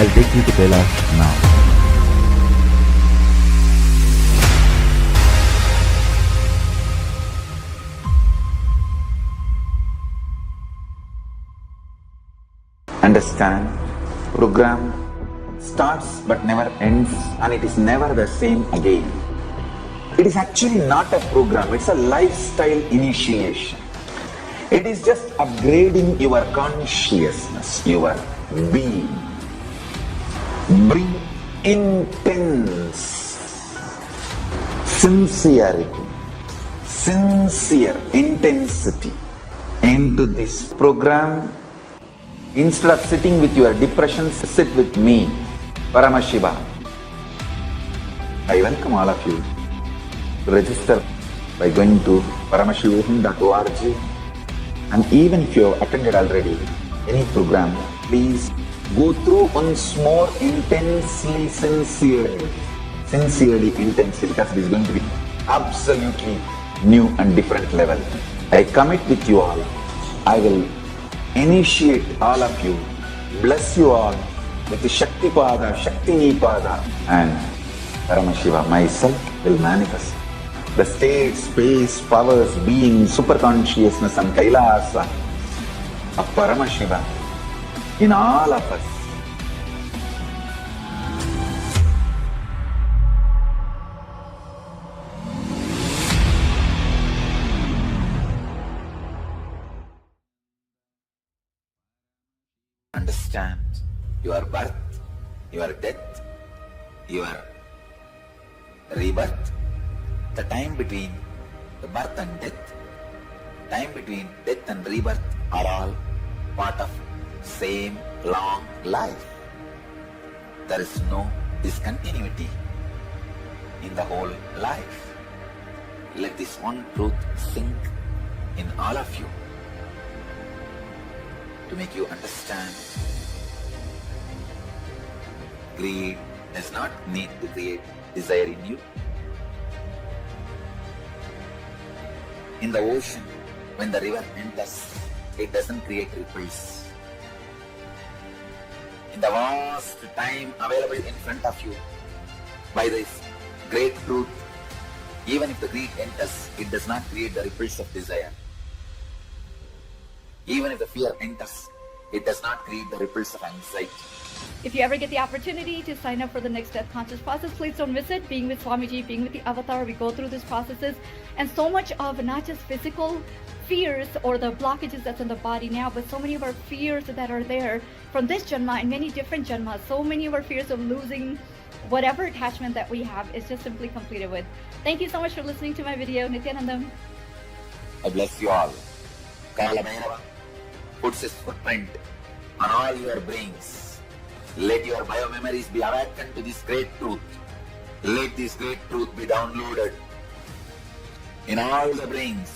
I'll take you to Kailasa now. Understand, program starts but never ends, and it is never the same again. It is actually not a program, it's a lifestyle initiation. It is just upgrading your consciousness, your being. Bring intense sincerity, sincere intensity into this program. Instead of sitting with your depressions, sit with me, Paramashiva. I welcome all of you to register by going to Paramashivoham.org. And even if you have attended already any program, please go through once more intensely, sincerely, because it is going to be absolutely new and different level. I commit with you all. I will initiate all of you, bless you all with the Shakti Pada, Shakti Nipada, and Paramashiva myself will manifest the state, space, powers, being, super consciousness and Kailasa of Paramashiva in all of us. Understand your birth, your death, your rebirth, the time between the birth and death, time between death and rebirth are all part of same long life. There is no discontinuity in the whole life. Let this one truth sink in all of you to make you understand. Greed does not need to create desire in you. In the ocean, when the river enters, it doesn't create ripples. In the vast time available in front of you, by this great truth, even if the greed enters, it does not create the ripples of desire. Even if the fear enters, it does not create the ripples of anxiety. If you ever get the opportunity to sign up for the Next Death Conscious process, please don't miss it. Being with Swamiji, being with the Avatar, we go through these processes, and so much of not just physical fears or the blockages that's in the body now, but so many of our fears that are there from this Janma and many different Janmas. So many of our fears of losing whatever attachment that we have is just simply completed with. Thank you so much for listening to my video. Nithyanandam. I bless you all. Kala puts his footprint on all your brains. Let your biomemories be awakened to this great truth. Let this great truth be downloaded in all the brains,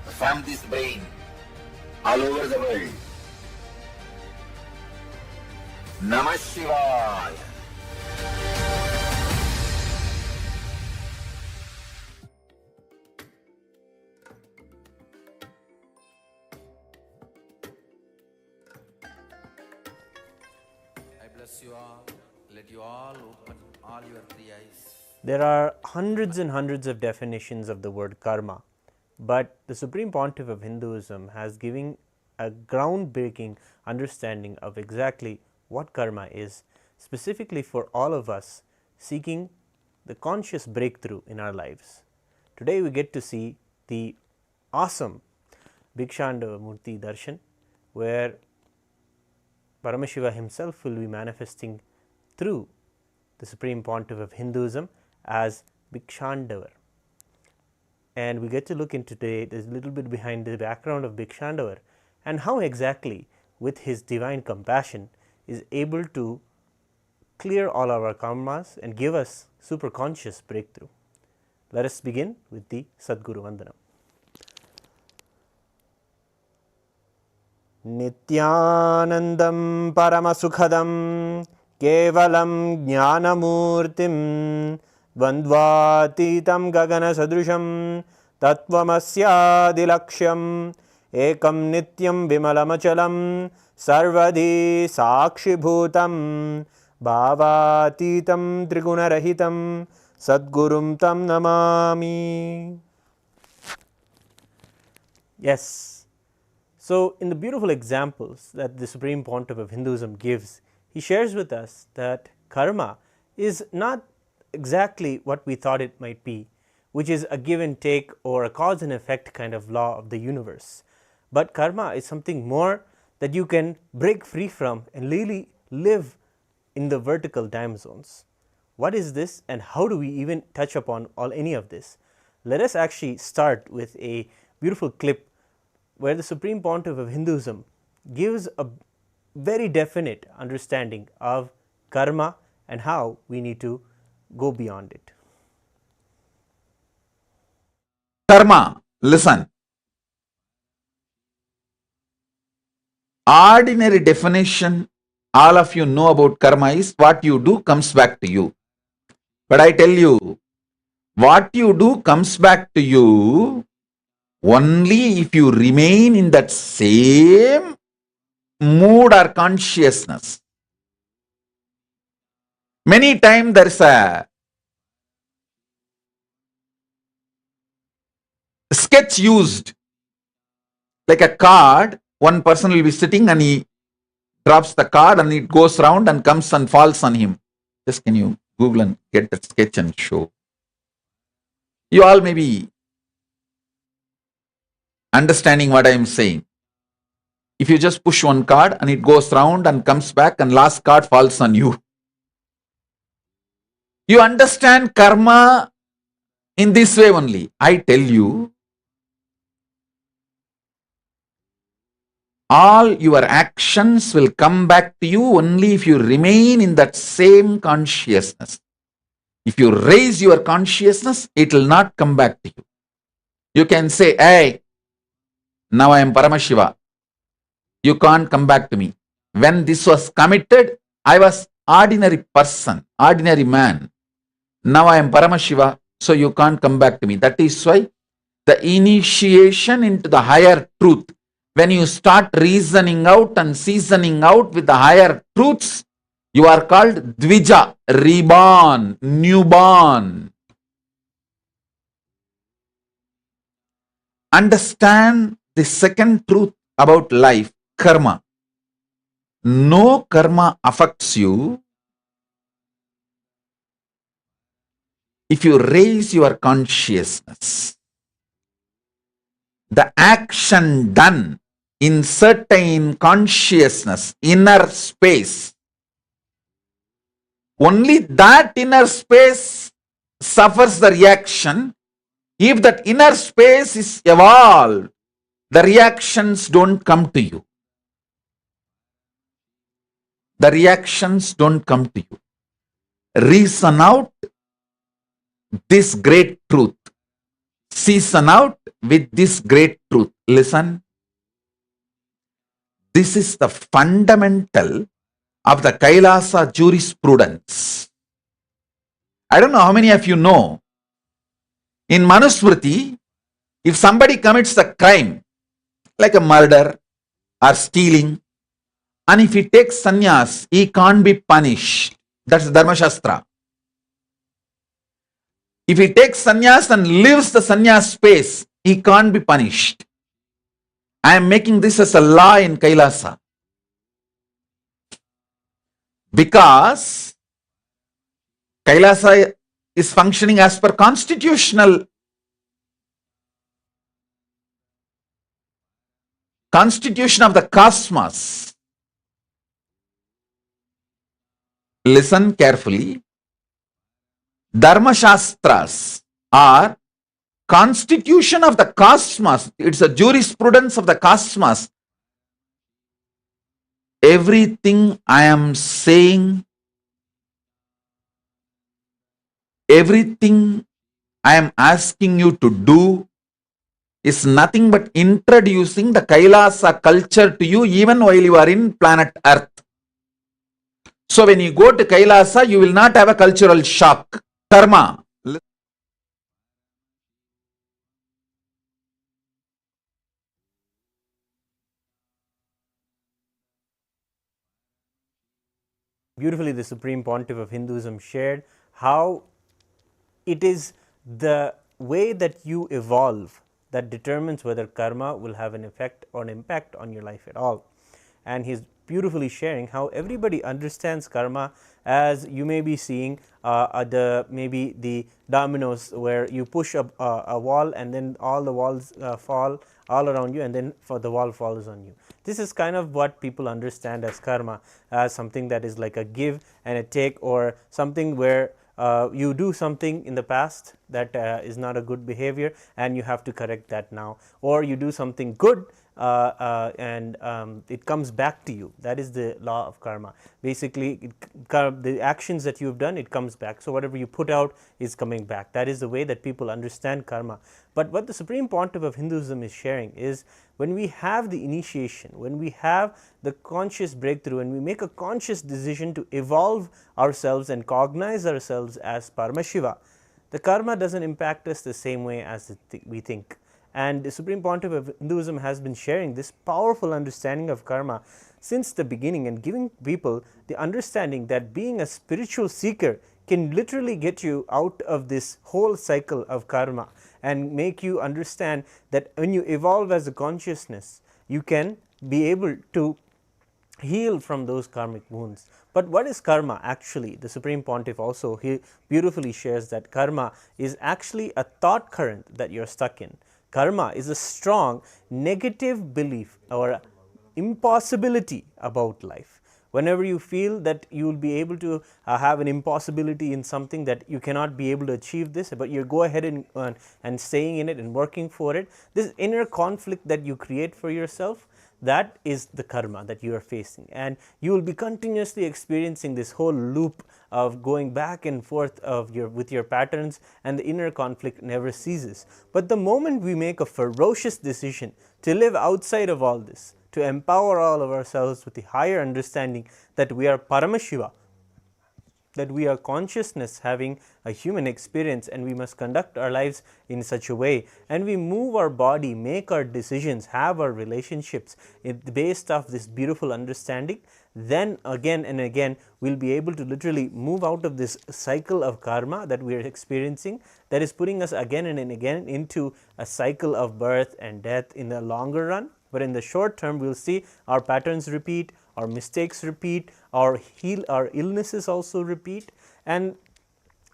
from this brain, all over the world. Namah Shivaya. Bless you all. Let you all open all your three eyes. There are hundreds and hundreds of definitions of the word karma, but the Supreme Pontiff of Hinduism has given a groundbreaking understanding of exactly what karma is, specifically for all of us seeking the conscious breakthrough in our lives. Today we get to see the awesome Bhikshatana Murty Darshan, where Paramashiva himself will be manifesting through the Supreme Pontiff of Hinduism as Bhikshandavar. And we get to look into today, there's a little bit behind the background of Bhikshandavar and how exactly with his divine compassion is able to clear all our karmas and give us super conscious breakthrough. Let us begin with the Sadguru Vandanam. Nithyanandam Paramasukhadam Kevalam Jnanamurtim Dvandvatitam Gagana Sadrusham Tattvamasyadilaksham Ekam Nityam Vimalamachalam sarvadi sakshibhutam bhavatitam trigunarahitam sadgurum tam namami. Yes. So, in the beautiful examples that the Supreme Pontiff of Hinduism gives, he shares with us that karma is not exactly what we thought it might be, which is a give and take or a cause and effect kind of law of the universe. But karma is something more that you can break free from and really live in the vertical time zones. What is this and how do we even touch upon any of this? Let us actually start with a beautiful clip where the Supreme Pontiff of Hinduism gives a very definite understanding of karma and how we need to go beyond it. Karma, listen. Ordinary definition all of you know about karma is what you do comes back to you. But I tell you, what you do comes back to you only if you remain in that same mood or consciousness. Many times there is a sketch used like a card. One person will be sitting and he drops the card and it goes round and comes and falls on him. Just can you Google and get that sketch and show? You all may be understanding what I am saying. If you just push one card and it goes round and comes back and last card falls on you. You understand karma in this way only. I tell you, all your actions will come back to you only if you remain in that same consciousness. If you raise your consciousness, it will not come back to you. You can say, hey, now I am Paramashiva. You can't come back to me. When this was committed, I was ordinary person, ordinary man. Now I am Paramashiva, so you can't come back to me. That is why the initiation into the higher truth, when you start reasoning out and seasoning out with the higher truths, you are called Dvija, reborn, newborn. Understand the second truth about life, karma. No karma affects you if you raise your consciousness. The action done in certain consciousness, inner space, only that inner space suffers the reaction. If that inner space is evolved, the reactions don't come to you. The reactions don't come to you. Reason out this great truth. Season out with this great truth. Listen. This is the fundamental of the Kailasa jurisprudence. I don't know how many of you know, in Manusmriti, if somebody commits a crime, like a murder or stealing, and if he takes sannyas, he can't be punished. That's Dharma Shastra. If he takes sannyas and lives the sannyas space, he can't be punished. I am making this as a law in Kailasa. Because Kailasa is functioning as per constitution of the cosmos. Listen carefully. Dharma Shastras are constitution of the cosmos. It's a jurisprudence of the cosmos. Everything I am saying, everything I am asking you to do is nothing but introducing the Kailasa culture to you even while you are in planet Earth. So when you go to Kailasa, you will not have a cultural shock. Karma. beautifully the Supreme Pontiff of Hinduism shared how it is the way that you evolve that determines whether karma will have an effect or an impact on your life at all. And he's beautifully sharing how everybody understands karma as you may be seeing maybe the dominoes where you push a wall and then all the walls fall all around you, and then the wall falls on you. This is kind of what people understand as karma, as something that is like a give and a take, or something where you do something in the past that is not a good behavior and you have to correct that now, or you do something good and it comes back to you. That is the law of karma. Basically, the actions that you've done, it comes back. So whatever you put out is coming back. That is the way that people understand karma. But what the Supreme Pontiff of Hinduism is sharing is, when we have the initiation, when we have the conscious breakthrough, and we make a conscious decision to evolve ourselves and cognize ourselves as Paramashiva, the karma doesn't impact us the same way as we think. And the Supreme Pontiff of Hinduism has been sharing this powerful understanding of karma since the beginning, and giving people the understanding that being a spiritual seeker can literally get you out of this whole cycle of karma, and make you understand that when you evolve as a consciousness, you can be able to heal from those karmic wounds. But what is karma actually? The Supreme Pontiff also he beautifully shares that karma is actually a thought current that you're stuck in. Karma is a strong negative belief or impossibility about life. Whenever you feel that you will be able to have an impossibility in something, that you cannot be able to achieve this, but you go ahead and staying in it and working for it, this inner conflict that you create for yourself, that is the karma that you are facing, and you will be continuously experiencing this whole loop of going back and forth with your patterns, and the inner conflict never ceases. But the moment we make a ferocious decision to live outside of all this, to empower all of ourselves with the higher understanding that we are Paramashiva, that we are consciousness having a human experience, and we must conduct our lives in such a way, and we move our body, make our decisions, have our relationships based off this beautiful understanding, then again and again we'll be able to literally move out of this cycle of karma that we are experiencing, that is putting us again and again into a cycle of birth and death in the longer run. But in the short term, we'll see our patterns repeat, our mistakes repeat, our illnesses also repeat, and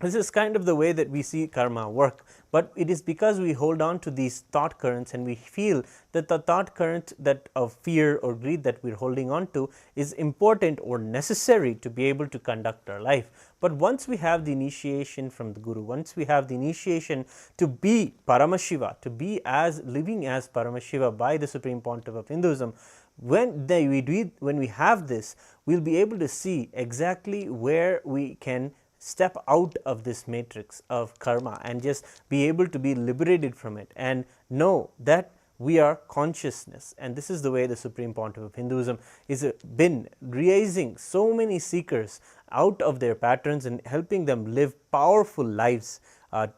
this is kind of the way that we see karma work. But it is because we hold on to these thought currents, and we feel that the thought current that of fear or greed that we're holding on to is important or necessary to be able to conduct our life. But once we have the initiation from the Guru, once we have the initiation to be Paramashiva, to be living as Paramashiva by the Supreme Pontiff of Hinduism, when we have this, we'll be able to see exactly where we can step out of this matrix of karma and just be able to be liberated from it, and know that we are consciousness. And this is the way the Supreme Pontiff of Hinduism is been raising so many seekers out of their patterns and helping them live powerful lives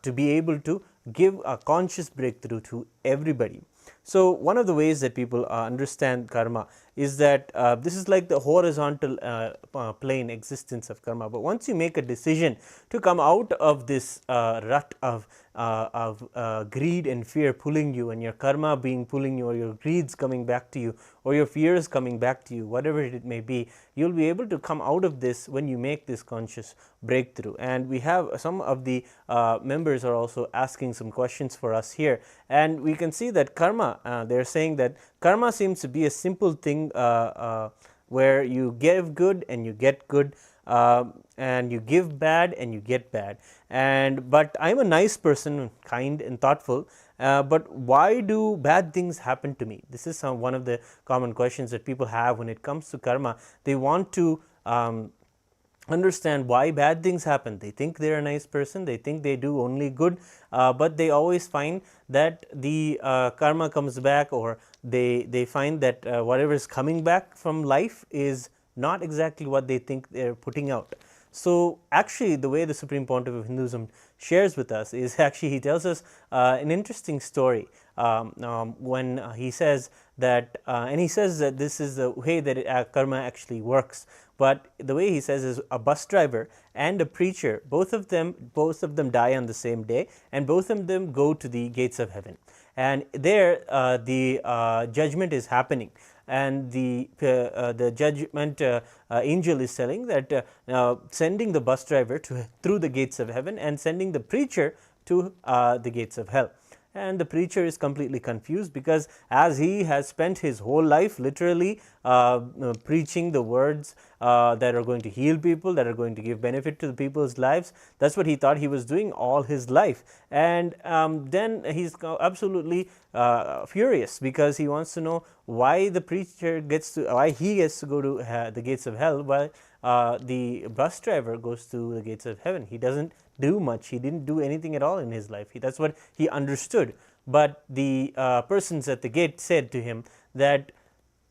to be able to give a conscious breakthrough to everybody. So one of the ways that people understand karma is that this is like the horizontal plane existence of karma. But once you make a decision to come out of this rut of greed and fear pulling you, and your karma being pulling you, or your greeds coming back to you, or your fears coming back to you, whatever it may be, you'll be able to come out of this when you make this conscious breakthrough. And we have some of the members are also asking some questions for us here, and we can see that karma, they're saying that karma seems to be a simple thing where you give good and you get good, and you give bad and you get bad. But I'm a nice person, kind and thoughtful, but why do bad things happen to me? This is one of the common questions that people have when it comes to karma. They want to understand why bad things happen. They think they're a nice person, they think they do only good, but they always find that the karma comes back, or they find that whatever is coming back from life is not exactly what they think they're putting out. So actually, the way the Supreme Pontiff of Hinduism shares with us is, actually he tells us an interesting story when he says that, and he says that this is the way that karma actually works. but the way he says is a bus driver and a preacher, both of them die on the same day, and both of them go to the gates of heaven. And there the judgment is happening, and the judgment angel is telling that sending the bus driver through the gates of heaven and sending the preacher to the gates of hell. And the preacher is completely confused, because as he has spent his whole life literally preaching the words that are going to heal people, that are going to give benefit to the people's lives, that's what he thought he was doing all his life. And then he's absolutely furious, because he wants to know why the preacher why he gets to go to the gates of hell, while the bus driver goes to the gates of heaven. He doesn't do much. He didn't do anything at all in his life. That's what he understood. But the persons at the gate said to him that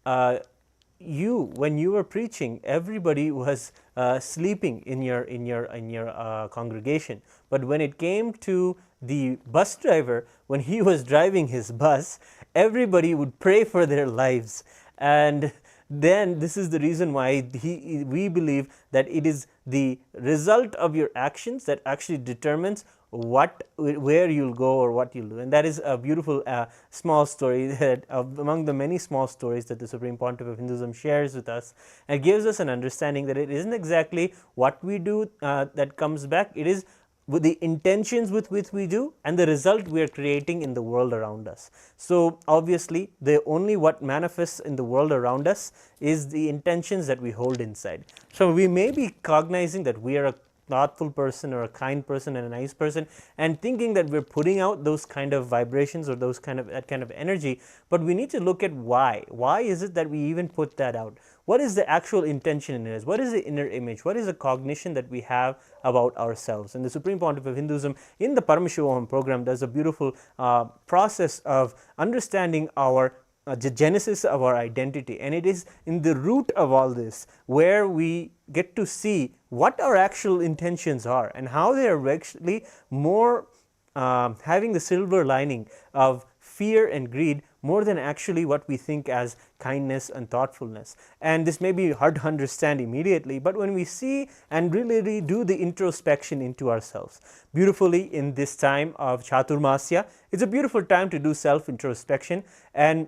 when you were preaching, everybody was sleeping in your congregation. But when it came to the bus driver, when he was driving his bus, everybody would pray for their lives. And then this is the reason why we believe that it is the result of your actions that actually determines where you'll go or what you'll do. And that is a beautiful small story that among the many small stories that the Supreme Pontiff of Hinduism shares with us, and gives us an understanding that it isn't exactly what we do that comes back. It is with the intentions with which we do and the result we are creating in the world around us. So obviously the only what manifests in the world around us is the intentions that we hold inside. So we may be cognizing that we are a thoughtful person or a kind person and a nice person, and thinking that we're putting out those kind of vibrations or that kind of energy, but we need to look at why is it that we even put that out. What is the actual intention in it? What is the inner image? What is the cognition that we have about ourselves? And the Supreme Pontiff of Hinduism in the Paramashivoham program does a beautiful process of understanding the genesis of our identity, and it is in the root of all this where we get to see what our actual intentions are and how they are actually more having the silver lining of fear and greed more than actually what we think as kindness and thoughtfulness. And this may be hard to understand immediately, but when we see and really do the introspection into ourselves beautifully in this time of Chaturmasya, it's a beautiful time to do self introspection. And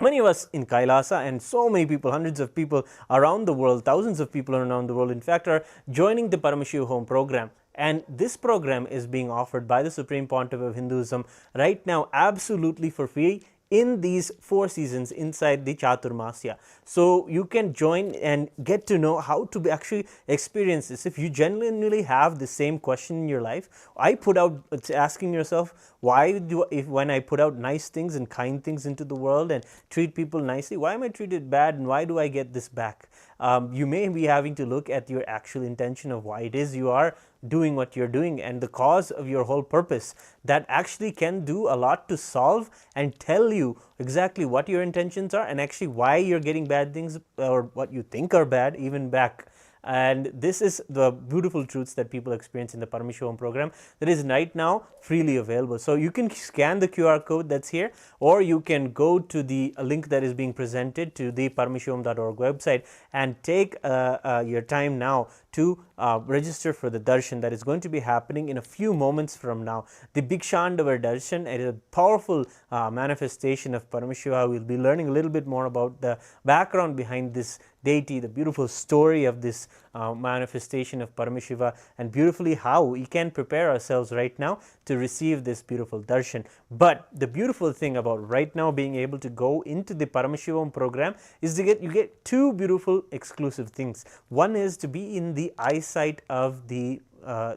many of us in Kailasa, and so many people, hundreds of people around the world, thousands of people around the world in fact, are joining the Paramashivoham program. And this program is being offered by the Supreme Pontiff of Hinduism right now absolutely for free in these 4 seasons inside the Chaturmasya. So you can join and get to know how to actually experience this. If you genuinely have the same question in your life, asking yourself, when I put out nice things and kind things into the world and treat people nicely, why am I treated bad and why do I get this back? You may be having to look at your actual intention of why it is you are doing what you're doing and the cause of your whole purpose. That actually can do a lot to solve and tell you exactly what your intentions are and actually why you're getting bad things or what you think are bad even back. And this is the beautiful truths that people experience in the Paramashivoham program that is right now freely available. So you can scan the QR code that's here, or you can go to the link that is being presented to the paramashivoham.org website and take your time now to register for the darshan that is going to be happening in a few moments from now. The Bhikshatana Darshan is a powerful manifestation of Paramashiva. We'll be learning a little bit more about the background behind this deity, the beautiful story of this manifestation of Paramashiva, and beautifully how we can prepare ourselves right now to receive this beautiful darshan. But the beautiful thing about right now being able to go into the Paramashivoham program is you get 2 beautiful exclusive things. One is to be in the eyesight of the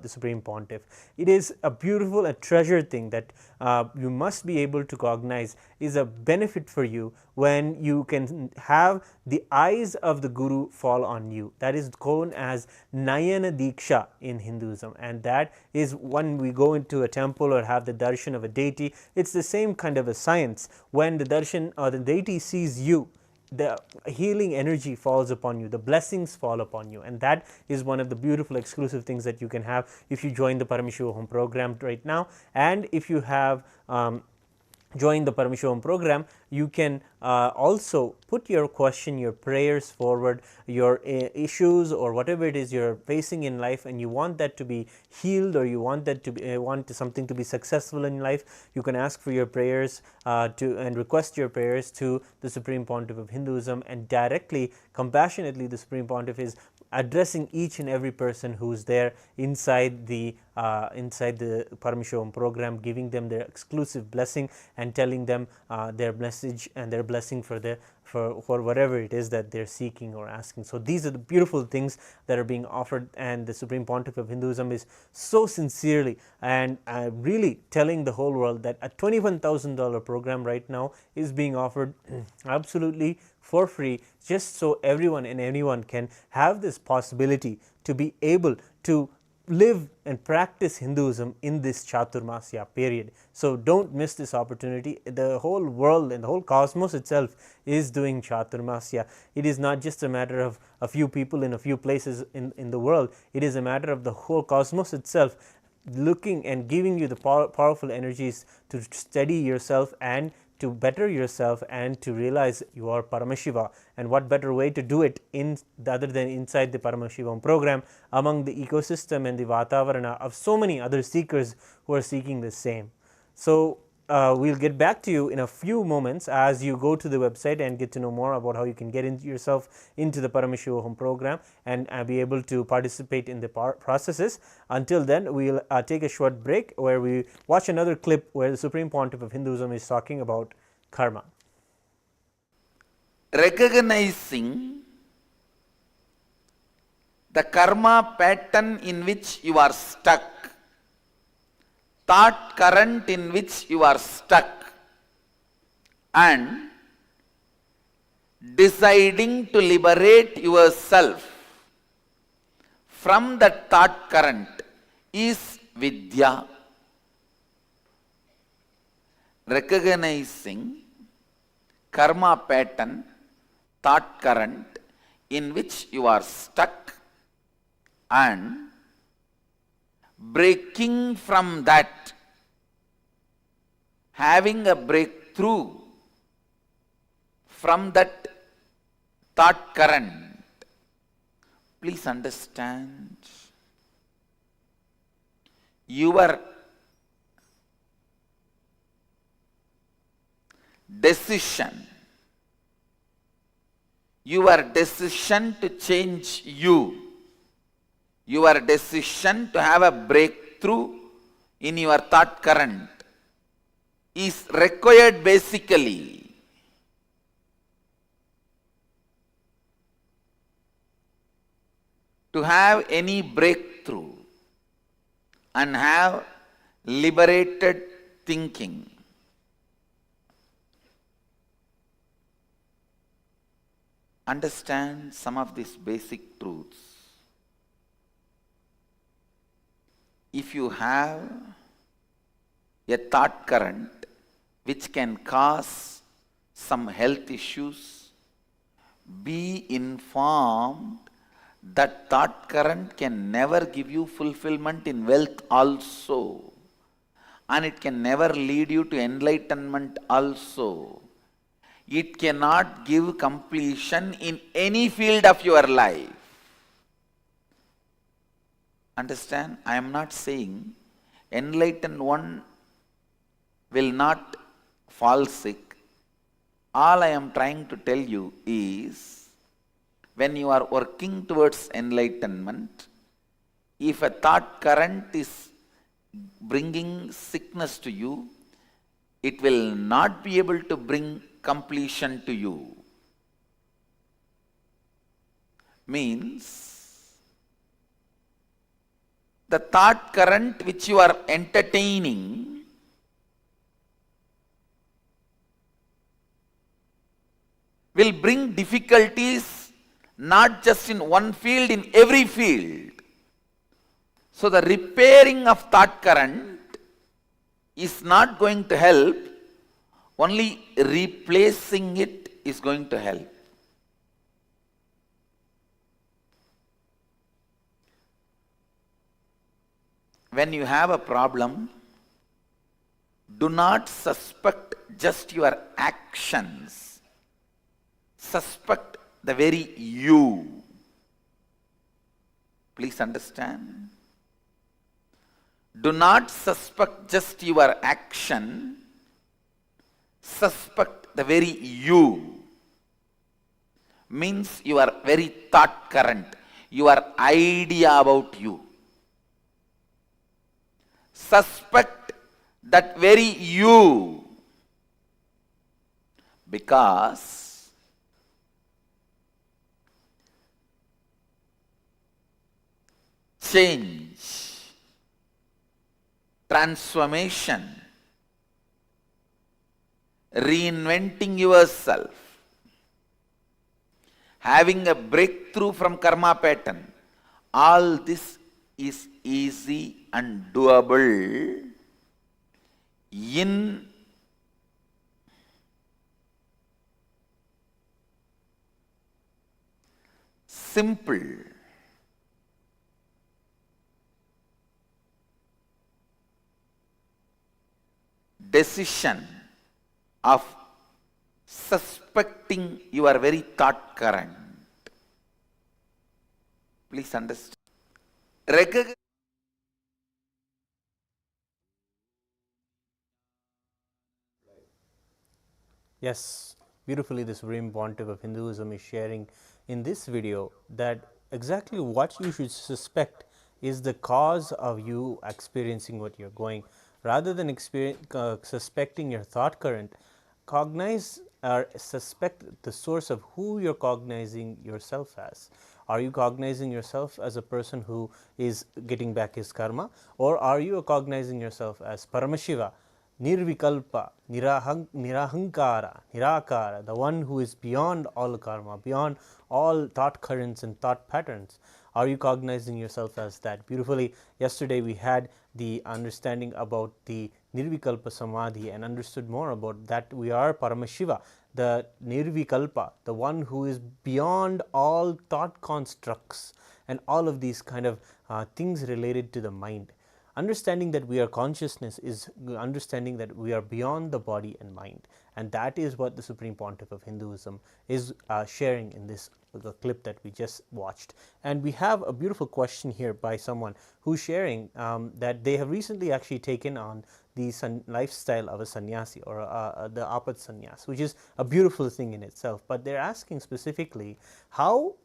Supreme Pontiff. It is a beautiful, a treasured thing that you must be able to cognize is a benefit for you when you can have the eyes of the Guru fall on you. That is known as Nayana Diksha in Hinduism, and that is when we go into a temple or have the darshan of a deity. It's the same kind of a science. When the darshan or the deity sees you, the healing energy falls upon you, the blessings fall upon you, and that is one of the beautiful exclusive things that you can have if you join the Paramashivoham program right now. And if you have join the Paramashivam program, you can also put your question, your prayers forward, your issues or whatever it is you're facing in life, and you want that to be healed, or you want that to be want something to be successful in life. You can ask for your prayers and request your prayers to the Supreme Pontiff of Hinduism, and directly, compassionately, the Supreme Pontiff is addressing each and every person who's there inside the Paramashivam program, giving them their exclusive blessing and telling them their message and their blessing for whatever it is that they're seeking or asking. So these are the beautiful things that are being offered, and the Supreme Pontiff of Hinduism is so sincerely and really telling the whole world that a $21,000 program right now is being offered absolutely for free, just so everyone and anyone can have this possibility to be able to live and practice Hinduism in this Chaturmasya period. So don't miss this opportunity. The whole world and the whole cosmos itself is doing Chaturmasya. It is not just a matter of a few people in a few places in the world. It is a matter of the whole cosmos itself looking and giving you the powerful energies to steady yourself and to better yourself and to realize you are Paramashiva. And what better way to do it other than inside the Paramashivam program, among the ecosystem and the Vatavarana of so many other seekers who are seeking the same. So we'll get back to you in a few moments as you go to the website and get to know more about how you can get yourself into the Paramashivoham program and be able to participate in the processes. Until then, we'll take a short break where we watch another clip where the Supreme Pontiff of Hinduism is talking about karma. Recognizing the karma pattern in which you are stuck, thought current in which you are stuck, and deciding to liberate yourself from that thought current is Vidya. Recognizing karma pattern, thought current in which you are stuck, and breaking from that, having a breakthrough from that thought current. Please understand, your decision to change you, your decision to have a breakthrough in your thought current is required basically to have any breakthrough and have liberated thinking. Understand some of these basic truths. If you have a thought current which can cause some health issues, be informed that thought current can never give you fulfillment in wealth also, and it can never lead you to enlightenment also. It cannot give completion in any field of your life. Understand? I am not saying enlightened one will not fall sick. All I am trying to tell you is, when you are working towards enlightenment, if a thought current is bringing sickness to you, it will not be able to bring completion to you. Means, the thought current which you are entertaining will bring difficulties not just in one field, in every field. So the repairing of thought current is not going to help, only replacing it is going to help. When you have a problem, do not suspect just your actions, suspect the very you. Please understand. Do not suspect just your action, suspect the very you. Means your very thought current, your idea about you. Suspect that very you, because change, transformation, reinventing yourself, having a breakthrough from karma pattern, all this is easy and doable in simple decision of suspecting your very thought current. Please understand. Yes, beautifully the Supreme Pontiff of Hinduism is sharing in this video that exactly what you should suspect is the cause of you experiencing what you're going. Rather than suspecting your thought current, cognize or suspect the source of who you're cognizing yourself as. Are you cognizing yourself as a person who is getting back his karma, or are you cognizing yourself as Paramashiva, Nirvikalpa, Nirahankara, Nirakara, the one who is beyond all karma, beyond all thought currents and thought patterns? Are you cognizing yourself as that? Beautifully, yesterday we had the understanding about the Nirvikalpa Samadhi and understood more about that we are Paramashiva, the Nirvikalpa, the one who is beyond all thought constructs and all of these kind of things related to the mind. Understanding that we are consciousness is understanding that we are beyond the body and mind, and that is what the Supreme Pontiff of Hinduism is sharing in this clip that we just watched. And we have a beautiful question here by someone who's sharing that they have recently actually taken on the lifestyle of a sannyasi, or the apat sannyas, which is a beautiful thing in itself. But they're asking specifically, how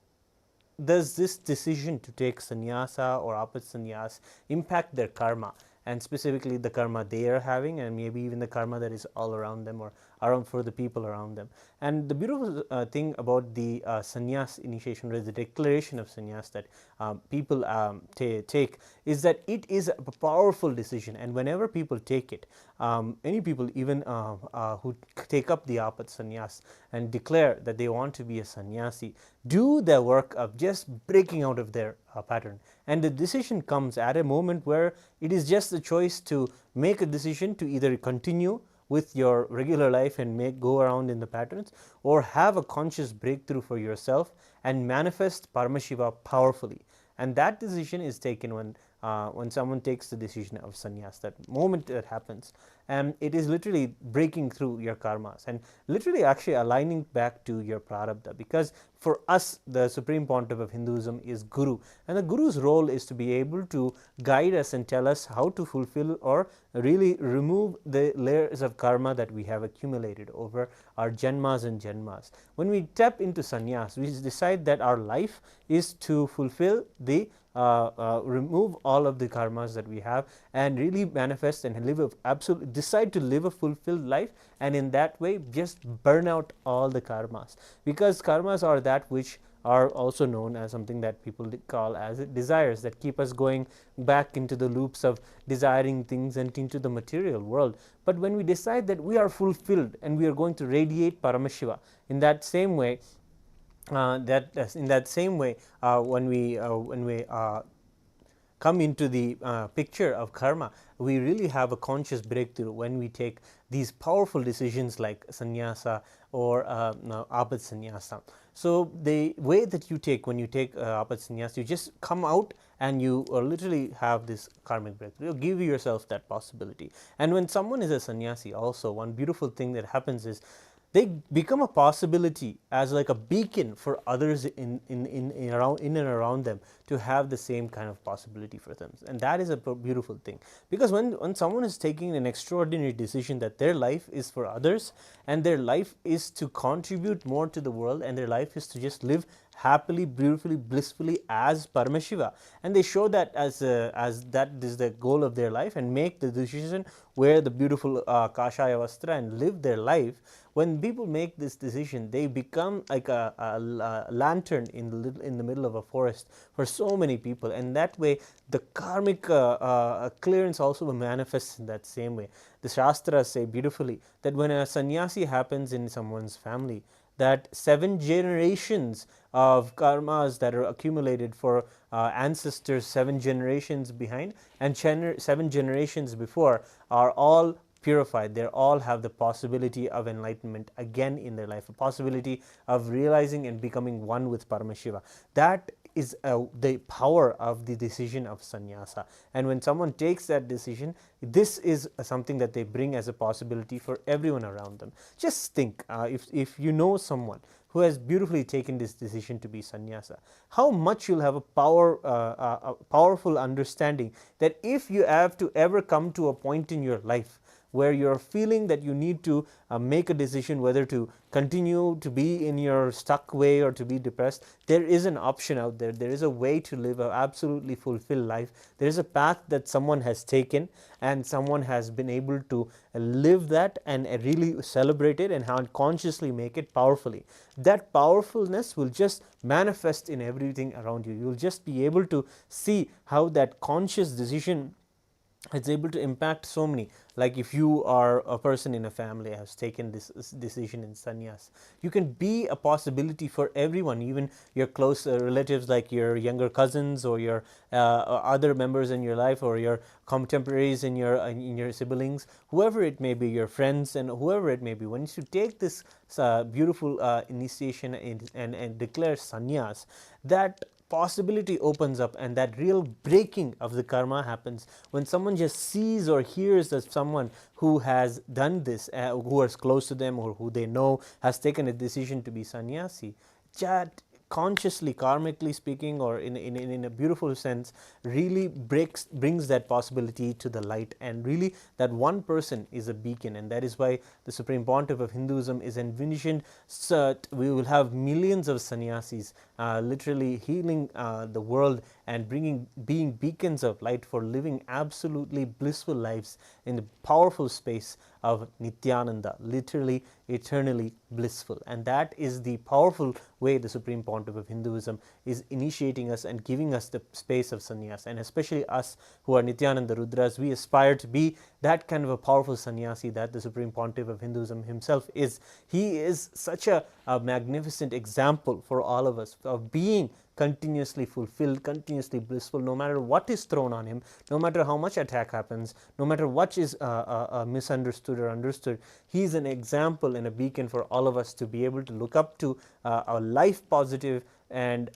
does this decision to take sannyasa or apat sannyas impact their karma, and specifically the karma they are having, and maybe even the karma that is all around them or around for the people around them. And the beautiful thing about the sannyas initiation, or the declaration of sannyas that people take, is that it is a powerful decision, and whenever people take it, any people even who take up the apat sannyas and declare that they want to be a sannyasi, do their work of just breaking out of their pattern. And the decision comes at a moment where it is just a choice to make a decision to either continue with your regular life and go around in the patterns, or have a conscious breakthrough for yourself and manifest Paramashiva powerfully. And that decision is taken when someone takes the decision of sannyas. That moment that happens, and it is literally breaking through your karmas and literally actually aligning back to your prarabdha. Because for us, the Supreme Pontiff of Hinduism is Guru, and the Guru's role is to be able to guide us and tell us how to fulfill or really remove the layers of karma that we have accumulated over our janmas and janmas. When we tap into sannyas, we decide that our life is to fulfill the remove all of the karmas that we have and really manifest and decide to live a fulfilled life, and in that way just burn out all the karmas. Because karmas are that which are also known as something that people call as desires, that keep us going back into the loops of desiring things and into the material world. But when we decide that we are fulfilled and we are going to radiate Paramashiva, in that same way, when we come into the picture of karma, we really have a conscious breakthrough when we take these powerful decisions like sannyasa or apat sannyasa. So the way that you take, when you take apat sannyasa, you just come out and you literally have this karmic breakthrough. You give yourself that possibility. And when someone is a sannyasi, also one beautiful thing that happens is they become a possibility as like a beacon for others in and around them to have the same kind of possibility for them. And that is a beautiful thing, because when someone is taking an extraordinary decision that their life is for others and their life is to contribute more to the world and their life is to just live happily, beautifully, blissfully as Paramashiva, and they show that as that is the goal of their life and make the decision, wear the beautiful kashaya vastra and live their life. When people make this decision, they become like a lantern in the middle of a forest for so many people, and that way the karmic clearance also manifests in that same way. The Shastras say beautifully that when a sannyasi happens in someone's family, that 7 generations of karmas that are accumulated for ancestors 7 generations behind and 7 generations before are all purified. They all have the possibility of enlightenment again in their life, a possibility of realizing and becoming one with Paramashiva. That is the power of the decision of sannyasa. And when someone takes that decision, this is something that they bring as a possibility for everyone around them. Just think, if you know someone who has beautifully taken this decision to be sannyasa, how much you'll have a powerful understanding that if you have to ever come to a point in your life where you're feeling that you need to make a decision whether to continue to be in your stuck way or to be depressed, there is an option out there. There is a way to live an absolutely fulfilled life. There is a path that someone has taken and someone has been able to live that and really celebrate it and consciously make it powerfully. That powerfulness will just manifest in everything around you. You'll just be able to see how that conscious decision is able to impact so many. Like if you are a person in a family has taken this decision in sannyas, you can be a possibility for everyone, even your close relatives like your younger cousins or your other members in your life or your contemporaries in your siblings, whoever it may be, your friends and whoever it may be. Once you take this beautiful initiation and declare sannyas, that possibility opens up and that real breaking of the karma happens when someone just sees or hears that someone who has done this, who is close to them or who they know has taken a decision to be sannyasi. That consciously, karmically speaking, or in a beautiful sense, really brings that possibility to the light, and really that one person is a beacon. And that is why the Supreme Pontiff of Hinduism is envisioned we will have millions of sannyasis literally healing the world and being beacons of light for living absolutely blissful lives in the powerful space of Nithyananda, literally eternally blissful. And that is the powerful way the Supreme Pontiff of Hinduism is initiating us and giving us the space of sannyas. And especially us who are Nithyananda Rudras, we aspire to be that kind of a powerful sannyasi that the Supreme Pontiff of Hinduism himself is. He is such a magnificent example for all of us of being continuously fulfilled, continuously blissful, no matter what is thrown on him, no matter how much attack happens, no matter what is misunderstood or understood. He is an example and a beacon for all of us to be able to look up to, a life positive and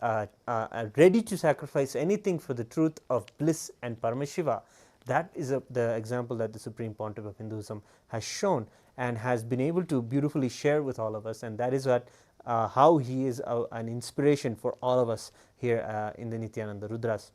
ready to sacrifice anything for the truth of bliss and Paramashiva. That is the example that the Supreme Pontiff of Hinduism has shown and has been able to beautifully share with all of us, and that is what how he is an inspiration for all of us here in the Nithyananda Rudras.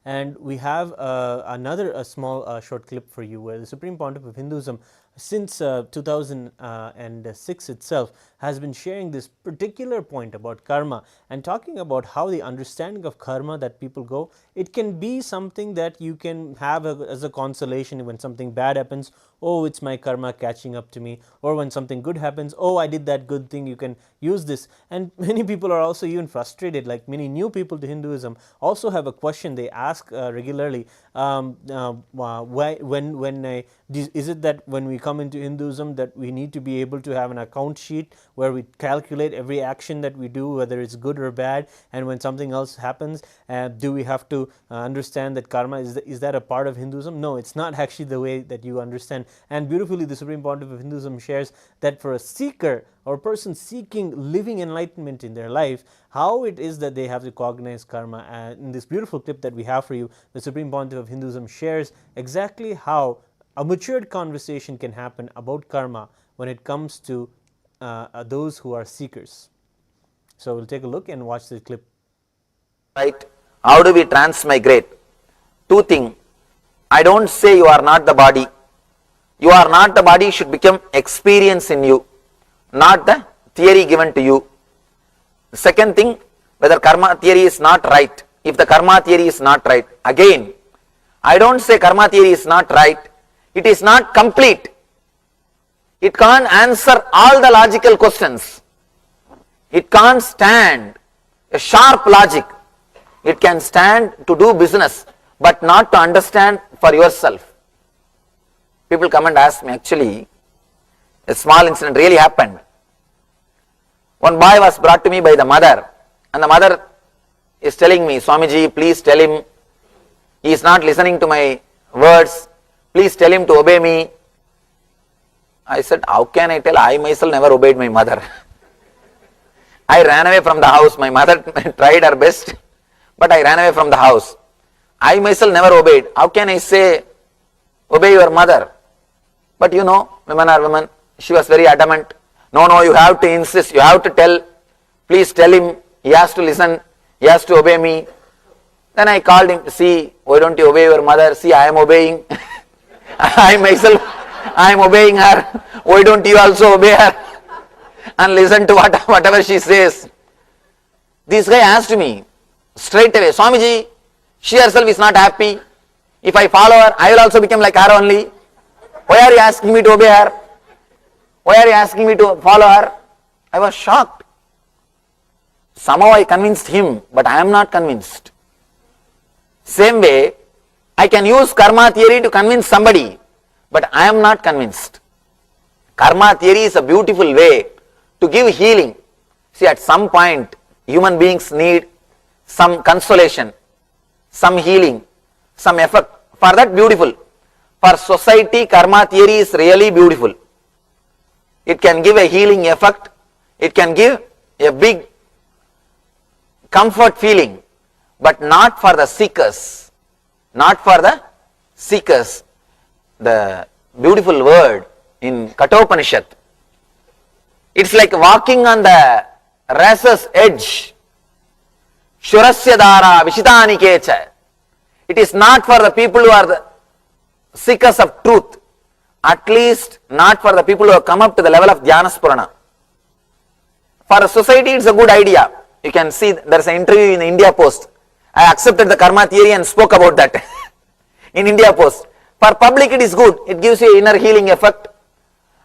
And we have another small short clip for you where the Supreme Pontiff of Hinduism since 2006 itself has been sharing this particular point about karma and talking about how the understanding of karma that people go, it can be something that you can have as a consolation when something bad happens. Oh, it's my karma catching up to me. Or when something good happens, oh, I did that good thing, you can use this. And many people are also even frustrated, like many new people to Hinduism also have a question they ask regularly. Is it that when we come into Hinduism that we need to be able to have an account sheet where we calculate every action that we do, whether it's good or bad, and when something else happens, do we have to understand that karma, is that a part of Hinduism? No, it's not actually the way that you understand. And beautifully, the Supreme Pontiff of Hinduism shares that for a seeker or a person seeking living enlightenment in their life, how it is that they have to cognize karma. And in this beautiful clip that we have for you, the Supreme Pontiff of Hinduism shares exactly how a matured conversation can happen about karma when it comes to those who are seekers. So we'll take a look and watch the clip. Right? How do we transmigrate? Two things. I don't say you are not the body. You are not the body should become experience in you, not the theory given to you. The second thing, whether karma theory is not right. If the karma theory is not right, again, I don't say karma theory is not right. It is not complete. It can't answer all the logical questions. It can't stand a sharp logic. It can stand to do business, but not to understand for yourself. People come and ask me, actually, a small incident really happened. One boy was brought to me by the mother, and the mother is telling me, Swamiji, please tell him, he is not listening to my words, please tell him to obey me. I said, how can I tell? I myself never obeyed my mother. I ran away from the house. My mother tried her best, but I ran away from the house. I myself never obeyed. How can I say, obey your mother? But you know, women are women. She was very adamant. No, you have to insist, you have to tell, please tell him, he has to listen, he has to obey me. Then I called him, see, why don't you obey your mother? See, I am obeying. I myself, I am obeying her. Why don't you also obey her? And listen to whatever she says. This guy asked me straight away, Swamiji, she herself is not happy. If I follow her, I will also become like her only. Why are you asking me to obey her? Why are you asking me to follow her? I was shocked. Somehow I convinced him, but I am not convinced. Same way, I can use karma theory to convince somebody, but I am not convinced. Karma theory is a beautiful way to give healing. See, at some point, human beings need some consolation, some healing, some effect. For that, beautiful. For society, karma theory is really beautiful. It can give a healing effect. It can give a big comfort feeling, but not for the seekers. Not for the seekers. The beautiful word in Kathopanishad. It's like walking on the razor's edge. Shurasya dara vishitani kecha. It is not for the people who are the seekers of truth. At least not for the people who have come up to the level of Dhyana Spurana. For a society, it's a good idea. You can see there is an interview in the India Post. I accepted the karma theory and spoke about that in India Post. For public, it is good. It gives you inner healing effect,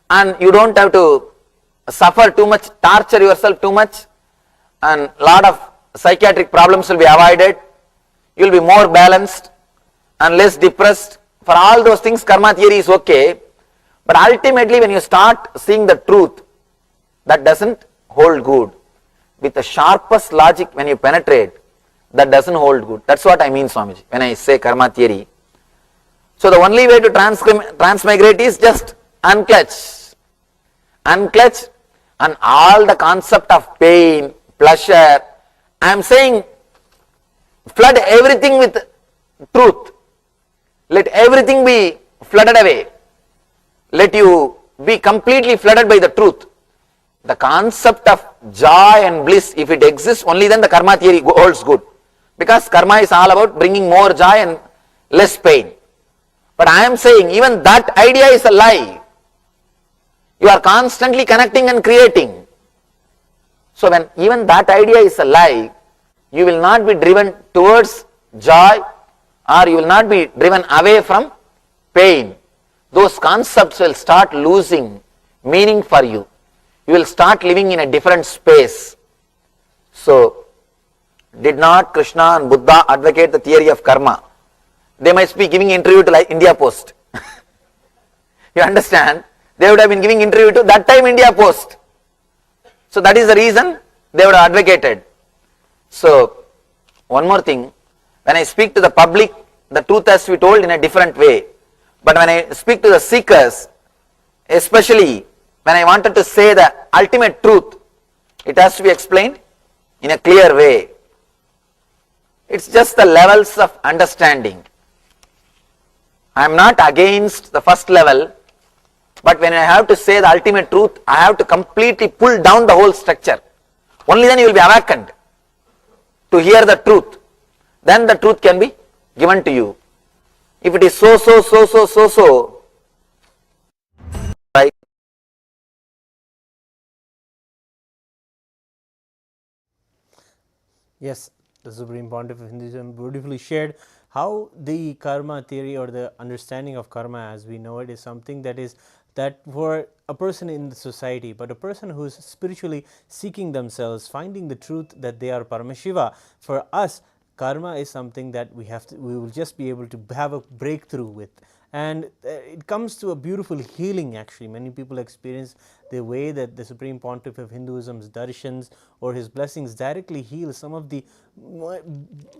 and you don't have to suffer too much, torture yourself too much, and lot of psychiatric problems will be avoided. You will be more balanced and less depressed. For all those things, karma theory is okay. But ultimately, when you start seeing the truth, that doesn't hold good. With the sharpest logic, when you penetrate, that doesn't hold good. That's what I mean, Swamiji, when I say karma theory. So the only way to transmigrate is just unclutch. Unclutch, and all the concept of pain, pleasure. I am saying, flood everything with truth. Let everything be flooded away. Let you be completely flooded by the truth. The concept of joy and bliss, if it exists, only then the karma theory holds good. Because karma is all about bringing more joy and less pain. But I am saying, even that idea is a lie. You are constantly connecting and creating. So when even that idea is a lie, you will not be driven towards joy, or you will not be driven away from pain. Those concepts will start losing meaning for you. You will start living in a different space. So, did not Krishna and Buddha advocate the theory of karma? They must be giving interview to like India Post. You understand? They would have been giving interview to that time India Post. So that is the reason they would have advocated. So one more thing, when I speak to the public, the truth has to be told in a different way. But when I speak to the seekers, especially when I wanted to say the ultimate truth, it has to be explained in a clear way. It's just the levels of understanding. I am not against the first level, but when I have to say the ultimate truth, I have to completely pull down the whole structure. Only then you will be awakened to hear the truth. Then the truth can be given to you. If it is so, right? Yes, the Supreme Pontiff of Hinduism beautifully shared how the karma theory or the understanding of karma as we know it is something that for a person in the society, but a person who is spiritually seeking themselves, finding the truth that they are Paramashiva, for us karma is something that we will just be able to have a breakthrough with. And it comes to a beautiful healing actually. Many people experience the way that the Supreme Pontiff of Hinduism's darshans or his blessings directly heal some of the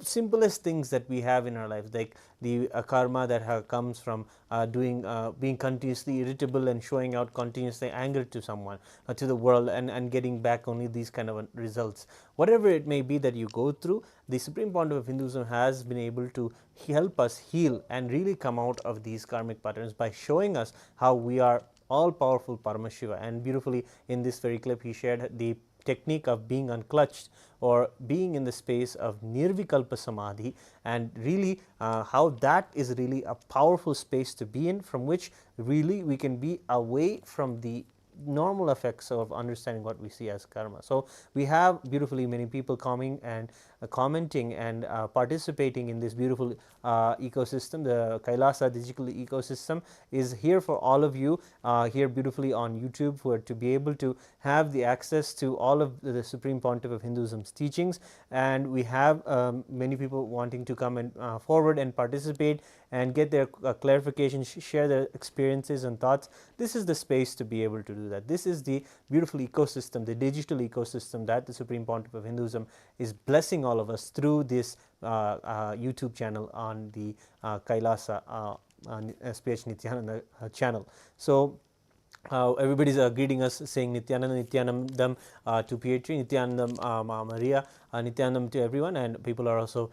simplest things that we have in our lives, like the karma that comes from being continuously irritable and showing out continuously anger to someone, to the world, and getting back only these kind of results. Whatever it may be that you go through, the Supreme Pontiff of Hinduism has been able to help us heal and really come out of these karmic patterns by showing us how we are all powerful Paramashiva. And beautifully in this very clip he shared the technique of being unclutched or being in the space of nirvikalpa samadhi, and really how that is really a powerful space to be in, from which really we can be away from the normal effects of understanding what we see as karma. So we have beautifully many people coming and commenting and participating in this beautiful ecosystem. The Kailasa digital ecosystem is here for all of you here beautifully on YouTube, for to be able to have the access to all of the Supreme Pontiff of Hinduism's teachings. And we have many people wanting to come and forward and participate and get their clarification, share their experiences and thoughts. This is the space to be able to do that. This is the beautiful ecosystem, the digital ecosystem that the Supreme Pontiff of Hinduism is blessing all of us through this YouTube channel on the Kailasa SPH Nithyananda channel. So everybody is greeting us, saying Nithyananda, Nithyanandam to PH3, Nithyanandam Maria, Nithyanandam to everyone, and people are also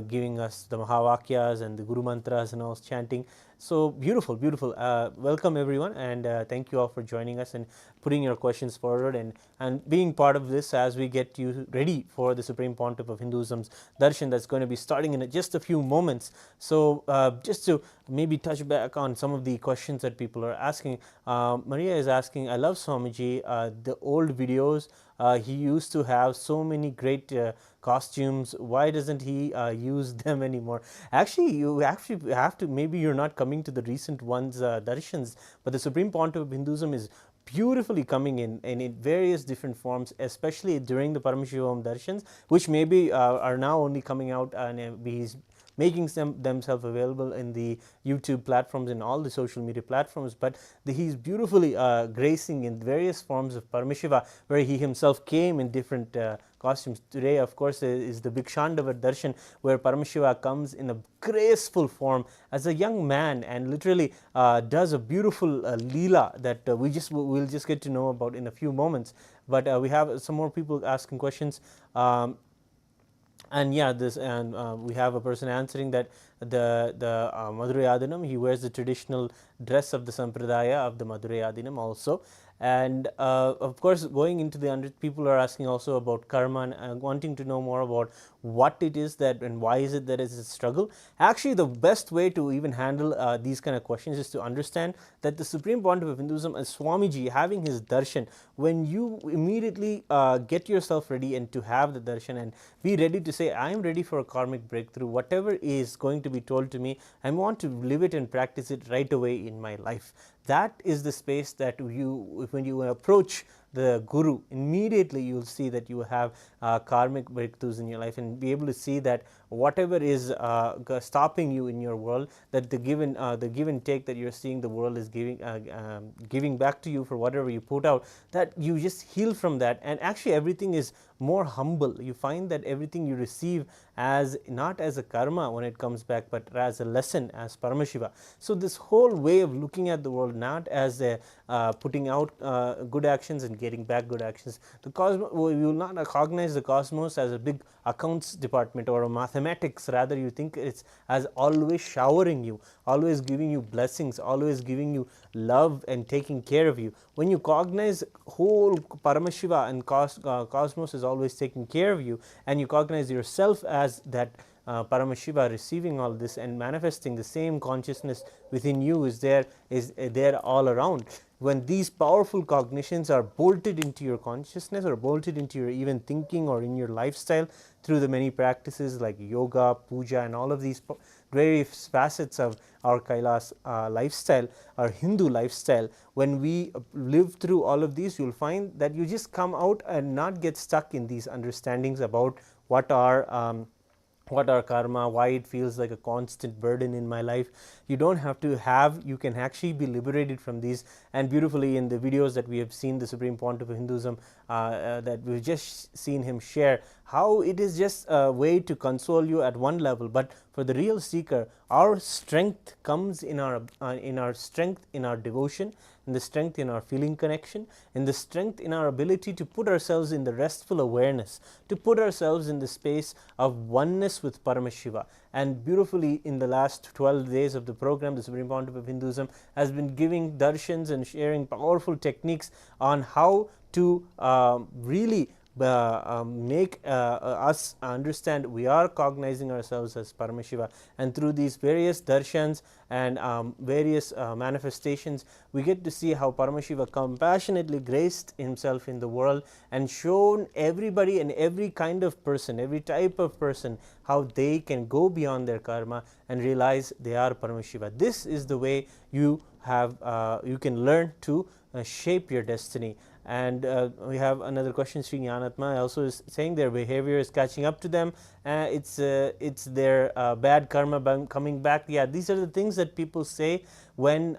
giving us the Mahavakyas and the Guru Mantras and all, chanting. So beautiful, beautiful. Welcome everyone, and thank you all for joining us and putting your questions forward and being part of this as we get you ready for the Supreme Pontiff of Hinduism's darshan that's going to be starting in just a few moments. So just to maybe touch back on some of the questions that people are asking, Maria is asking, I love Swamiji, the old videos, he used to have so many great costumes. Why doesn't he use them anymore? Actually, you actually have to, maybe you're not coming to the recent ones darshans, but the Supreme Pontiff of Hinduism is beautifully coming in various different forms, especially during the Paramashivoham darshans, which maybe are now only coming out, and he's making themselves available in the YouTube platforms and all the social media platforms. But he's beautifully gracing in various forms of Paramashiva, where he himself came in different costumes. Today, of course, is the Bhikshatana Darshan, where Paramashiva comes in a graceful form as a young man and literally does a beautiful leela that we'll just get to know about in a few moments. But we have some more people asking questions. And yeah, we have a person answering that the Madurai Adinam, he wears the traditional dress of the Sampradaya of the Madurai Adinam also. And of course, going into the people are asking also about karma and wanting to know more about what it is that and why is it that it's a struggle. Actually, the best way to even handle these kind of questions is to understand that the Supreme Pontiff of Hinduism, as Swamiji, having his darshan, when you immediately get yourself ready and to have the darshan and be ready to say, I am ready for a karmic breakthrough, whatever is going to be told to me, I want to live it and practice it right away in my life. That is the space that when you approach the guru, immediately you will see that you have karmic breakthroughs in your life, and be able to see that whatever is stopping you in your world, that the give and take that you're seeing the world is giving back to you for whatever you put out, that you just heal from that, and actually everything is more humble. You find that everything you receive as not as a karma when it comes back, but as a lesson, as Paramashiva. So this whole way of looking at the world not as a putting out good actions and getting back good actions. The cosmos, you will not cognize the cosmos as a big accounts department or a mathematics. Rather, you think it's as always showering you, always giving you blessings, always giving you love and taking care of you. When you cognize whole Paramashiva and cosmos is always taking care of you, and you cognize yourself as that Paramashiva receiving all this and manifesting the same consciousness within you is there all around. When these powerful cognitions are bolted into your consciousness or bolted into your even thinking or in your lifestyle through the many practices like yoga, puja, and all of these various facets of our Kailas lifestyle, our Hindu lifestyle, when we live through all of these, you'll find that you just come out and not get stuck in these understandings about what are karma, why it feels like a constant burden in my life. You don't have to have, you can actually be liberated from these. And beautifully in the videos that we have seen, the Supreme Pontiff of Hinduism, that we've just seen him share, how it is just a way to console you at one level, but for the real seeker, our strength comes in our strength in our devotion, in the strength in our feeling connection, in the strength in our ability to put ourselves in the restful awareness, to put ourselves in the space of oneness with Paramashiva. And beautifully in the last 12 days of the program, the Supreme Pontiff of Hinduism has been giving darshans and sharing powerful techniques on how to really make us understand we are cognizing ourselves as Paramashiva, and through these various darshans and various manifestations, we get to see how Paramashiva compassionately graced himself in the world and shown everybody and every kind of person, every type of person, how they can go beyond their karma and realize they are Paramashiva. This is the way you have you can learn to shape your destiny. And we have another question. Sri Jnanatma also is saying their behavior is catching up to them. It's their bad karma coming back. Yeah, these are the things that people say when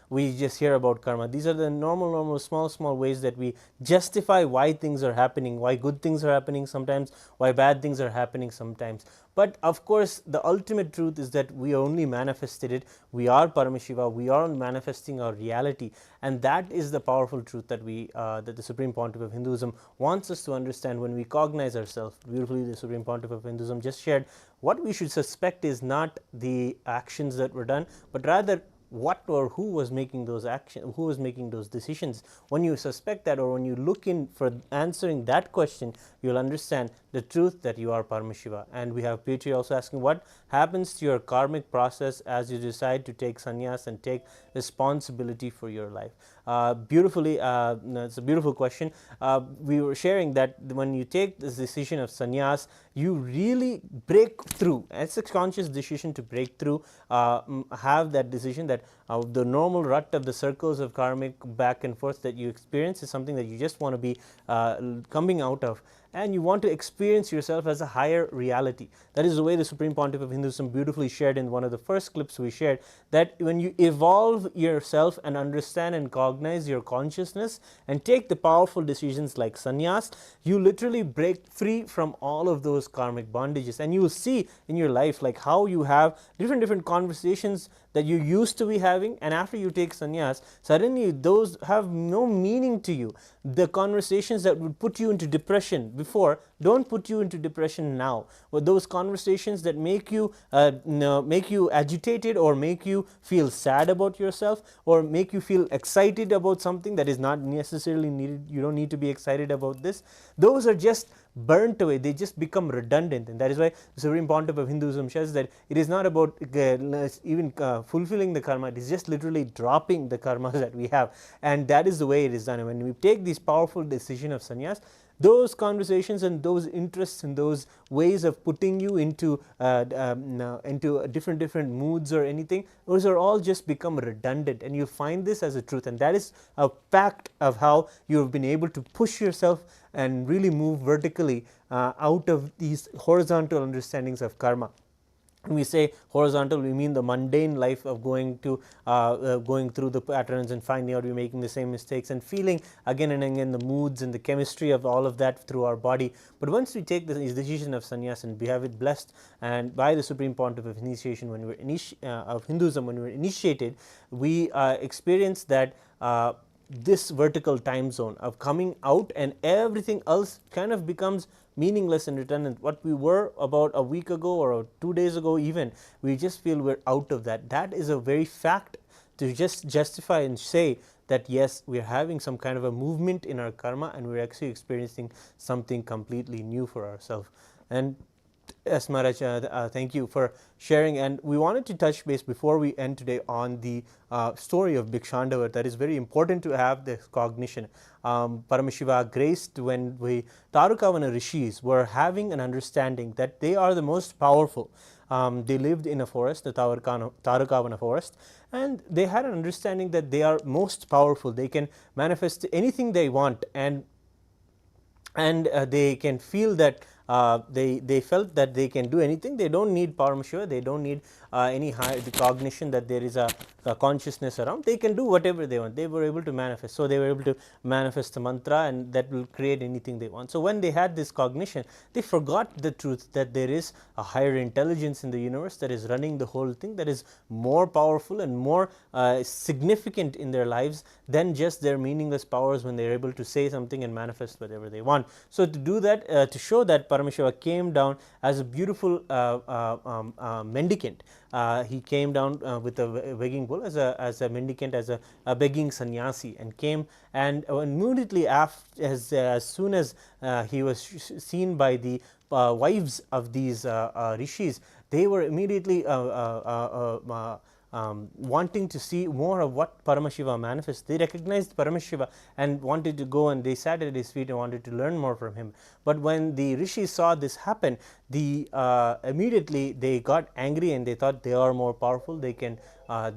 we just hear about karma. These are the normal small ways that we justify why things are happening, why good things are happening sometimes, why bad things are happening sometimes. But of course the ultimate truth is that we only manifested it. We are Paramashiva, we are manifesting our reality, and that is the powerful truth that that the Supreme Pontiff of Hinduism wants us to understand when we cognize ourselves. Beautifully the Supreme Pontiff of Hinduism just shared what we should suspect is not the actions that were done, but rather what or who was making those actions, who was making those decisions. When you suspect that, or when you look in for answering that question, you'll understand the truth that you are Paramashiva. And we have Petri also asking, what happens to your karmic process as you decide to take sannyas and take responsibility for your life? Beautifully, it's a beautiful question. We were sharing that when you take this decision of sannyas, you really break through. It's a conscious decision to break through, have that decision that the normal rut of the circles of karmic back and forth that you experience is something that you just want to be coming out of, and you want to experience yourself as a higher reality. That is the way the Supreme Pontiff of Hinduism beautifully shared in one of the first clips we shared, that when you evolve yourself and understand and cognize your consciousness and take the powerful decisions like sannyas, you literally break free from all of those karmic bondages, and you will see in your life like how you have different conversations that you used to be having, and after you take sannyas, suddenly those have no meaning to you. The conversations that would put you into depression before don't put you into depression now. But those conversations that make you agitated, or make you feel sad about yourself, or make you feel excited about something that is not necessarily needed, you don't need to be excited about this, those are just burnt away, they just become redundant. And that is why the Supreme Pontiff of Hinduism says that it is not about even fulfilling the karma, it is just literally dropping the karmas that we have, and that is the way it is done. And when we take this powerful decision of sannyas, those conversations and those interests and those ways of putting you into different moods or anything, those are all just become redundant, and you find this as a truth, and that is a fact of how you have been able to push yourself and really move vertically out of these horizontal understandings of karma. When we say horizontal, we mean the mundane life of going through the patterns and finding out we're making the same mistakes and feeling again and again the moods and the chemistry of all of that through our body. But once we take this decision of sannyas and we have it blessed and by the Supreme Pontiff of Initiation, when we were of Hinduism, when we were initiated, we experience that this vertical time zone of coming out, and everything else kind of becomes meaningless and redundant. What we were about a week ago or 2 days ago even, we just feel we're out of that. That is a very fact to just justify and say that yes, we are having some kind of a movement in our karma and we're actually experiencing something completely new for ourselves. And yes, Maharaj, thank you for sharing. And we wanted to touch base before we end today on the story of Bhikshandava. That is very important to have this cognition. Paramashiva graced when the Tarukavana rishis were having an understanding that they are the most powerful. They lived in a forest, the Tarukavana forest, and they had an understanding that they are most powerful. They can manifest anything they want, and they can feel that they felt that they can do anything. They don't need Paramashiva, they don't need any higher cognition that there is a consciousness around. They can do whatever they want. They were able to manifest. So they were able to manifest the mantra, and that will create anything they want. So when they had this cognition, they forgot the truth that there is a higher intelligence in the universe that is running the whole thing, that is more powerful and more significant in their lives than just their meaningless powers when they are able to say something and manifest whatever they want. So to do that, to show that, Paramashiva came down as a beautiful mendicant. He came down with a begging bowl as a mendicant, as a begging sannyasi, and came, and immediately after, as soon as he was seen by the wives of these rishis, they were immediately wanting to see more of what Paramashiva manifests. They recognized Paramashiva and wanted to go, and they sat at his feet and wanted to learn more from him. But when the rishis saw this happen, immediately they got angry and they thought they are more powerful. They can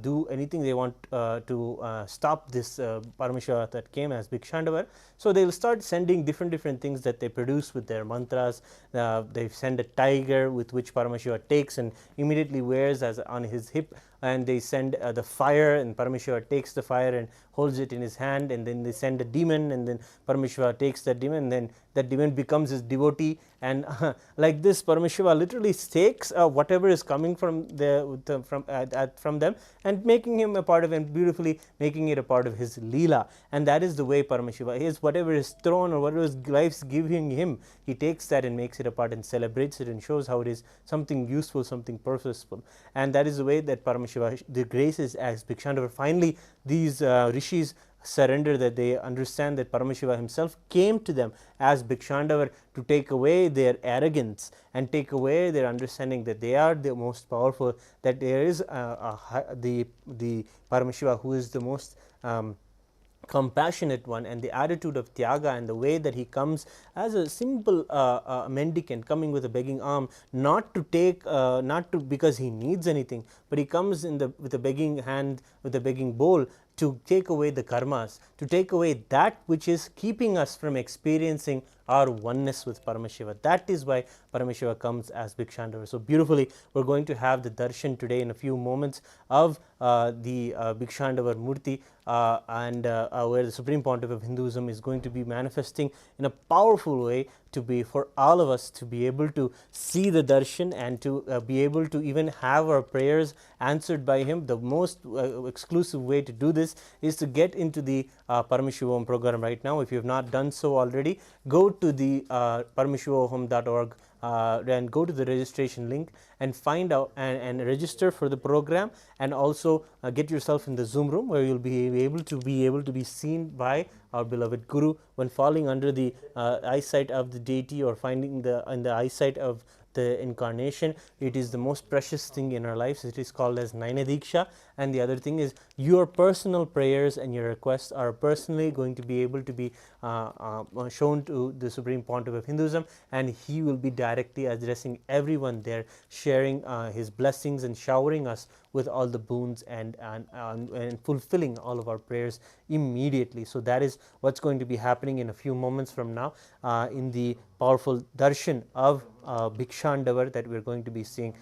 do anything they want to stop this Paramashiva that came as Bhikshandava. So they will start sending different things that they produce with their mantras. They send a tiger with which Paramashiva takes and immediately wears as on his hip, and they send the fire, and Paramashiva takes the fire and holds it in his hand, and then they send a demon, and then Paramashiva takes that demon, and then that demon becomes his devotee, and like this Paramashiva literally takes whatever is coming from from them and making him a part of, and beautifully making it a part of his Leela. And that is the way Paramashiva is. Whatever is thrown or whatever is life's giving him, he takes that and makes it a part and celebrates it and shows how it is something useful, something purposeful. And that is the way that Paramashiva, the graces as Bhikshandava. Finally these rishis surrender, that they understand that Paramashiva himself came to them as Bhikshandava to take away their arrogance and take away their understanding that they are the most powerful, that there is the Paramashiva who is the most compassionate one, and the attitude of Tyaga and the way that he comes as a simple mendicant coming with a begging arm, not to take, not to because he needs anything, but he comes with a begging hand, with a begging bowl, to take away the karmas, to take away that which is keeping us from experiencing our oneness with Paramashiva. That is why Paramashiva comes as Bhikshandava. So beautifully, we're going to have the darshan today in a few moments of the Bhikshandava Murti, and where the Supreme Pontiff of Hinduism is going to be manifesting in a powerful way to be for all of us to be able to see the darshan and to be able to even have our prayers answered by him. The most exclusive way to do this is to get into the Paramashivoham program right now. If you have not done so already, go to the paramashivoham.org and go to the registration link and find out and register for the program, and also get yourself in the Zoom room where you'll be able to be seen by our beloved Guru when falling under the eyesight of the deity, or finding in the eyesight of the incarnation. It is the most precious thing in our lives. It is called as Naina Diksha. And the other thing is your personal prayers and your requests are personally going to be able to be shown to the Supreme Pontiff of Hinduism, and he will be directly addressing everyone there, sharing his blessings and showering us with all the boons and fulfilling all of our prayers immediately. So that is what's going to be happening in a few moments from now in the powerful darshan of Bhikshandavar that we're going to be seeing.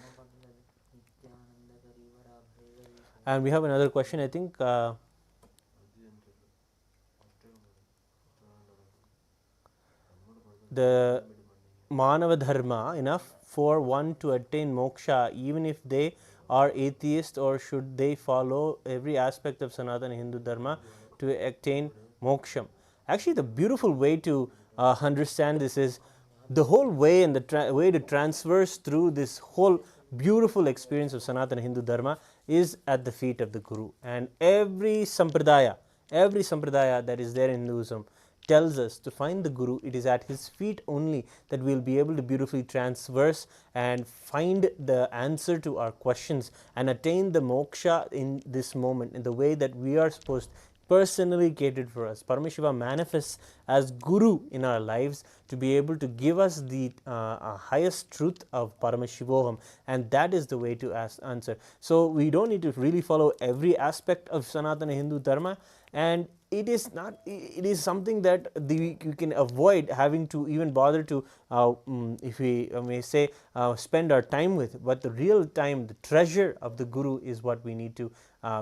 And we have another question, I think. The Manava Dharma enough for one to attain moksha even if they are atheist, or should they follow every aspect of Sanatana Hindu Dharma to attain moksham? Actually, the beautiful way to understand this is the whole way, and the way to transverse through this whole beautiful experience of Sanatana Hindu Dharma is at the feet of the Guru. And every sampradaya that is there in Hinduism tells us to find the Guru. It is at his feet only that we will be able to beautifully transverse and find the answer to our questions and attain the moksha in this moment in the way that we are supposed, personally catered for us. Paramashiva manifests as Guru in our lives to be able to give us the highest truth of Paramashivoham, and that is the way to answer. So we don't need to really follow every aspect of Sanatana Hindu Dharma, and it is something that you can avoid having to even bother to, if we may say, spend our time with. But the real time, the treasure of the Guru is what we need to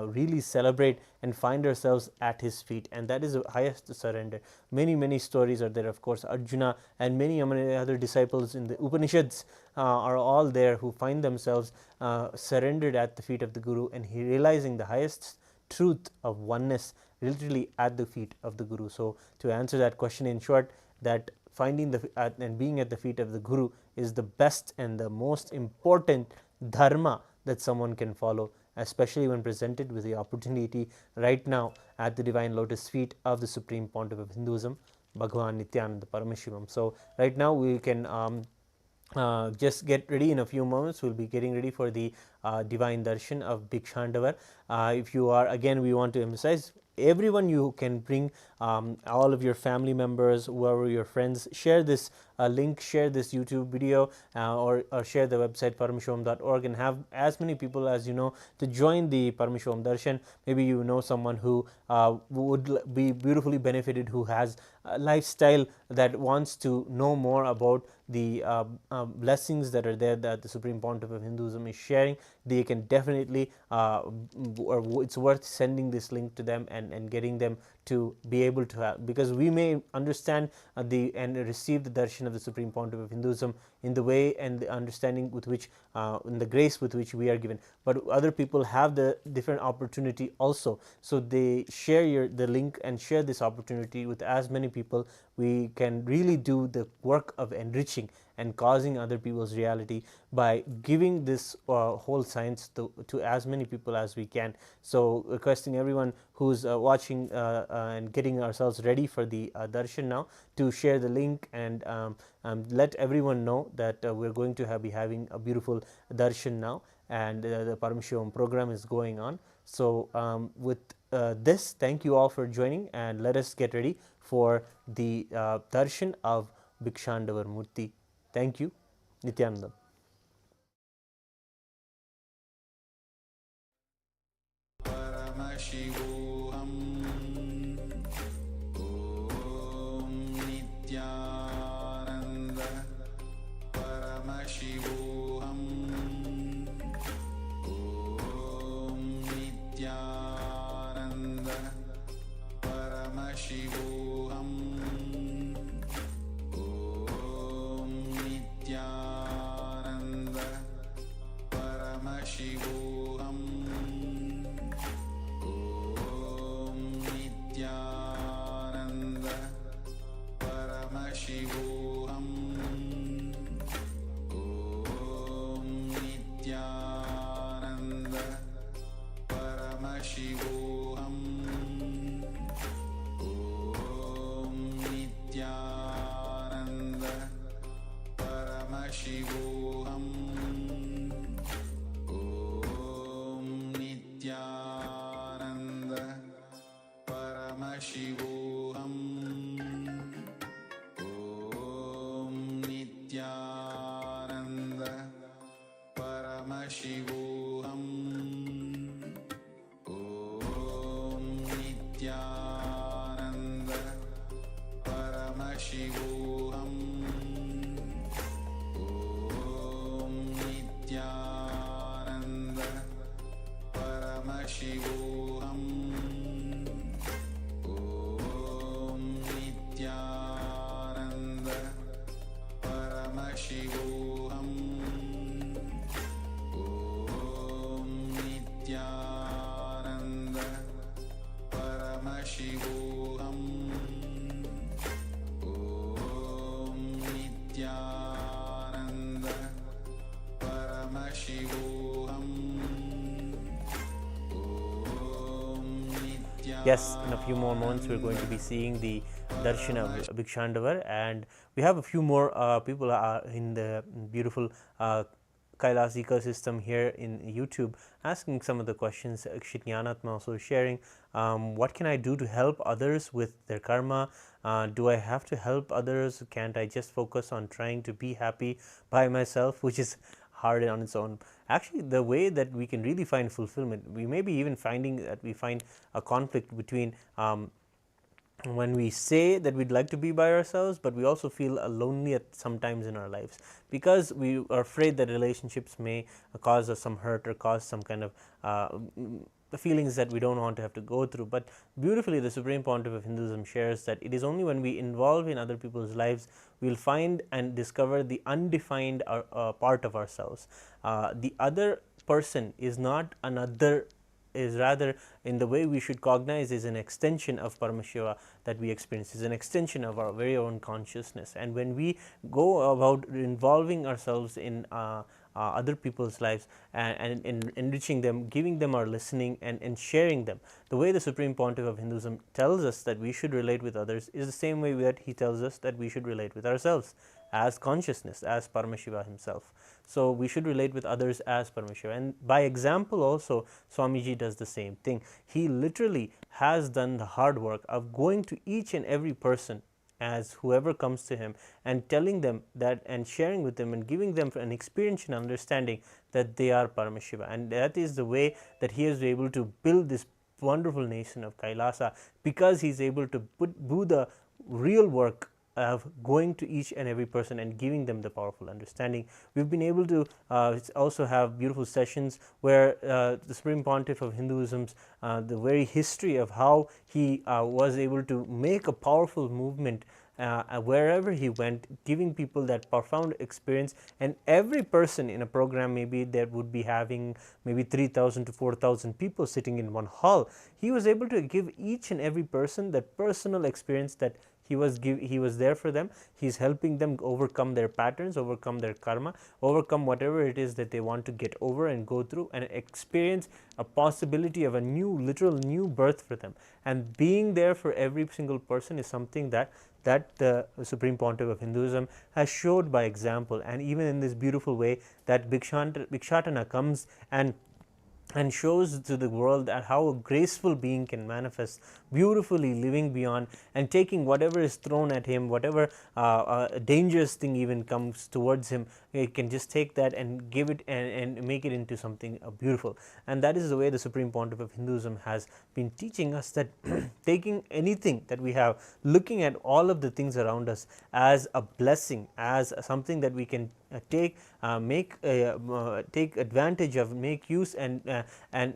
really celebrate and find ourselves at his feet, and that is the highest surrender. Many stories are there, of course. Arjuna and many other disciples in the Upanishads are all there who find themselves surrendered at the feet of the Guru, and he realizing the highest truth of oneness literally at the feet of the Guru. So to answer that question in short, that finding and being at the feet of the Guru is the best and the most important dharma that someone can follow, especially when presented with the opportunity right now at the divine lotus feet of the Supreme Pontiff of Hinduism, Bhagavan Nithyananda Paramashivam. So right now we can just get ready. In a few moments we'll be getting ready for the divine darshan of Bhikshandavar. If you are, again we want to emphasize, everyone you can bring, all of your family members, whoever your friends, share this link, share this YouTube video, or share the website paramashivoham.org, and have as many people as you know to join the Paramashivoham darshan. Maybe you know someone who would be beautifully benefited, who has a lifestyle that wants to know more about the blessings that are there that the Supreme Pontiff of Hinduism is sharing. They can definitely, it's worth sending this link to them and getting them to be able to have, because we may understand and receive the darshan of the Supreme Pontiff of Hinduism in the way and the understanding with which, in the grace with which we are given, but other people have the different opportunity also. So they share the link and share this opportunity with as many people. We can really do the work of enriching and causing other people's reality by giving this whole science to as many people as we can. So requesting everyone who's watching and getting ourselves ready for the darshan now to share the link and let everyone know that we're going to be having a beautiful darshan now, and the Paramashivam program is going on. So with this, thank you all for joining, and let us get ready for the darshan of Bhikshandavar Murty. Thank you. Nithyananda. Paramashivoham. Om Nithyananda Paramashivoham. Om Nithyananda Paramashivoham. Nithyananda Paramashivoham. Om Nithyananda Paramashivoham. Om Nithyananda Paramashivoham. Om Nithyananda Paramashivoham. Paramashivoham. Om Nithyananda Paramashivoham. Om Nithyananda Paramashivoham. Om Nithyananda Paramashivoham. Om Nithyananda Paramashivoham. Om Nithyananda Paramashivoham. Om Nithyananda. Yes, in a few more months we're going to be seeing the darshan of Bhikshatana, and we have a few more people in the beautiful Kailasa ecosystem here in YouTube asking some of the questions. Kshitanatma also sharing, what can I do to help others with their karma? Do I have to help others? Can't I just focus on trying to be happy by myself, which is hard on its own? Actually, the way that we can really find fulfillment, we may be even finding that we find a conflict between when we say that we'd like to be by ourselves, but we also feel lonely at sometimes in our lives because we are afraid that relationships may cause us some hurt or cause some kind of feelings that we don't want to have to go through. But beautifully, the Supreme Pontiff of Hinduism shares that it is only when we involve in other people's lives we will find and discover the undefined part of ourselves. The other person is not another, is rather, in the way we should cognize, is an extension of Paramashiva that we experience, is an extension of our very own consciousness. And when we go about involving ourselves in other people's lives and enriching them, giving them our listening and sharing them, the way the Supreme Pontiff of Hinduism tells us that we should relate with others is the same way that he tells us that we should relate with ourselves as consciousness, as Paramashiva himself. So we should relate with others as Paramashiva, and by example also Swamiji does the same thing. He literally has done the hard work of going to each and every person as whoever comes to him and telling them that and sharing with them and giving them an experience and understanding that they are Paramashiva. And that is the way that he is able to build this wonderful nation of Kailasa, because he is able to do the real work of going to each and every person and giving them the powerful understanding. We've been able to also have beautiful sessions where the Supreme Pontiff of Hinduism's the very history of how he was able to make a powerful movement wherever he went, giving people that profound experience. And every person in a program, maybe there would be having maybe 3,000 to 4,000 people sitting in one hall. He was able to give each and every person that personal experience that he was there for them. He's helping them overcome their patterns, overcome their karma, overcome whatever it is that they want to get over and go through and experience a possibility of a literal new birth for them. And being there for every single person is something that the Supreme Pontiff of Hinduism has showed by example. And even in this beautiful way that Bhikshatana comes and shows to the world that how a graceful being can manifest beautifully, living beyond and taking whatever is thrown at him, whatever dangerous thing even comes towards him, he can just take that and give it and make it into something beautiful. And that is the way the Supreme Pontiff of Hinduism has been teaching us, that taking anything that we have, looking at all of the things around us as a blessing, as something that we can take advantage of, make use and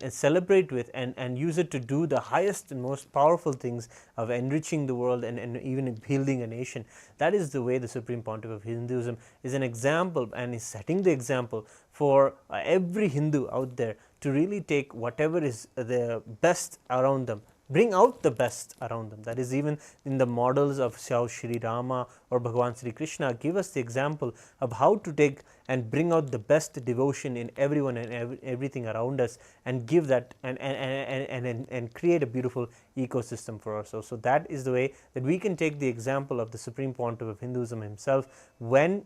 celebrate with, and use it to do the highest and most powerful things of enriching the world and even building a nation. That is the way the Supreme Pontiff of Hinduism is an example and is setting the example for every Hindu out there to really take whatever is the best around them, bring out the best around them. That is even in the models of Shri Rama or Bhagavan Sri Krishna give us the example of how to take and bring out the best devotion in everyone and everything around us, and give that and create a beautiful ecosystem for ourselves. So that is the way that we can take the example of the Supreme Pontiff of Hinduism himself when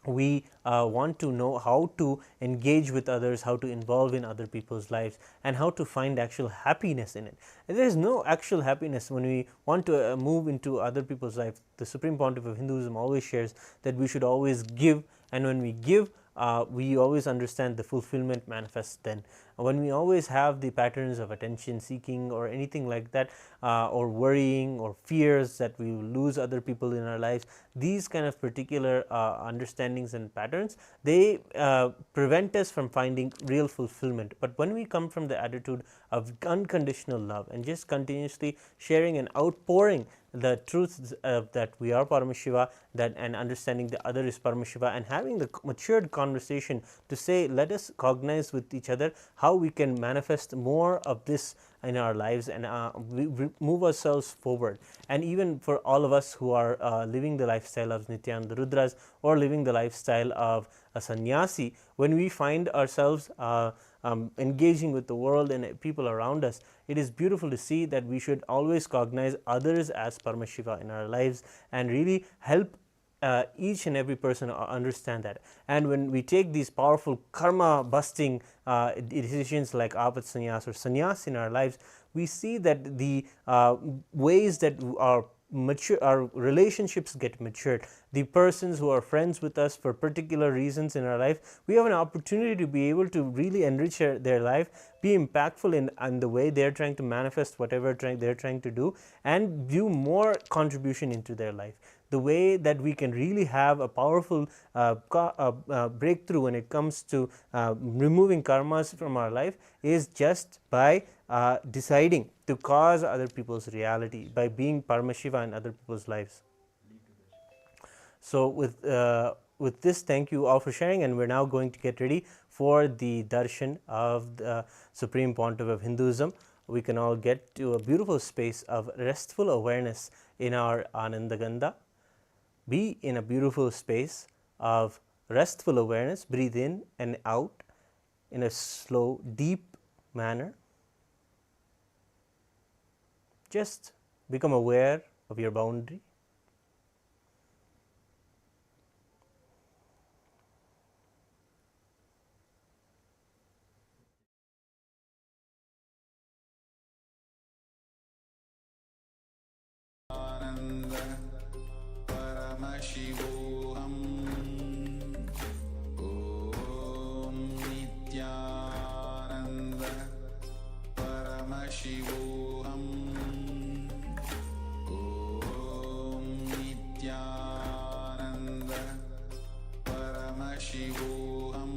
we want to know how to engage with others, how to involve in other people's lives, and how to find actual happiness in it. And there is no actual happiness when we want to move into other people's life. The Supreme Pontiff of Hinduism always shares that we should always give, and when we give, we always understand the fulfillment manifests then. When we always have the patterns of attention seeking or anything like that, or worrying or fears that we will lose other people in our lives, these kind of particular understandings and patterns, they prevent us from finding real fulfillment. But when we come from the attitude of unconditional love and just continuously sharing and outpouring the truths that we are Paramashiva, that and understanding the other is Paramashiva, and having the matured conversation to say, let us cognize with each other how we can manifest more of this in our lives and we move ourselves forward. And even for all of us who are living the lifestyle of Nityananda Rudras or living the lifestyle of a sannyasi, when we find ourselves engaging with the world and people around us, it is beautiful to see that we should always cognize others as Paramashiva in our lives and really help each and every person understand that. And when we take these powerful karma busting decisions like apat sannyas or sannyas in our lives, we see that the ways that our relationships get matured. The persons who are friends with us for particular reasons in our life, we have an opportunity to be able to really enrich their life, be impactful in the way they're trying to manifest whatever they're trying to do, and do more contribution into their life. The way that we can really have a powerful breakthrough when it comes to removing karmas from our life is just by deciding to cause other people's reality, by being Paramashiva in other people's lives. So with this, thank you all for sharing, and we're now going to get ready for the darshan of the Supreme Pontiff of Hinduism. We can all get to a beautiful space of restful awareness in our Anandagandha. Be in a beautiful space of restful awareness. Breathe in and out in a slow, deep manner. Just become aware of your boundary. Paramashivoham. Om Nithyananda Paramashivoham. Om Nithyananda Paramashivoham.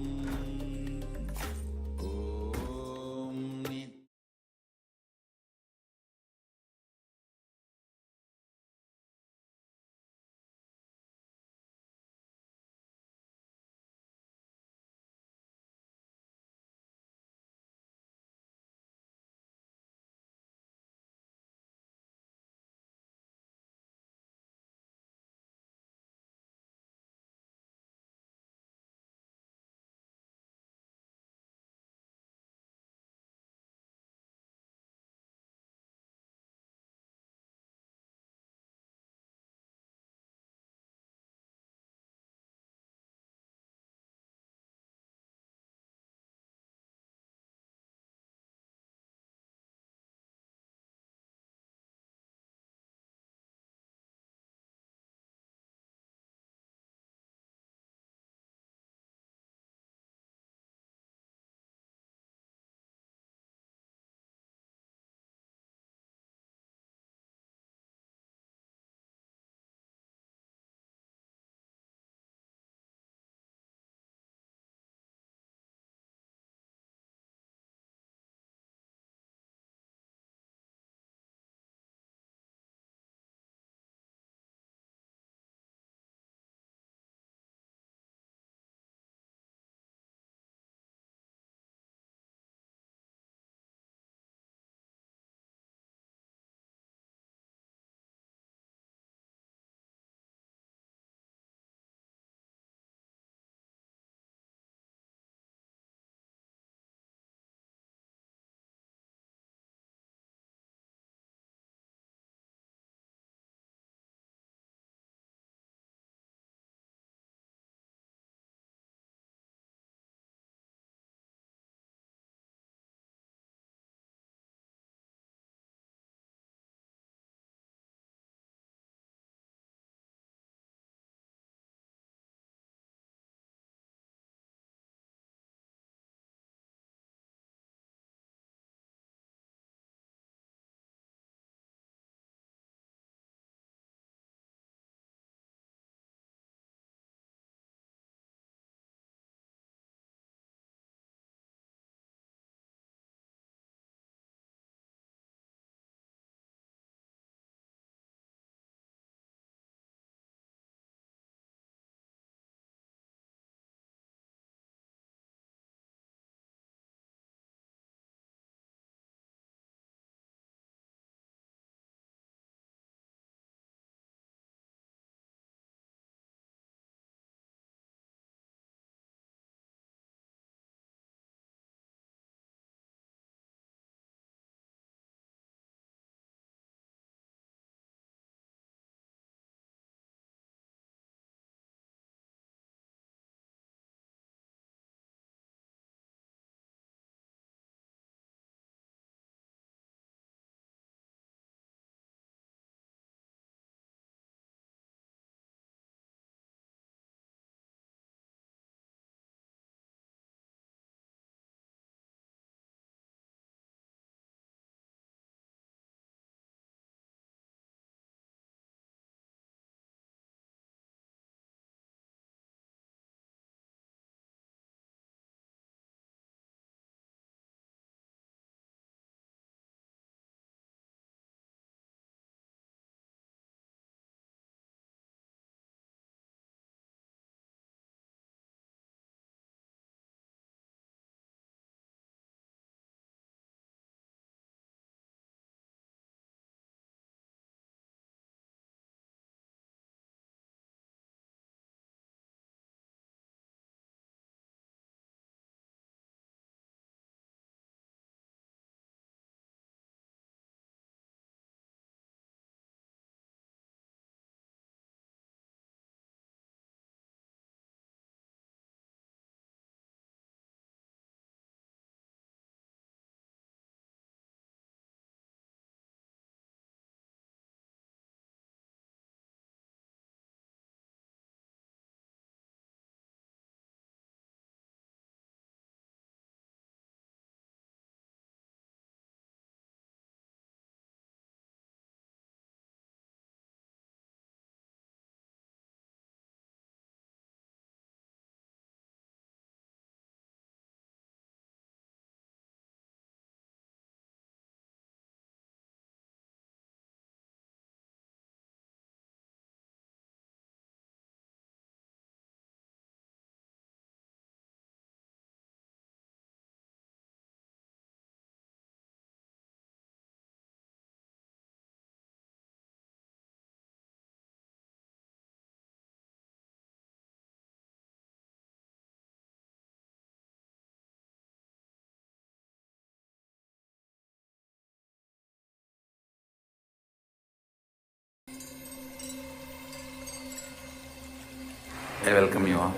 I welcome you all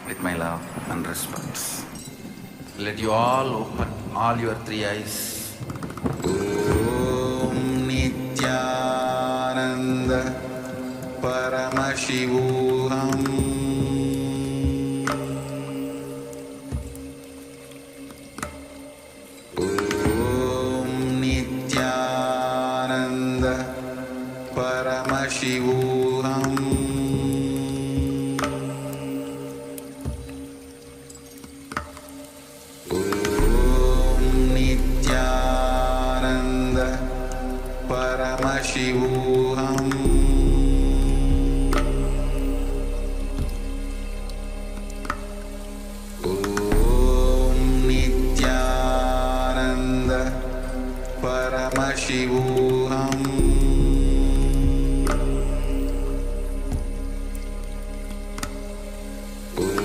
with my love and respect. Let you all open all your three eyes. Om Nithyananda Paramashivoham. Om Nithyananda Paramashivoham. Om Nithyananda Paramashivoham. Om Nithyananda Paramashivoham.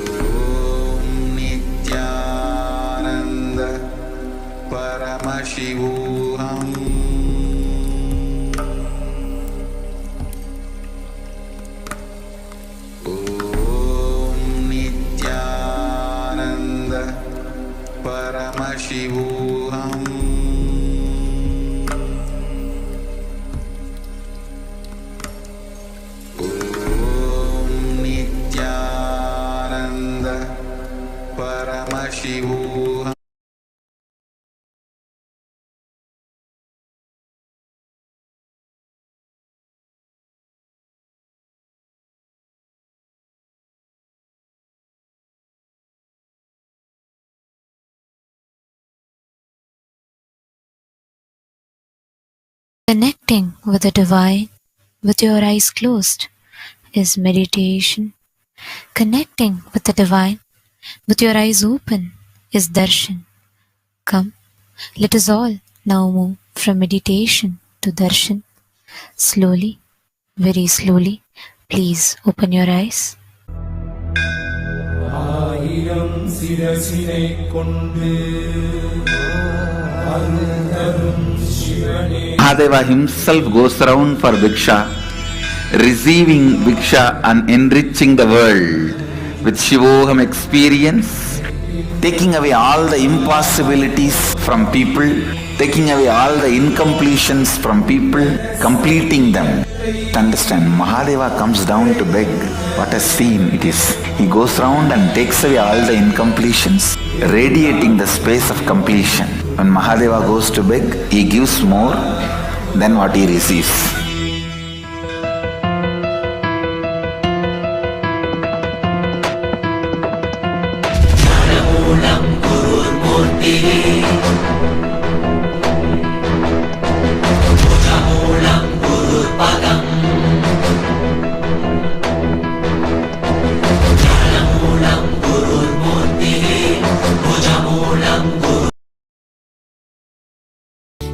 Om Nithyananda Paramashivoham. Om Nithyananda Paramashivoham. Om Nithyananda Paramashivoham. Connecting with the divine with your eyes closed is meditation. Connecting with the divine with your eyes open is darshan. Come, let us all now move from meditation to darshan. Slowly, very slowly, please open your eyes. ஆயிரம் சிரசினை கொண்டு அருந்தரும் சிவனே. Mahadeva himself goes around for Bhiksha, receiving Bhiksha and enriching the world with Shivoham experience, taking away all the impossibilities from people, taking away all the incompletions from people, completing them. To understand, Mahadeva comes down to beg. What a scene it is. He goes round and takes away all the incompletions, radiating the space of completion. When Mahadeva goes to beg, he gives more than what he receives.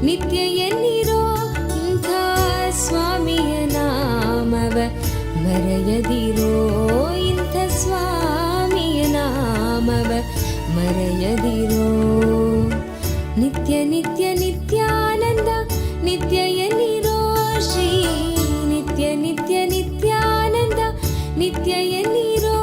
ನಿತ್ಯ ಎನ್ನಿರೋ ಇಂಥ ಸ್ವಾಮಿಯ ನಾಮವ ಮರೆಯದಿರೋ ಇಂಥ ಸ್ವಾಮಿಯ ನಾಮವ ಮರೆಯದಿರೋ ನಿತ್ಯ ನಿತ್ಯ ನಿತ್ಯಾನಂದ ನಿತ್ಯ ಎನ್ನಿರೋ ಶ್ರೀ ನಿತ್ಯ ನಿತ್ಯ ನಿತ್ಯಾನಂದ ನಿತ್ಯ ಎನ್ನಿರೋ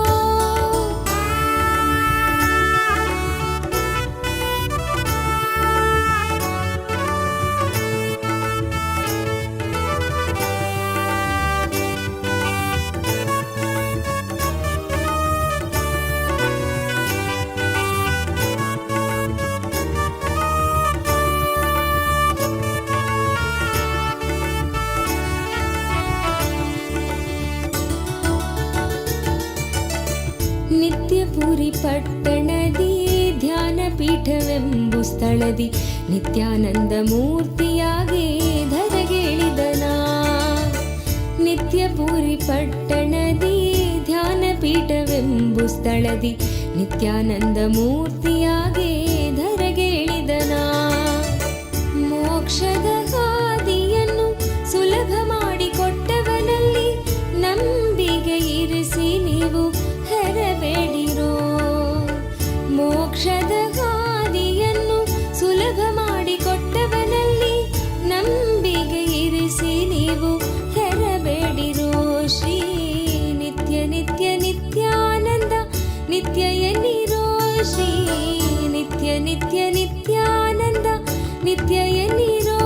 ನಿತ್ಯಪುರಿ ಪಟ್ಟಣದಿ ಧ್ಯಾನ ಪೀಠವೆಂಬು ಸ್ಥಳದಿ ನಿತ್ಯಾನಂದ ಮೂರ್ತಿಯಾಗಿ ಧರೆಗಿಳಿದನ. ನಿತ್ಯಪುರಿ ಪಟ್ಟಣದಿ ಧ್ಯಾನ ಪೀಠವೆಂಬು ಸ್ಥಳದಿ ನಿತ್ಯಾನಂದ ಮೂರ್ತಿಯಾಗಿ ಧರೆಗಿಳಿದನ. ಮೋಕ್ಷದ ಹಾದಿಯನ್ನು ಸುಲಭ ಮಾಡಿಕೊಟ್ಟವನಲ್ಲಿ ನಂಬಿಕೆ ಇರಿಸಿ ನೀವು ಹೆರಬೇಡಿರೋ. ಮೋಕ್ಷದ ಹಾದಿಯನ್ನು ಸುಲಭ ಮಾಡಿಕೊಟ್ಟವನಲ್ಲಿ ನಂಬಿಕೆ ಇರಿಸಿ ನೀವು ಹೆರಬೇಡಿರೋ. ಶ್ರೀ ನಿತ್ಯ ನಿತ್ಯ ನಿತ್ಯ ನಿತ್ಯ ನಿತ್ಯಾನಂದ ನಿತ್ಯ ಎನ್ನಿರೋ.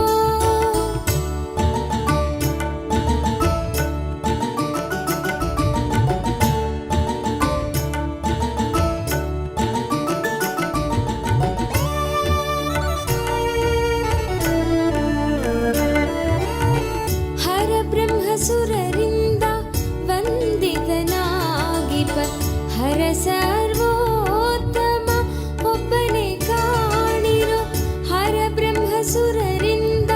ಸುರರಿಂದ ವಂದಿತನಾಗಿಪ ಹರ ಸರ್ವೋತ್ತಮ ಒಬ್ಬನೇ ಕಾಣಿರೋ. ಹರ ಬ್ರಹ್ಮ ಸುರರಿಂದ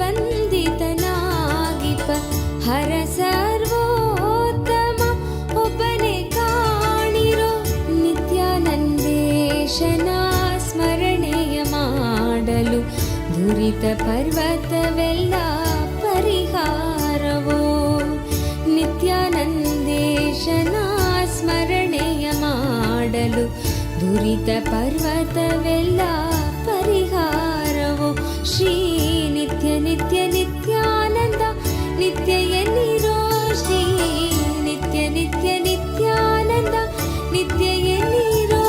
ವಂದಿತನಾಗಿಪ ಹರ ಸರ್ವೋತ್ತಮ ಒಬ್ಬನೇ ಕಾಣಿರೋ. ನಿತ್ಯಾನಂದೇಶನ ಸ್ಮರಣೆಯ ಮಾಡಲು ದುರಿತ ಪರ್ವತವೆಲ್ಲ ಪರಿಹಾರವೋ. ನಿತ್ಯಾನಂದೇಶನ ಸ್ಮರಣೆಯ ಮಾಡಲು ದುರಿತ ಪರ್ವತವೆಲ್ಲ ಪರಿಹಾರವೋ. ಶ್ರೀ ನಿತ್ಯ ನಿತ್ಯ ನಿತ್ಯಾನಂದ ನಿತ್ಯ ಎನ್ನಿರೋ. ಶ್ರೀ ನಿತ್ಯ ನಿತ್ಯ ನಿತ್ಯಾನಂದ ನಿತ್ಯ ಎನ್ನಿರೋ.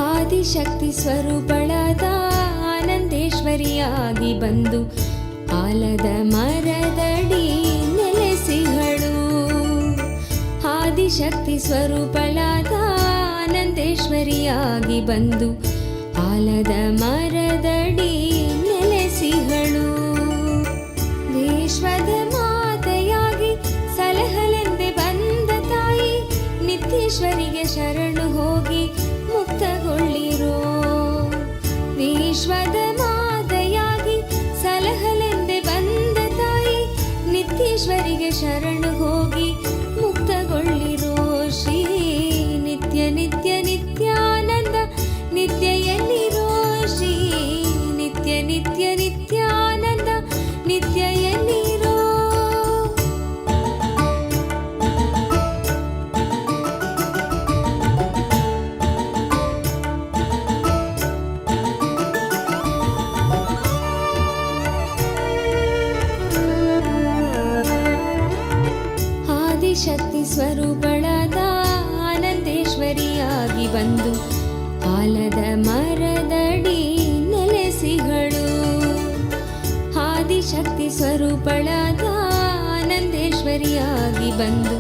ಆದಿಶಕ್ತಿ ಸ್ವರೂಪಳಾದ ಆನಂದೇಶ್ವರಿಯಾಗಿ ಬಂದು ಆಲದ ಮರದಡಿ ನೆಲೆಸಿಹಳು. ಆದಿಶಕ್ತಿ ಸ್ವರೂಪಳಾದ ಆನಂದೇಶ್ವರಿಯಾಗಿ ಬಂದು ಆಲದ ಮರದಡಿ ನೆಲೆಸಿಹಳು. ವಿಶ್ವದ ಮಾತೆಯಾಗಿ ಸಲಹಲೆಂದೆ ಬಂದ ತಾಯಿ ನಿತ್ಯೇಶ್ವರಿಗೆ ಶರಣು ಹೋಗಿ ಮುಕ್ತಗೊಳ್ಳಿರೋ. ವಿಶ್ವದ ಮಾತೆಯಾಗಿ ಸಲಹಲೆಂದೆ ಬಂದ ತಾಯಿ ನಿತ್ಯೇಶ್ವರಿಗೆ ಶರಣು ಹೋಗಿ ಮುಕ್ತಗೊಳ್ಳಿರೋ. ಶ್ರೀ ನಿತ್ಯ ನಿತ್ಯ ನಿತ್ಯಾನಂದ ನಿತ್ಯ ಎನ್ನಿರೋ. ಶ್ರೀ ನಿತ್ಯ ನಿತ್ಯ ನಿತ್ಯಾನಂದ ನಿತ್ಯ ಎನ್ನಿರೋ. ಶಕ್ತಿ ಸ್ವರೂಪಳಾದ ಆನಂದೇಶ್ವರಿಯಾಗಿ ಬಂದು ಆಲದ ಮರದಡಿ ನೆಲೆಸಿಹಳು. ಆದಿಶಕ್ತಿ ಸ್ವರೂಪಳಾದ ಆನಂದೇಶ್ವರಿಯಾಗಿ ಬಂದು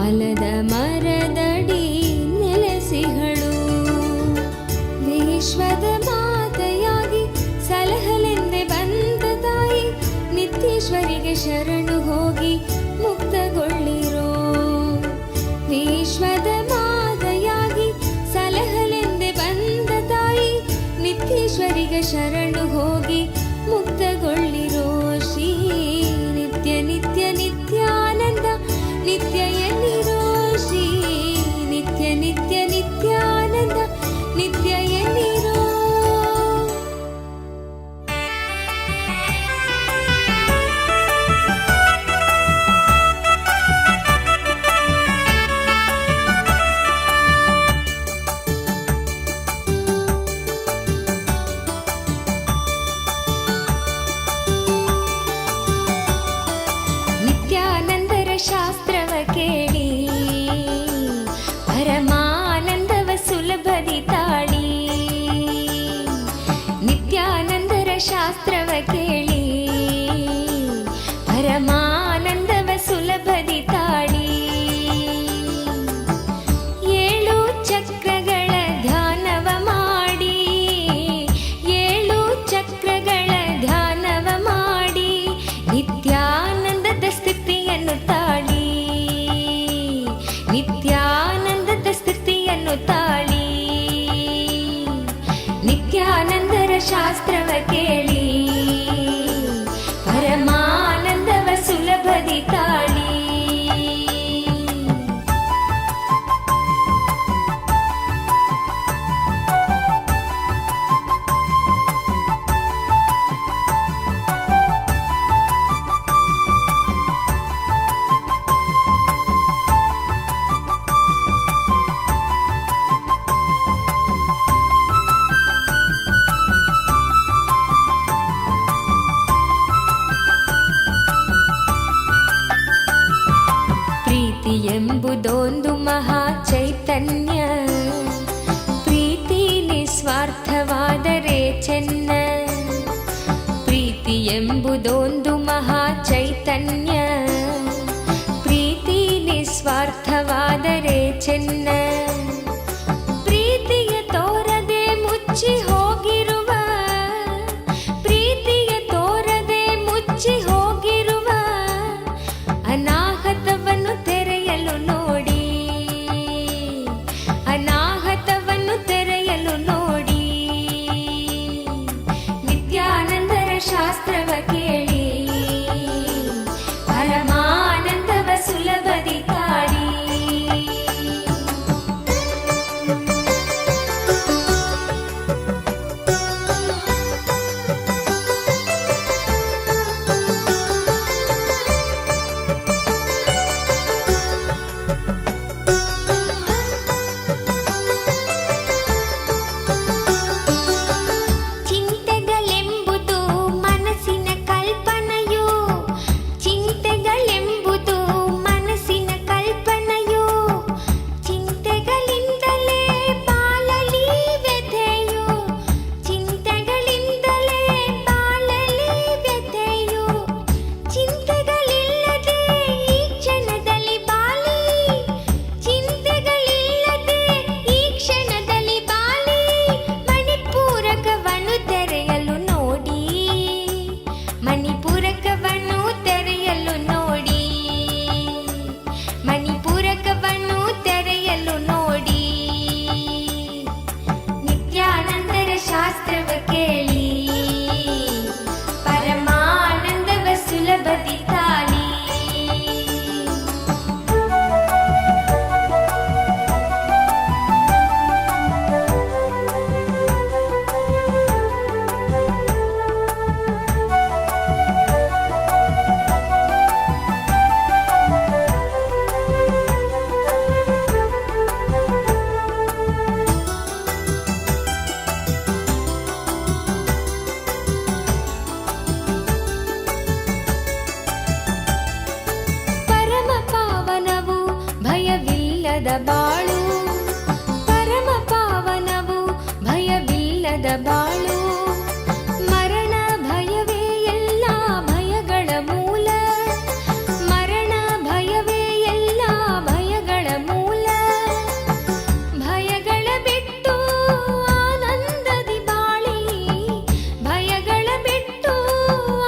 ಆಲದ ಮರದಡಿ ನೆಲೆಸಿಹಳು. ವಿಶ್ವದ ಮಾತೆಯಾಗಿ ಸಲಹಲೆಂದೆ ಬಂದ ತಾಯಿ ನಿತ್ಯೇಶ್ವರಿಗೆ ಶರಣು ಹೋಗಿ ಮುಕ್ತಗೊಳ್ಳಿರೋ. ವಿಶ್ವದ ಮಾತೆಯಾಗಿ ಸಲಹಲೆಂದೆ ಬಂದ ತಾಯಿ ನಿತ್ಯೇಶ್ವರಿಗೆ ಶರಣು ಹೋಗಿ ಮುಕ್ತಗೊಳ್ಳಿರೋ. ಶ್ರೀ ನಿತ್ಯ ನಿತ್ಯ ನಿತ್ಯಾನಂದ ನಿತ್ಯ ಎನ್ನಿರೋ. ಶ್ರೀ ನಿತ್ಯ ನಿತ್ಯ ನಿತ್ಯಾನಂದ ನಿತ್ಯ ಎನ್ನಿರೋ. ಶಾಸ್ತ್ರವ ಕೇಳಿ ಪರಮಾನಂದವ ಸುಲಭದಿ ತಾಳಿ. ನಿತ್ಯಾನಂದರ ಶಾಸ್ತ್ರವ ಕೇಳಿ ಪರಮಾನಂದವ ಸುಲಭದಿ ತಾಳಿ. 7 ಚಕ್ರಗಳ ಧ್ಯಾನವ ಮಾಡಿ 7 ಚಕ್ರಗಳ ಧ್ಯಾನವ ಮಾಡಿ ನಿತ್ಯಾನಂದದ ಸ್ಥಿತಿಯನ್ನು ತಾಳಿ. ನಿತ್ಯಾನಂದದ ಸ್ಥಿತಿಯನ್ನು ತಾಳಿ. ನಿತ್ಯಾನಂದರ ಶಾಸ್ತ್ರವ ಕೇಳಿ ಪರಮಾನಂದವ ಸುಲಭದಿ ತಾಳಿ. ಚೈತನ್ಯ. ಪ್ರೀತಿ ನಿಸ್ವಾರ್ಥವಾದರೆ ಚೆನ್ನ. ಪ್ರೀತಿ ಎಂಬುದೊಂದು ಮಹಾ ಚೈತನ್ಯ. ಪ್ರೀತಿ ನಿಸ್ವಾರ್ಥವಾದರೆ ಚೆನ್ನ. ಪ್ರೀತಿಯ ತೋರದೆ ಮುಚ್ಚಿ ಹೋಗಿರುವ, ಪ್ರೀತಿಯ ತೋರದೆ ಮುಚ್ಚಿ ಹೋಗಿರುವ ಅನಾಹತವನ್ನು ತೆರೆಯಲು ನೋಡಿ, ಅನಾಹತವನ್ನು ತೆರೆಯಲು ನೋಡಿ. ನಿತ್ಯಾನಂದರ ಶಾಸ್ತ್ರವ ಕೇಳಿ, ಪರಮಾನಂದವ ಸುಲಭದಿ ತಾಳಿ. ಚಿಂತೆಗಳೆಂಬುದು ಮನಸ್ಸಿನ ಕಲ್ಪನೆಯು, ಚಿಂತೆಗಳೆಂಬುದು ಮನಸ್ಸಿನ ಕಲ್ಪನೆಯು. ಚಿಂತೆಗಳಿಂದಲೇ ಬಾಳಲಿ ವ್ಯಥೆಯು, ಚಿಂತೆಗಳಿಂದಲೇ ಬಾಳಲಿ ವ್ಯಥೆಯು. ಚಿಂತೆಗಳಿಲ್ಲದೆ ಈ ಕ್ಷಣದಲ್ಲಿ ಬಾಳಿ, ಚಿಂತೆಗಳಿಲ್ಲದೆ ಈ ಕ್ಷಣದಲ್ಲಿ ಬಾಳಿ. ಮಣಿಪೂರಕವನ್ನು ತೆರೆಯಲು ನೋಡಿ, ಮಣಿಪೂರಕವನ್ನು ತೆರೆಯಲು ನೋಡಿ, ಮಣಿಪೂರಕವನ್ನು ತೆರೆಯಲು ನೋಡಿ. ನಿತ್ಯಾನಂದರ ಶಾಸ್ತ್ರವ ಕೇಳಿ, ಪರಮಾನಂದವ ಸುಲಭದಿ ತಾಳಿ. ಪರಮ ಪಾವನವು ಭಯವಿಲ್ಲದ ಬಾಳು, ಪರಮ ಪಾವನವು ಭಯವಿಲ್ಲದ ಬಾಳು. ಮರಣ ಭಯವೇ ಎಲ್ಲ ಭಯಗಳ ಮೂಲ, ಮರಣ ಭಯವೇ ಎಲ್ಲ ಭಯಗಳ ಮೂಲ. ಭಯಗಳ ಬಿಟ್ಟು ಆನಂದದಿ ಬಾಳಿ, ಭಯಗಳ ಬಿಟ್ಟು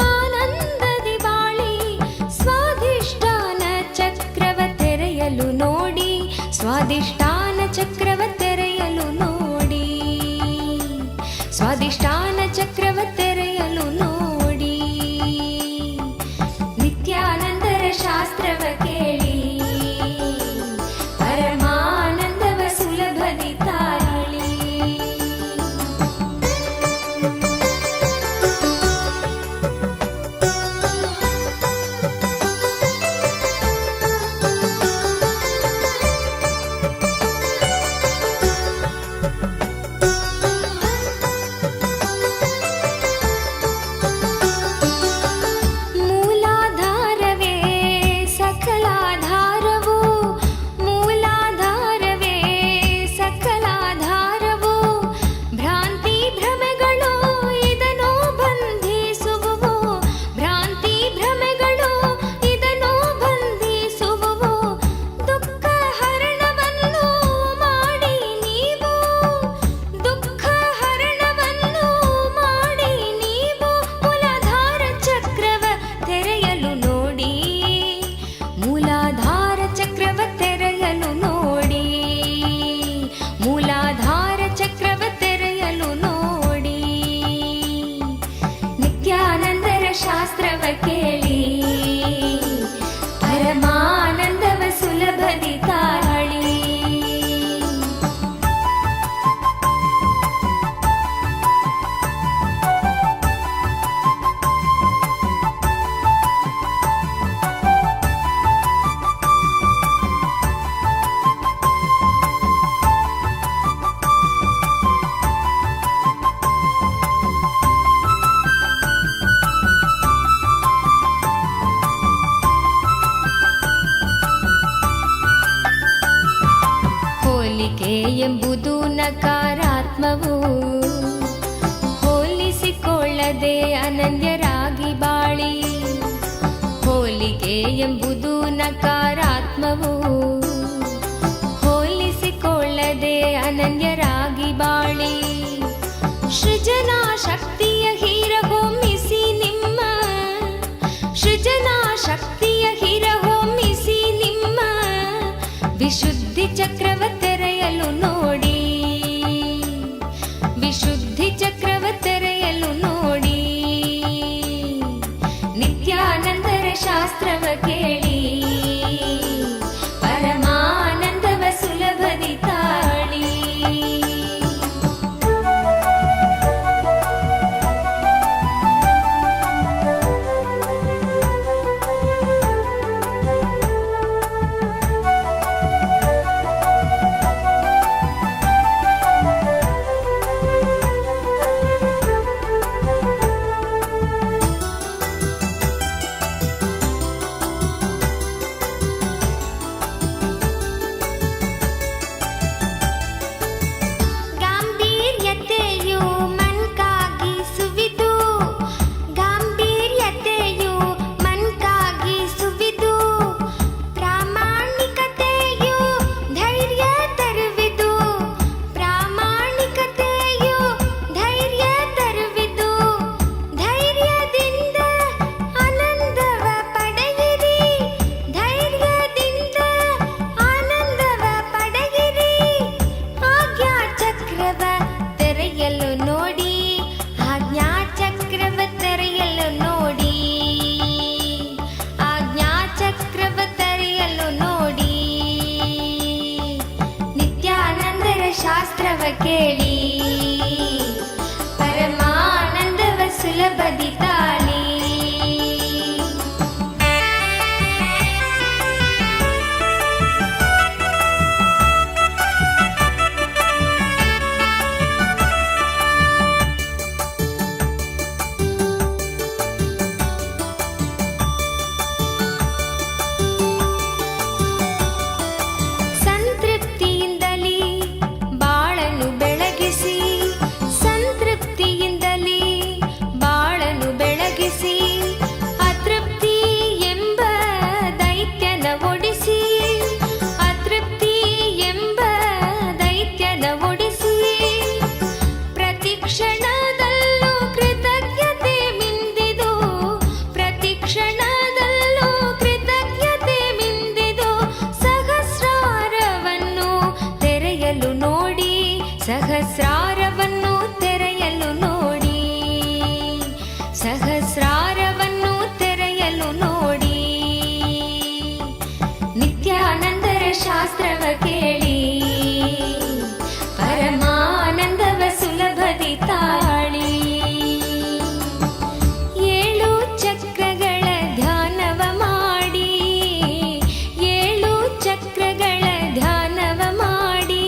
ಆನಂದದಿ ಬಾಳಿ. ಸ್ವಾಧಿಷ್ಠಾನ ಚಕ್ರವ ತೆರೆಯಲು ನೋಡಿ, ಸ್ವಾಧಿಷ್ಠಾನ ಚಕ್ರವ ತೆರೆಯಲು ನೋಡಿ, ಸ್ವಾಧಿಷ್ಠಾನ ಚಕ್ರವ ತೆರೆಯಲು ನೋಡಿ. ನಿತ್ಯಾನಂದರ ಶಾಸ್ತ್ರವ ಕೇಳಿ, ಪರಮಾನಂದವ ಸುಲಭದಿ ತಾಳಿ. ಮೂಲಾಧಾರವೇ ಸಕಲಾಧಾರವು, ಮೂಲಾಧಾರವೇ ಸಕಲಾಧಾರವು. ಭ್ರಾಂತಿ ಭ್ರಮೆಗಳು ಇದನ್ನು ಬಂಧಿಸುವುವು, ಭ್ರಾಂತಿ ಭ್ರಮೆಗಳು ಇದನ್ನು ಬಂಧಿಸುವುವು. ದುಃಖ ಹರಣವನ್ನು ಮಾಡಿ ನೀವು, ದುಃಖ ಹರಣವನ್ನು ಮಾಡಿ ನೀವು. ಮೂಲಾಧಾರ ಚಕ್ರವ ತೆರೆಯಲು ನೋಡಿ, ಮೂಲಾಧಾರ ಚಕ್ರವ ತೆರೆಯಲು ನೋಡಿ, ಮೂಲಾಧಾರ ಚಕ್ರವ ತೆರೆಯಲು ನೋಡಿ. ನಿತ್ಯಾನಂದರ ಶಾಸ್ತ್ರವ ಕೇಳಿ, ಪರಮಾನಂದವ ಸುಲಭದಿ ತಾಳಿ. ಎಂಬುದು ನಕಾರಾತ್ಮವು. ಹೋಲಿಸಿಕೊಳ್ಳದೆ ಅನನ್ಯರಾಗಿ ಬಾಳಿ ಸೃಜನಾ ಶಕ್ತಿಯ ಹೀರಹೊಮ್ಮಿಸಿ ನಿಮ್ಮ ಸೃಜನಾ ಶಕ್ತಿಯ ಹೀರಹೊಮ್ಮಿಸಿ ನಿಮ್ಮ ವಿಶುದ್ಧಿ ಚಕ್ರವ ತೆರೆಯಲು ನೋಡಿ, ವಿಶುದ್ಧಿ ಚಕ್ರವ ತೆರೆಯಲು ನೋಡಿ. ನಿತ್ಯಾನಂದರ ಶಾಸ್ತ್ರವ ಕೇಳಿ ಪರಮಾನಂದವ ಸುಲಭದಿ ತಾಳಿ. ಗಾಂಭೀರ್ಯತೆಯು ಮನ್ಕಾಗಿ ಸುವಿದು, ಗಾಂಭೀರ್ಯತೆಯು ಮನ್ಕಾಗಿ ಸುವಿದು, ಪ್ರಾಮಾಣಿಕತೆಯು ಧೈರ್ಯ ತರುವಿದು, ಪ್ರಾಮಾಣಿಕತೆಯು ಧೈರ್ಯ ತರುವಿದು. ಧೈರ್ಯದಿಂದ ಆನಂದವ ಪಡೆಯಿರಿ, ಧೈರ್ಯದಿಂದ ಆನಂದವ ಪಡೆಯಿರಿ. ಆಜ್ಞಾ ಚಕ್ರವ ತೆರೆಯಲು ನೋಡಿ, ಆಜ್ಞಾ ಚಕ್ರವ ತೆರೆಯಲು ನೋಡಿ, ಆಜ್ಞಾ ಚಕ್ರವ ತೆರೆಯಲು ನೋಡಿ. ನಿತ್ಯಾನಂದರ ಶಾಸ್ತ್ರವ ಕೇಳಿ ಪರಮಾನಂದವ ಸುಲಭದಿ ತಾಳಿ. ಸಂತೃಪ್ತಿಯಿಂದಲೇ ಬಾಳನ್ನು ಬೆಳಗಿಸಿ, ಸಂತೃಪ್ತಿಯಿಂದಲೇ ಬಾಳನ್ನು ಬೆಳಗಿಸಿ. ಅತೃಪ್ತಿ ಎಂಬ ದೈತ್ಯನ ಒಡಿಸಿ, ಅತೃಪ್ತಿ ಎಂಬ ದೈತ್ಯನ ಒಡಿಸಿ. ಪ್ರತಿ ಕ್ಷಣದಲ್ಲೂ ಕೃತಜ್ಞತೆ ಮಿಂದಿದು, ಪ್ರತಿ ಕ್ಷಣದಲ್ಲೂ ಕೃತಜ್ಞತೆ ಮಿಂದಿದು. ಸಹಸ್ರಾರವನ್ನು ತೆರೆಯಲು ನೋಡಿ, ಸಹಸ್ರಾರವನ್ನು ತೆರೆಯಲು ನೋಡಿ, ಸಹಸ್ರಾರವನ್ನು ತೆರೆಯಲು ನೋಡಿ. ನಿತ್ಯಾನಂದರ ಶಾಸ್ತ್ರವ ಕೇಳಿ ಪರಮಾನಂದವ ಸುಲಭದಿ ತಾಳಿ. ಏಳು ಚಕ್ರಗಳ ಧ್ಯಾನವ ಮಾಡಿ, ಏಳು ಚಕ್ರಗಳ ಧ್ಯಾನವ ಮಾಡಿ.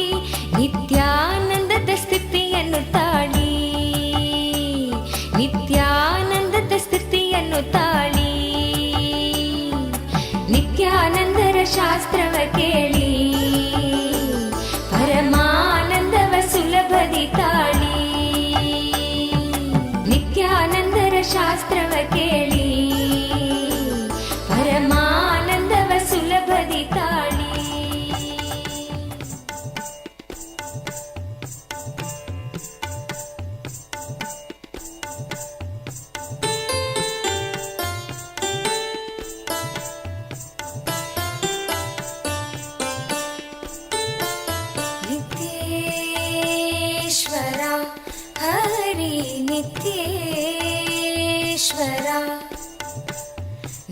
ನಿತ್ಯಾನಂದದ ಸ್ಥಿತಿಯನ್ನು ತಾಳಿ, ನಿತ್ಯಾನಂದದ ಸ್ಥಿತಿಯನ್ನು ತಾಳಿ. ನಿತ್ಯಾನಂದರ ಶಾಸ್ತ್ರವ ಕೇಳಿ ಪರಮಾನಂದವ ಸುಲಭದಿ ತಾಳಿ. ನಿತ್ಯಾನಂದರ ಶಾಸ್ತ್ರವ ಕೇಳಿ ಪರಮಾನಂದವ ಸುಲಭದಿ ತಾಳಿ. ನಿತ್ಯೇಶ್ವರ ಹರಿ ನಿತ್ಯೇಶ್ವರ,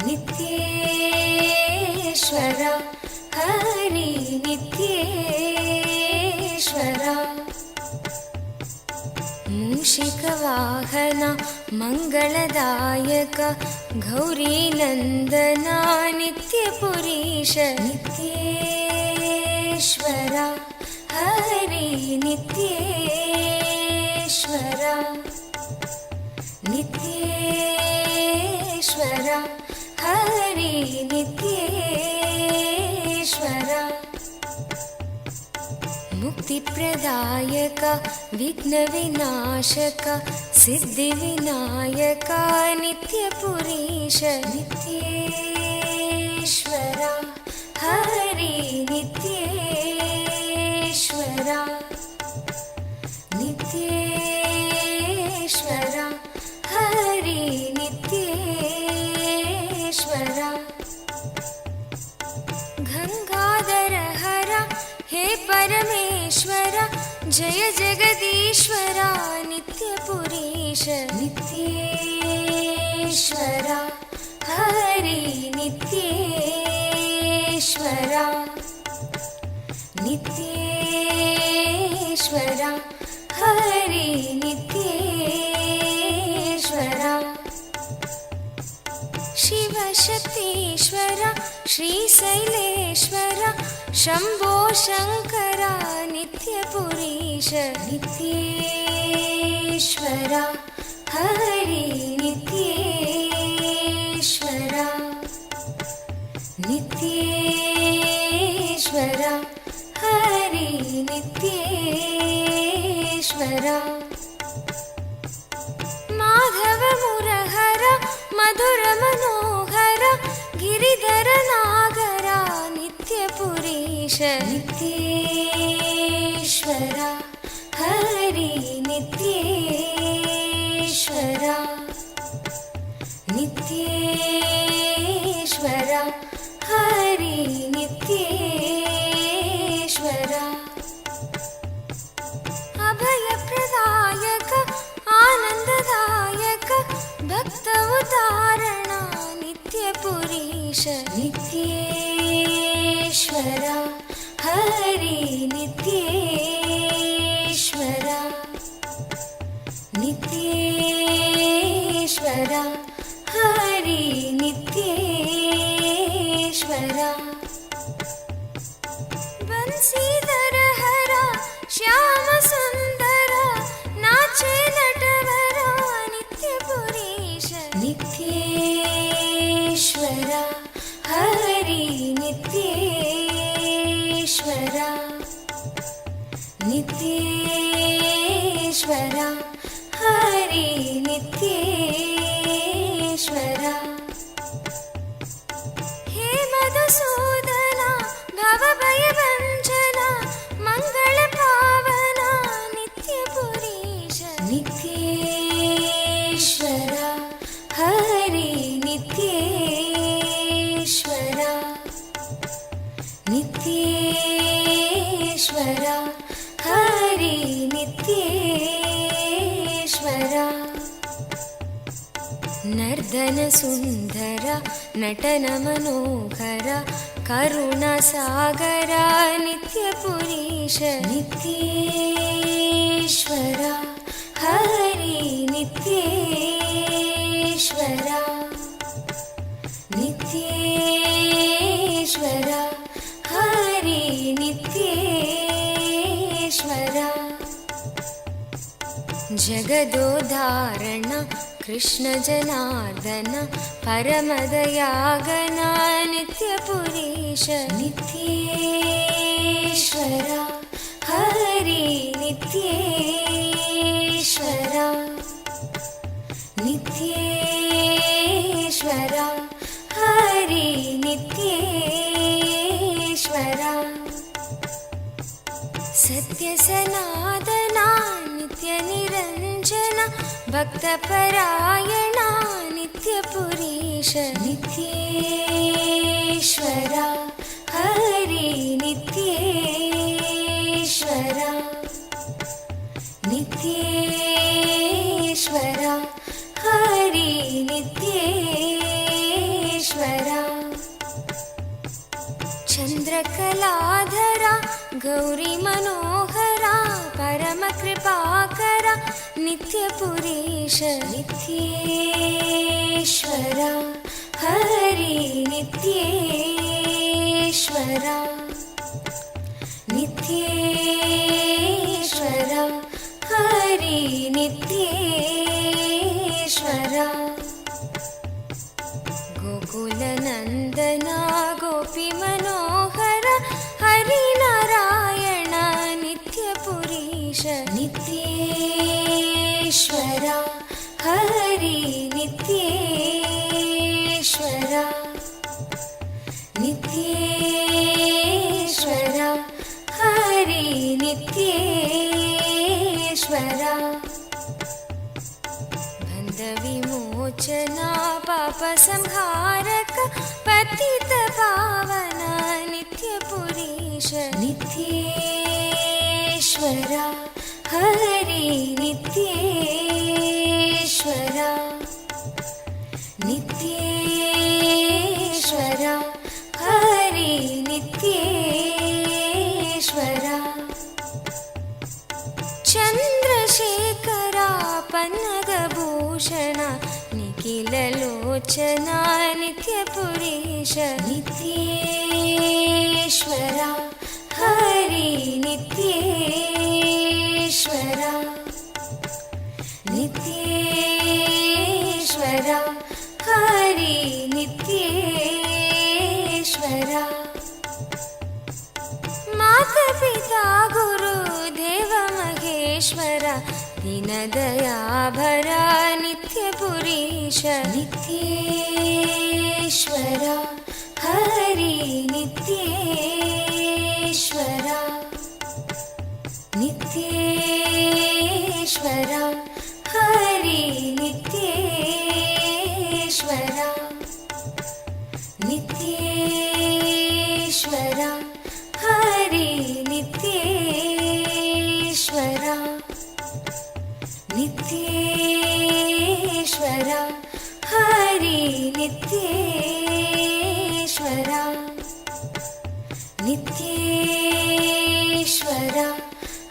ನಿತ್ಯೇಶ್ವರ ಹರಿ ನಿತ್ಯೇಶ್ವರ. ಮೂಷಿಕ ವಾಹನ ಮಂಗಳದಾಯಕ ಗೌರಿ ನಂದನ ನಿತ್ಯ ಪುರೀಶ. ನಿತ್ಯೇಶ್ವರ ಹರಿ ನಿತ್ಯೇಶ್ವರ, ನಿತ್ಯೇಶ್ವರ ಹರಿ ನಿತ್ಯೇಶ್ವರ. ಮುಕ್ತಿ ಪ್ರದಾಯಕ ವಿಘ್ನ ವಿನಾಶಕ ಸಿದ್ಧಿ ವಿನಾಯಕ ನಿತ್ಯ ಪುರೀಶ. ನಿತ್ಯೇಶ್ವರ हरि नित्येश्वरा नित्येश्वरा हरि नित्येश्वरा गंगाधर हर हे परमेश्वर जय जगदीश्वरा नित्यपुरीश नित्येश्वरा हरि नित्येश्वरा नित्येश्वरा हरि नित्येश्वरा शिवशक्तीश्वर श्रीशैलेश्वर शम्भो शङ्करा नित्यपुरीश नित्येश्वरा हरि नित्येश्वरा नित्येश्वरा हरि नित्येश्वरा माधव मुरहर मधुर मनोहर गिरिधर नागरा नित्यपुरीश नित्येश्वरा हरि नित्येश्वरा नित्येश्वरा हरि नित्येश्वरा अभयप्रदायक आनन्ददायक भक्त उदाहरण नित्यपुरीश नित्येश्वरा हरि नित्येश्वरा नित्येश्वरा हरि नित्येश्वरा बंसीधर हरा श्याम सुंदर नाचे नटवरा नित्यपुरीश नित्येश्वरा हरि नित्येश्वरा नित्येश्वरा हरि नित्येश्वरा हे मधुसूदना भवभयभञ्जना मंगल पावना नित्यपुरीश नित्येश्वरा हरि नित्येश्वरा नित्येश्वरा हरि नित्येश्वरा नर्दन सुंदर नटन मनोहर करुणसागरा नित्यपुरीश नित्येश्वरा हरि नित्येश्वरा नित्येश्वरा हरि नित्येश्वरा जगदोधारण कृष्ण जनार्दन परमदयागना नित्यपुरीश नित्येश्वरा हरि नित्येश्वरा नित्येश्वरा हरि नित्येश्वरा सत्य सनातना नित्य निरंजन भक्तपरायणा नित्यपुरीश नित्येश्वरा हरि नित्येश्वरा नित्येश्वरा हरि नित्येश्वरा चंद्रकलाधरा गौरी मनोहरा परम कृपाकरा नित्यपुरीश नित्येश्वरा हरि नित्येश्वरा नित्येश्वरा हरि नित्येश्वरा गोकुलनन्दना गोपी मनोहर हरि नारायण नित्यपुरीश नित्येश्वरा हरि नित्येश्वरा नित्य बन्धविमोचना पापसंहारक पतित पावन नित्यपुरीश नित्येश्वरा हरि नित्येश्वरा नित्येश्वरा हरि नित्येश्वरा चन्द्रशेखरा पन्नगभूषण निखिललोचना नित्यपुरीश नित्येश्वरा हरि नित्येश्वरा नित्येश्वरा हरि नित्येश्वरा मातपिता गुरुदेव महेश्वर दीनदयाभरा नित्यपुरीश नित्येश्वरा हरि नित्येश्वरा नित्येश्वरा हरि नित्येश्वरा नित्येश्वरा हरि नित्येश्वरा नित्येश्वरा हरि नित्येश्वरा नित्येश्वरा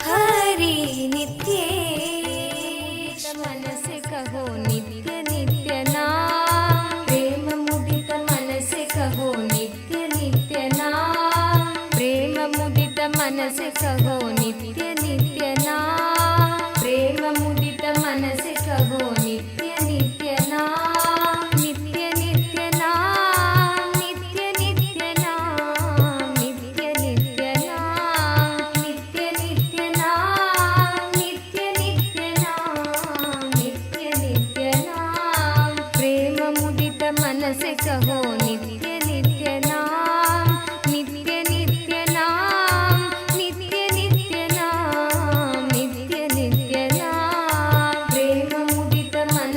हरि नित्येश मन से कहो नित्य नित्य नाम प्रेम मुदित मन से कहो नित्य नित्य नाम प्रेम मुदित मन से कहो नित्य नित्य नाम प्रेम मुदित मन से कहो नित्य नित्य नाम नित्य नित्य नाम नित्य नित्य नाम नित्य नित्य नाम नित्य नित्य नाम नित्य नित्य नाम नित्य नित्य नाम प्रेम मुदित मन से कहो नित्य नित्य नाम नित्य नित्य नाम नित्य नित्य नाम नित्य नित्य नाम प्रेम मुदित मन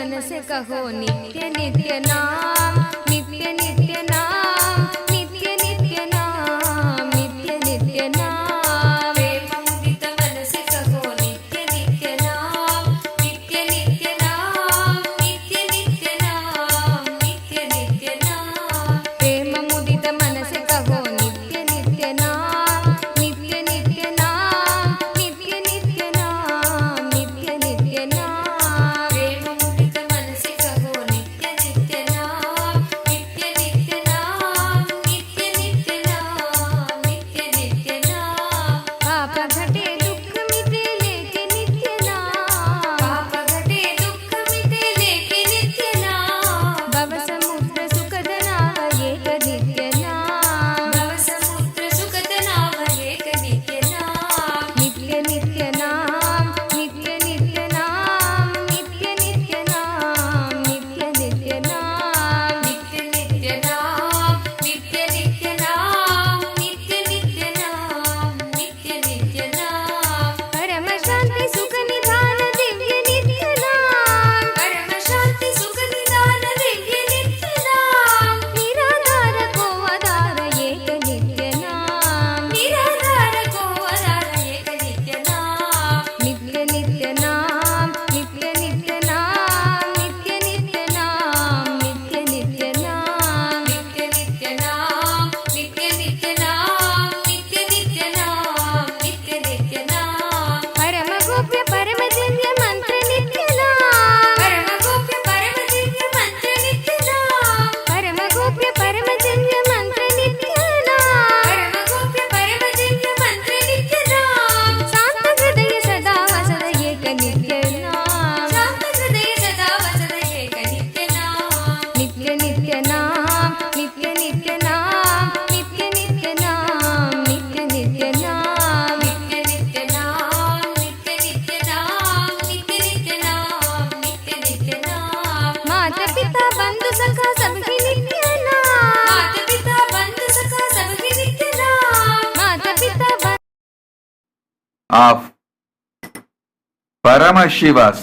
मन से कहो नित्य नित्य नाम, नित्य नित्य नाम, नित्य नित्य नाम, नित्य नित्य नाम। प्रेम मुदित मन से कहो नित्य नित्य नाम, नित्य नित्य नाम, नित्य नित्य नाम, नित्य नित्य नाम। प्रेम मुदित मन से कहो नित्य नित्य नाम, नित्य नित्य नाम, नित्य नित्य नाम, नित्य नित्य नाम। प्रेम मुदित मन से कहो नित्य नित्य नाम, नित्य नित्य नाम, नित्य नित्य नाम, नित्य नित्य नाम। पाप घटे दुख मिटे लेके नित्य नाम, पाप घटे दुख मिटे लेके नित्य नाम। भव समुद्र सुखद नाव एक नित्य नाम, भव समुद्र सुखद नाव एक नित्य नाम। नित्य नित्य नाम, नित्य नित्य नाम, नित्य नित्य नाम, नित्य नित्य नाम, नित्य नित्य नाम, नित्य नित्य नाम, नित्य नित्य नाम, नित्य नित्य नाम। परम शांति सुख निधान दिव्य नित्य नाम, परम शांति सुख निधान दिव्य नित्य नाम। निराधार को आधार एक नित्य नाम, निराधार को आधार एक नित्य नाम। नित्य नित्य नाम, नित्य नित्य नाम, नित्य नित्य नाम, नित्य नित्य नाम, नित्य नित्य नाम, नित्य नित्य नाम, नित्य नित्य नाम, नित्य नित्य नाम। परम गोप्य परम दिव्य मंत्र नित्य नाम, परम गोप्य परम दिव्य मंत्र नित्य नाम। परम गोप्य परम दिव्य मंत्र नित्य नाम, परम गोप्य परम दिव्य मंत्र नित्य नाम। शांत हृदय सदा वसद एक नित्य नाम, शांत हृदय सदा वसद एक नित्य नाम। नित्य नित्य नाम, नित्य नित्य नाम, नित्य नित्य नाम, नित्य नित्य नाम, नित्य नित्य नाम, नित्य नित्य नाम, नित्य नित्य नाम, नित्य नित्य नाम। माता पिता बंधु सखा सबकी नित्य नाम, माता पिता बंधु सखा सबकी नित्य नाम। माता पिता of Paramashivas,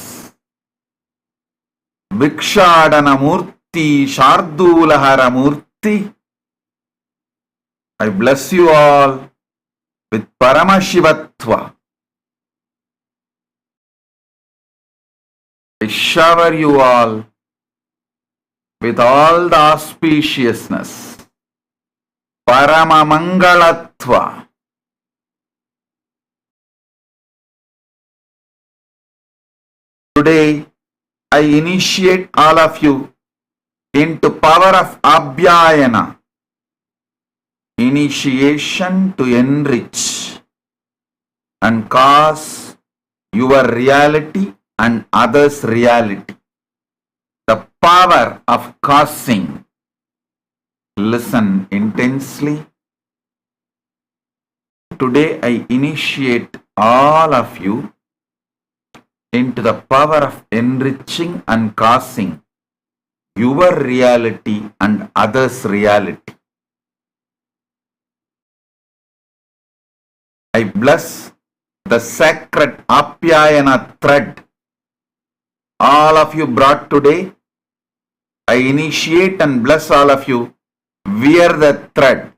Bhikshatana Murty Murty. I bless you all with Paramashivatva. I shower you all with all the auspiciousness, Paramamangalatva. Today, I initiate all of you into power of Abhyayana, initiation to enrich and cause your reality and others' reality. The power of causing. Listen intensely. Today, I initiate all of you into the power of enriching and causing your reality and others' reality. I bless the sacred Apyayana thread all of you brought today. I initiate and bless all of you. Wear the thread.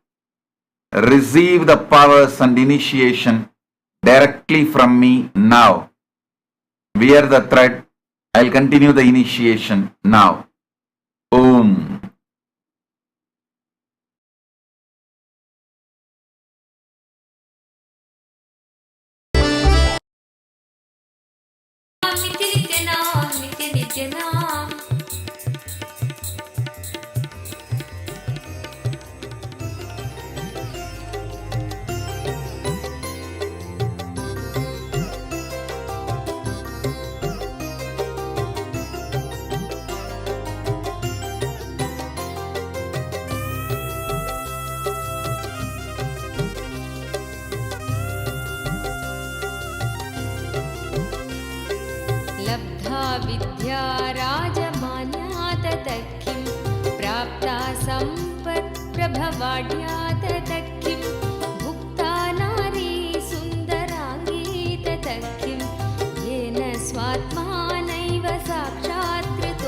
Receive the powers and initiation directly from me now. Wear the thread. I'll continue the initiation now. Om. नित्य नित्य नाम, नित्य नित्य नाम। लब्धा विद्या राजमान्या ततः प्राप्ता सम्पत् प्रभवाढ्या ततः भुक्ता नारी सुन्दराङ्गी ततः येन स्वात्मानैव साक्षात्कृता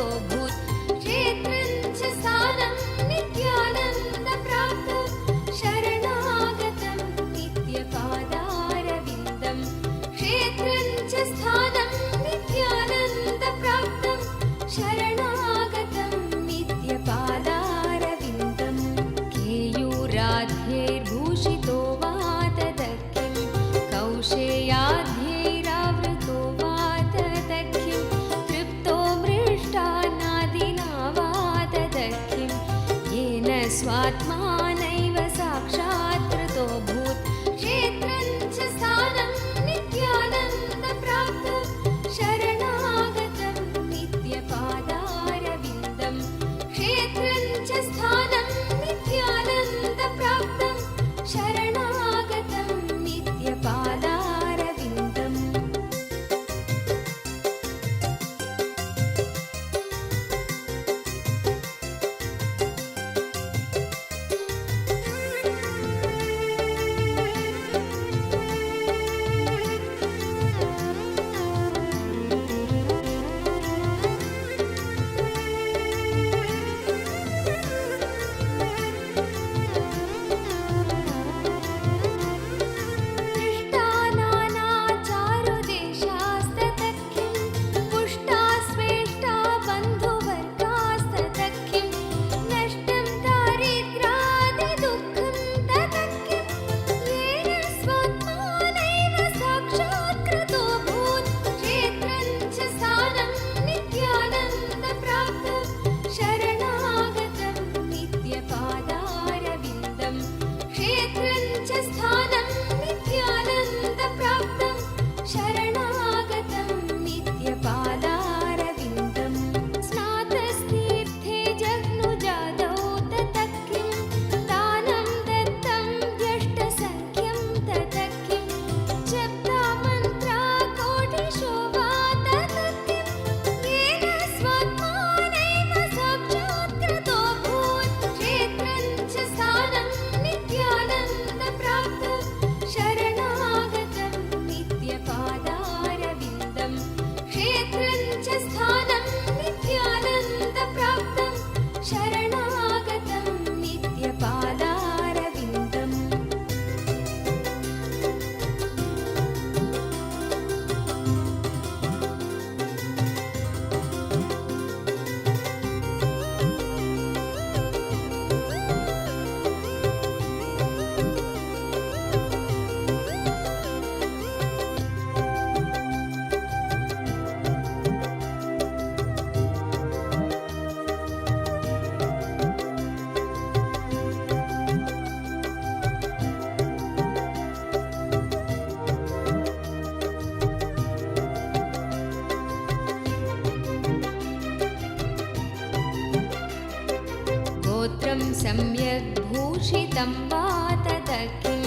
वस्त्रं सम्यक् भूषितं वा तत किं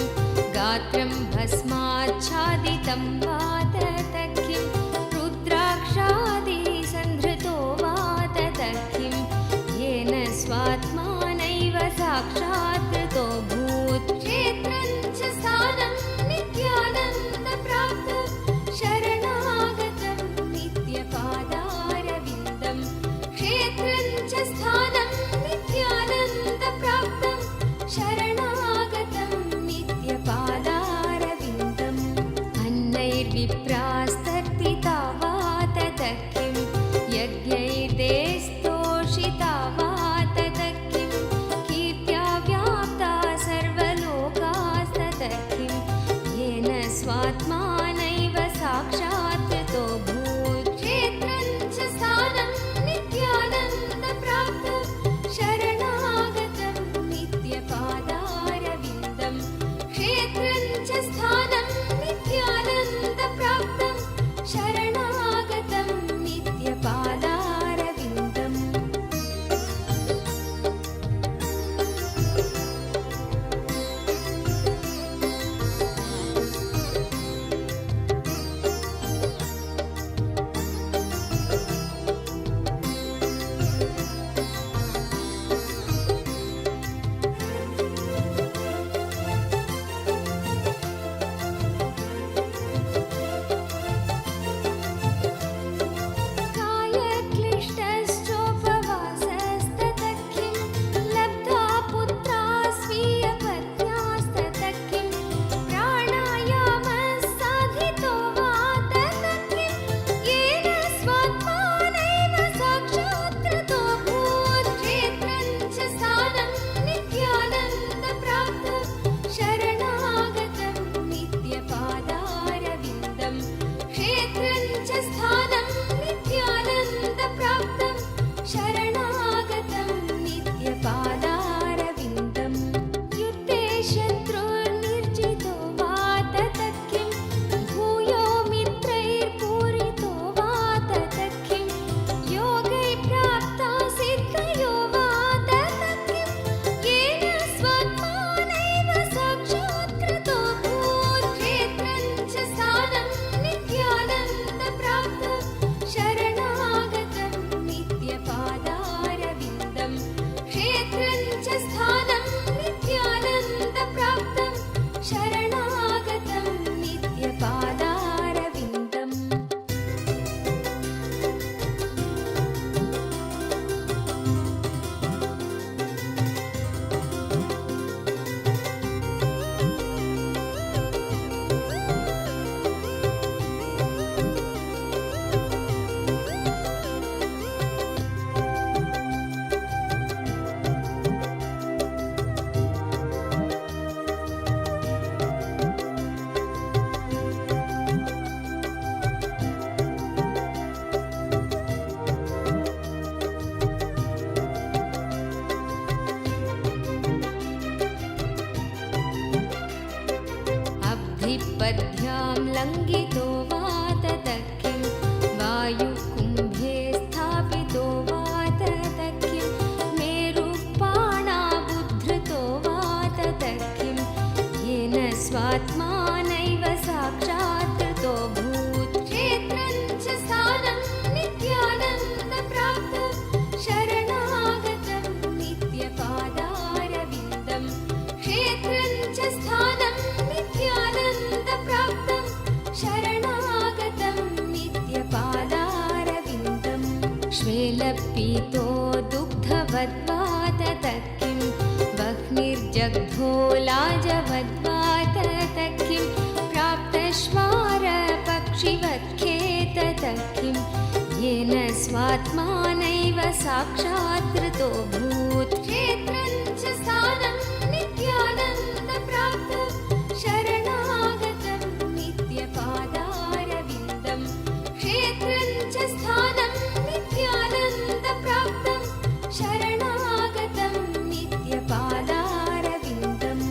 गात्रं भस्माच्छादितं वा तत किं रुद्राक्षादि सन्धृतो वा तत किं येन स्वात्मानैव साक्षात् कृतो भूत् क्षेत्रं च स्थानं नित्यानन्दप्राप्तं शरणागतं नित्यपादारविन्दं क्षेत्रं च स्थानं नित्यानन्दप्राप्तं शरणागतं नित्यपादारविन्दम् अन्नैर्विप्रास्तर्पिता वा तत किं यज्ञैर्ते स्तोषिता वा तत किं कीर्त्या व्याप्ता सर्वलोकास्तत किं येन स्वात्मानैव साक्षात् कृतो भूत् क्षेत्रं च स्थानं नित्यानन्दप्राप्तं शरणागतं नित्यपादारविन्दं क्षेत्रं च स्थानं नित्यानन्दप्राप्तं शरणागतं नित्यपादारविन्दम् कायक्लिष्टश्चोपवासस्तत किं लब्ध्वा पुत्रा स्वीयपत्न्यास्तत किं प्राणायामः साधितो वा तत किं येन स्वात्मानैव साक्षात् कृतो भूत् क्षेत्रं च स्थानं नित्यानन्दप्राप्तं शरणागतं नित्यपादारविन्दं क्षेत्रं च स्थानं नित्यानन्दप्राप्तं शरणागतं नित्यपादारविन्दम् युद्धे शत्रुर्निर्जितो वा तत किं भूयो मित्रैर्पूरितो वा तत किं योगैः प्राप्ता सिद्धयो वा तत किं येन स्वात्मानैव साक्षात् कृतो भूत् क्षेत्रं च स्थानं नित्यानन्दप्राप्तं शरणागतं नित्यपादारविन्दं क्षेत्रं च स्थानं नित्यानन्दप्राप्तं शरणागतं नित्यपादारविन्दम् अब्धिपद्भ्यां लङ्घितो वा तत किं वायुकुम्भे स्थापितो वा तत किं मेरुपाणाबुद्धृतो वा तत किं येन स्वात्मानैव साक्षात् कृतो भूत् क्षेत्रं च स्थानं नित्यानन्दप्राप्तं शरणागतं नित्यपादारविन्दं क्षेत्रं च स्थानं नित्यानन्दप्राप्तं शरणागतं नित्यपादारविन्दम् श्वेलपीतो दुग्धवद्वा तत किं वह्निर्जग्धो लाजवद्वा तत किं प्राप्तश्वारपक्षिवत्खे तत किं येन स्वात्मानैव साक्षात् कृतो भूत् क्षेत्रं च स्थानं नित्यानन्दप्राप्तं शरणागतं नित्यपादारविन्दं क्षेत्रं च स्थानं नित्यानन्दप्राप्तं शरणागतं नित्यपादारविन्दम्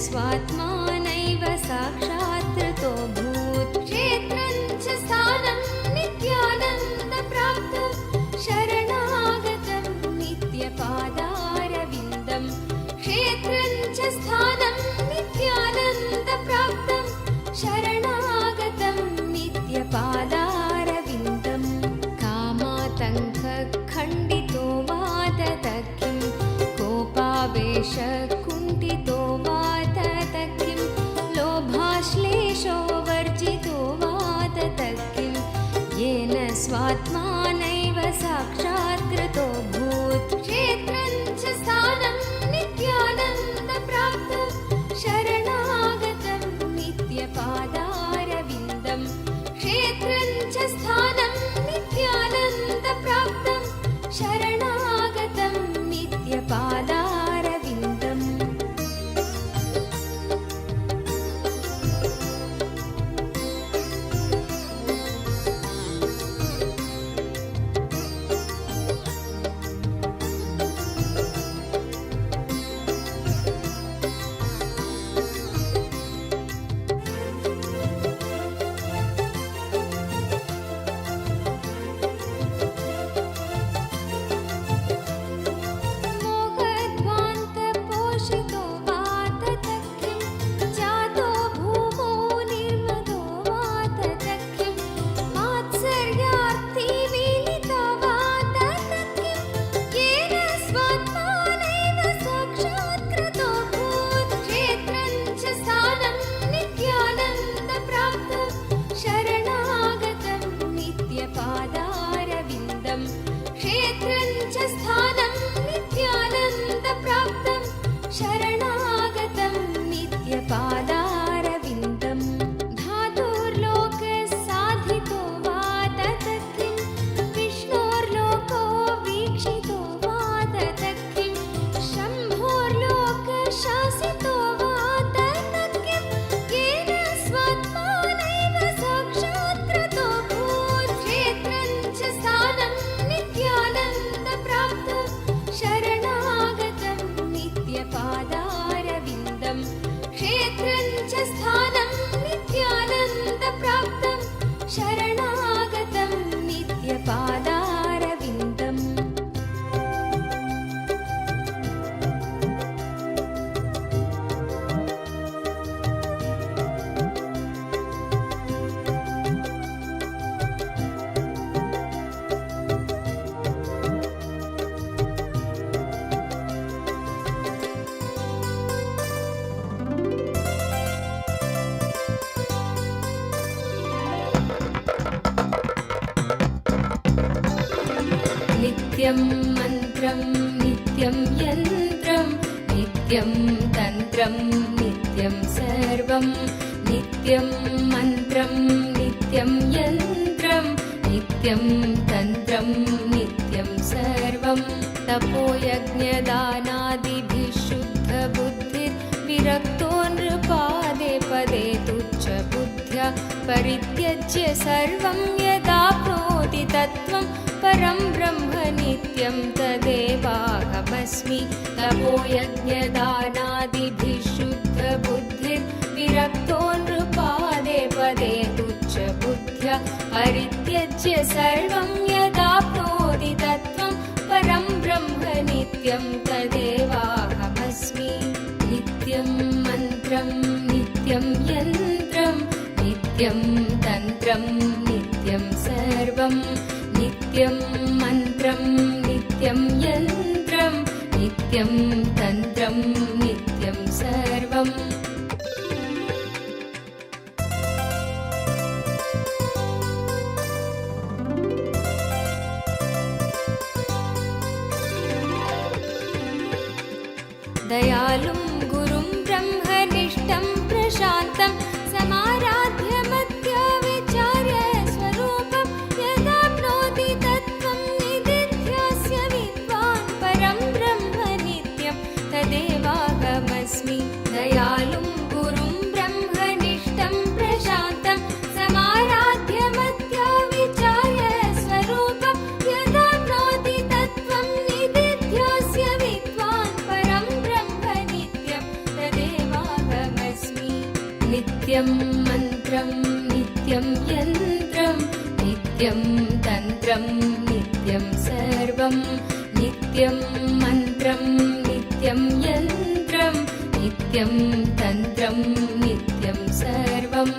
स्वात्मानैव साक्षात् कृतो भूत् क्षेत्रं च स्थानं नित्यानन्दप्राप्तं शरणागतं नित्यपादारविन्दं क्षेत्रं च स्थानं नित्यानन्दप्राप्तं शरणागतं नित्यपादारविन्दं कामातङ्कः खण्डितो वा ततः किं कोपावेशकुण्ठितो वा ततः किं लोभाश्लेषो वर्जितो वा ततः किं येन स्वात्मानैव साक्षात् कृतो भूत् क्षेत्रं च स्थानं नित्यानन्दप्राप्तं शरणागतं नित्यपादारविन्दं क्षेत्रं च स्थानं नित्यानन्दप्राप्तं शरणागतं नित्यपादारविन्दम् मोहध्वान्तपोषितो वा ततः किं जातो भूमौ निर्मदो वा ततः किं मात्सर्यार्थी विलितो वा ततः किं येन स्वात्मानैव साक्षात् कृतो भूत् क्षेत्रं च स्थानं नित्यानन्दप्राप्तं शरणागतं नित्यपादारविन्दं क्षेत्रं च स्थानं नित्यानन्दप्राप्तं शरणागतं नित्यपादारविन्दम् धातुर्लोकसाधितो वा ततः किं विष्णोर्लोको वीक्षितो वा ततः किं शम्भोर्लोकशासितो वा ततः किं येन स्वात्मानैव साक्षात् कृतो भूत् क्षेत्रं च स्थानं नित्यानन्दप्राप्तं शरणागतं नित्यपादारविन्दं क्षेत्रं च स्थानं नित्यानन्दप्राप्तं शरणागतं नित्यपादारविन्दम् नित्यं मन्त्रं नित्यं यन्त्रं नित्यं तन्त्रं नित्यं सर्वं नित्यं मन्त्रं नित्यं यन्त्रं नित्यं तन्त्रं नित्यं सर्वं तपोयज्ञदानादिभिः शुद्धबुद्धिर्विरक्तो नृपादे पदे तुच्छबुद्ध्या परित्यज्य सर्वं यदाप्नोति तत्त्वं परं ब्रह्म नित्यं तदेवाहमस्मि तपोयज्ञदानादिभिः शुद्धबुद्धिर्विरक्तो नृपादे पदे तुच्छबुद्ध्या परित्यज्य सर्वं यदाप्नोति तत्त्वं परं ब्रह्म नित्यं तदेवाहमस्मि नित्यं मन्त्रं नित्यं यन्त्रं नित्यं तन्त्रं नित्यं सर्वं नित्यं मन्त्रं नित्यं यन्त्रं नित्यं तन्त्रं नित्यं सर्वम् दयालुं गुरुं ब्रह्मनिष्ठं प्रशान्तं समाराध्य मत्या विचार्य स्वरूपं यदाप्नोति तत्त्वं निदिध्यास्य विद्वान् परं ब्रह्म नित्यं तदेवाहमस्मि दयालुं गुरुं ब्रह्मनिष्ठं प्रशान्तं समाराध्य मत्या विचार्य स्वरूपं यदाप्नोति तत्त्वं निदिध्यास्य विद्वान् परं ब्रह्म नित्यं तदेवाहमस्मि नित्यं मन्त्रं नित्यं यन्त्रं नित्यं तन्त्रं नित्यं सर्वं नित्यं मन्त्रं नित्यं यन्त्रं नित्यं तन्त्रं नित्यं सर्वम्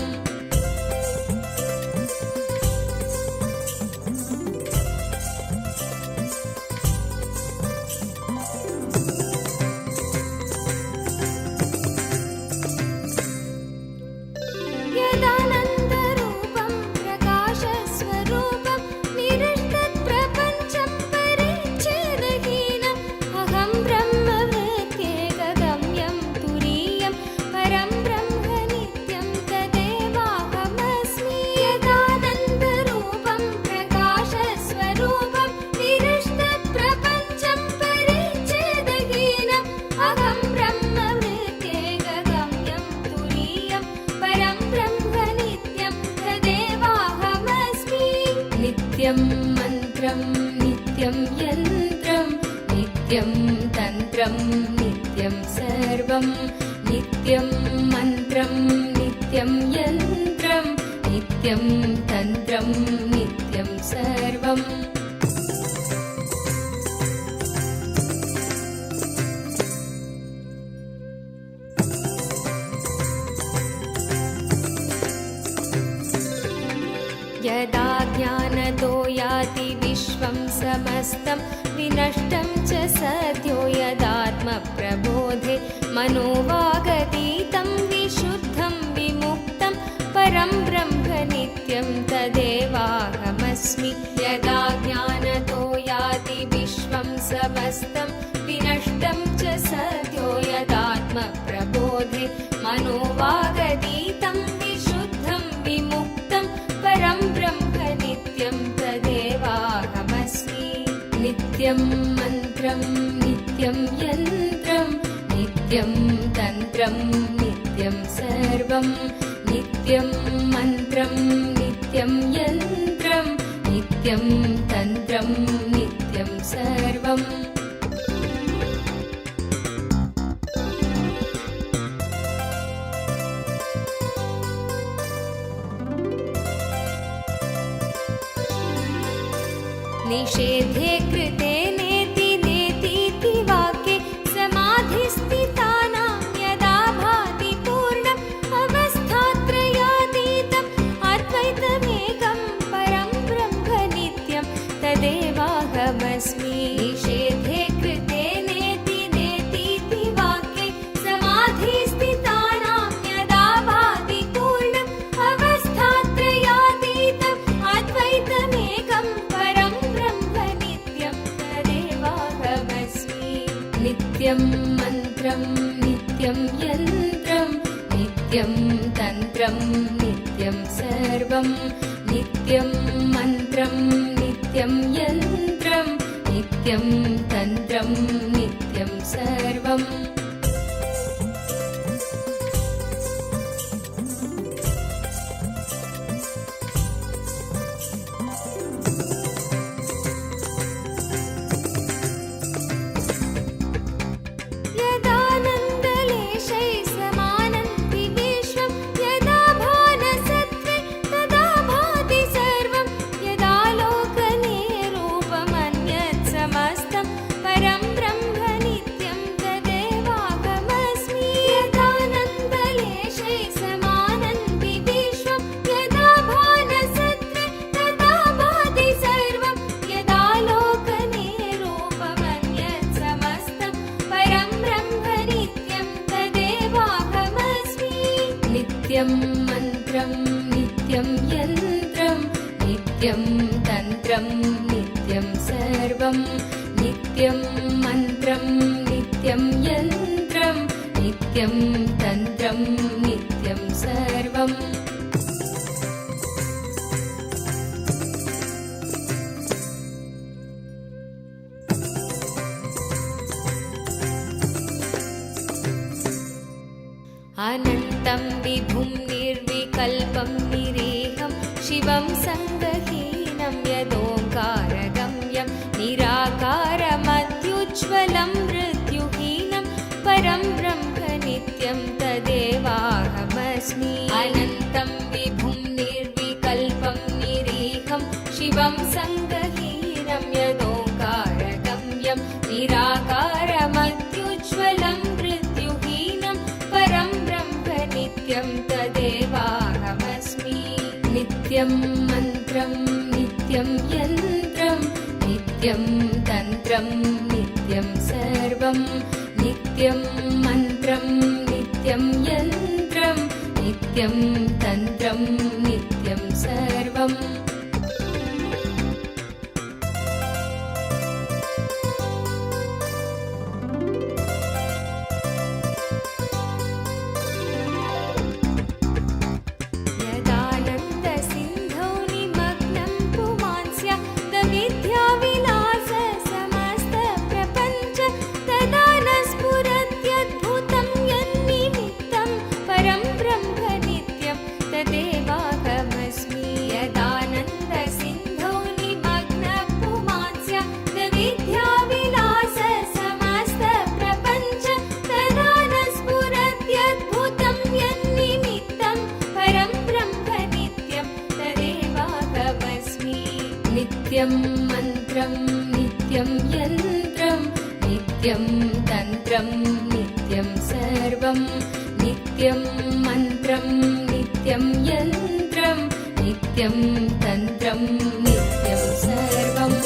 नित्यं मन्त्रं नित्यं यन्त्रं नित्यं तन्त्रं नित्यं सर्वं नित्यं मन्त्रं नित्यं यन्त्रं नित्यं तन्त्रं नित्यं सर्वम् यदा ज्ञानतो याति विश्वं समस्तं विनष्टं च सद्यो यदात्मप्रबोधे मनोवागतीतं विशुद्धं विमुक्तं परं ब्रह्म नित्यं तदेवाहमस्मि यदा ज्ञानतो याति विश्वं समस्तं विनष्टं च सद्यो यदात्मप्रबोधे मनोवागतीतं विशुद्धं विमुक्तं परं ब्रह्म नित्यं तदेवाहमस्मि नित्यं मन्त्रं नित्यं यन्त्रं नित्यं तन्त्रं नित्यं सर्वं नित्यं मन्त्रं नित्यं यन्त्रं नित्यं तन्त्रं नित्यं सर्वम् निषेधे कृते नेति नेतीति वाक्ये समाधिस्थितानां यदा भाति पूर्णम् अवस्थात्रयातीतम् अद्वैतमेकं परं ब्रह्म नित्यं तदेवाहमस्मि निषेधे कृते नेति नेतीति वाक्ये समाधिस्थितानां यदा भाति पूर्णम् अवस्थात्रयातीतम् अद्वैतमेकं नित्यं मन्त्रं नित्यं यन्त्रं नित्यं तन्त्रं नित्यं सर्वं नित्यं मन्त्रं नित्यं यन्त्रं नित्यं तन्त्रं नित्यं सर्वम् नित्यं मन्त्रं नित्यं यन्त्रं नित्यं तन्त्रं नित्यं सर्वं नित्यं मन्त्रं नित्यं यन्त्रं नित्यं तन्त्रं नित्यं सर्वम् अनन्तं विभुं निर्विकल्पं निरेहं शिवं सङ्गहीनं यदोङ्कारगम्यं निराकारमत्युज्ज्वलं मृत्युहीनं परं ब्रह्म नित्यं तदेवाहमस्मि Paramashivoham अनन्तं विभुं निर्विकल्पं निरीहं शिवं सङ्गहीनं यदोङ्कारगम्यं निराकारमत्युज्ज्वलं मृत्युहीनं परं ब्रह्म नित्यं तदेवाहमस्मि नित्यं मन्त्रं नित्यं यन्त्रं नित्यं तन्त्रं नित्यं सर्वं नित्यं मन्त्रं नित्यं यन्त्रं नित्यं तन्त्रं नित्यं सर्वम् यदानन्दसिन्धौ निमग्नं पुमांस्य विद्याविलाससमस्तप्रपञ्च तदा न स्फुरत्यद्भुतं यन्निमित्तं परं ब्रह्म नित्यं तदेवाहमस्मि यदानन्दसिन्धौ निमग्नं पुमांस्य विद्याविलाससमस्तप्रपञ्च तदा न स्फुरत्यद्भुतं यन्निमित्तं परं ब्रह्म नित्यं तदेवाहमस्मि नित्यं मन्त्रं नित्यं यन्त्रं नित्यं तन्त्रं नित्यं सर्वं नित्यं मन्त्रं नित्यं यन्त्रं नित्यं तन्त्रं नित्यं सर्वम्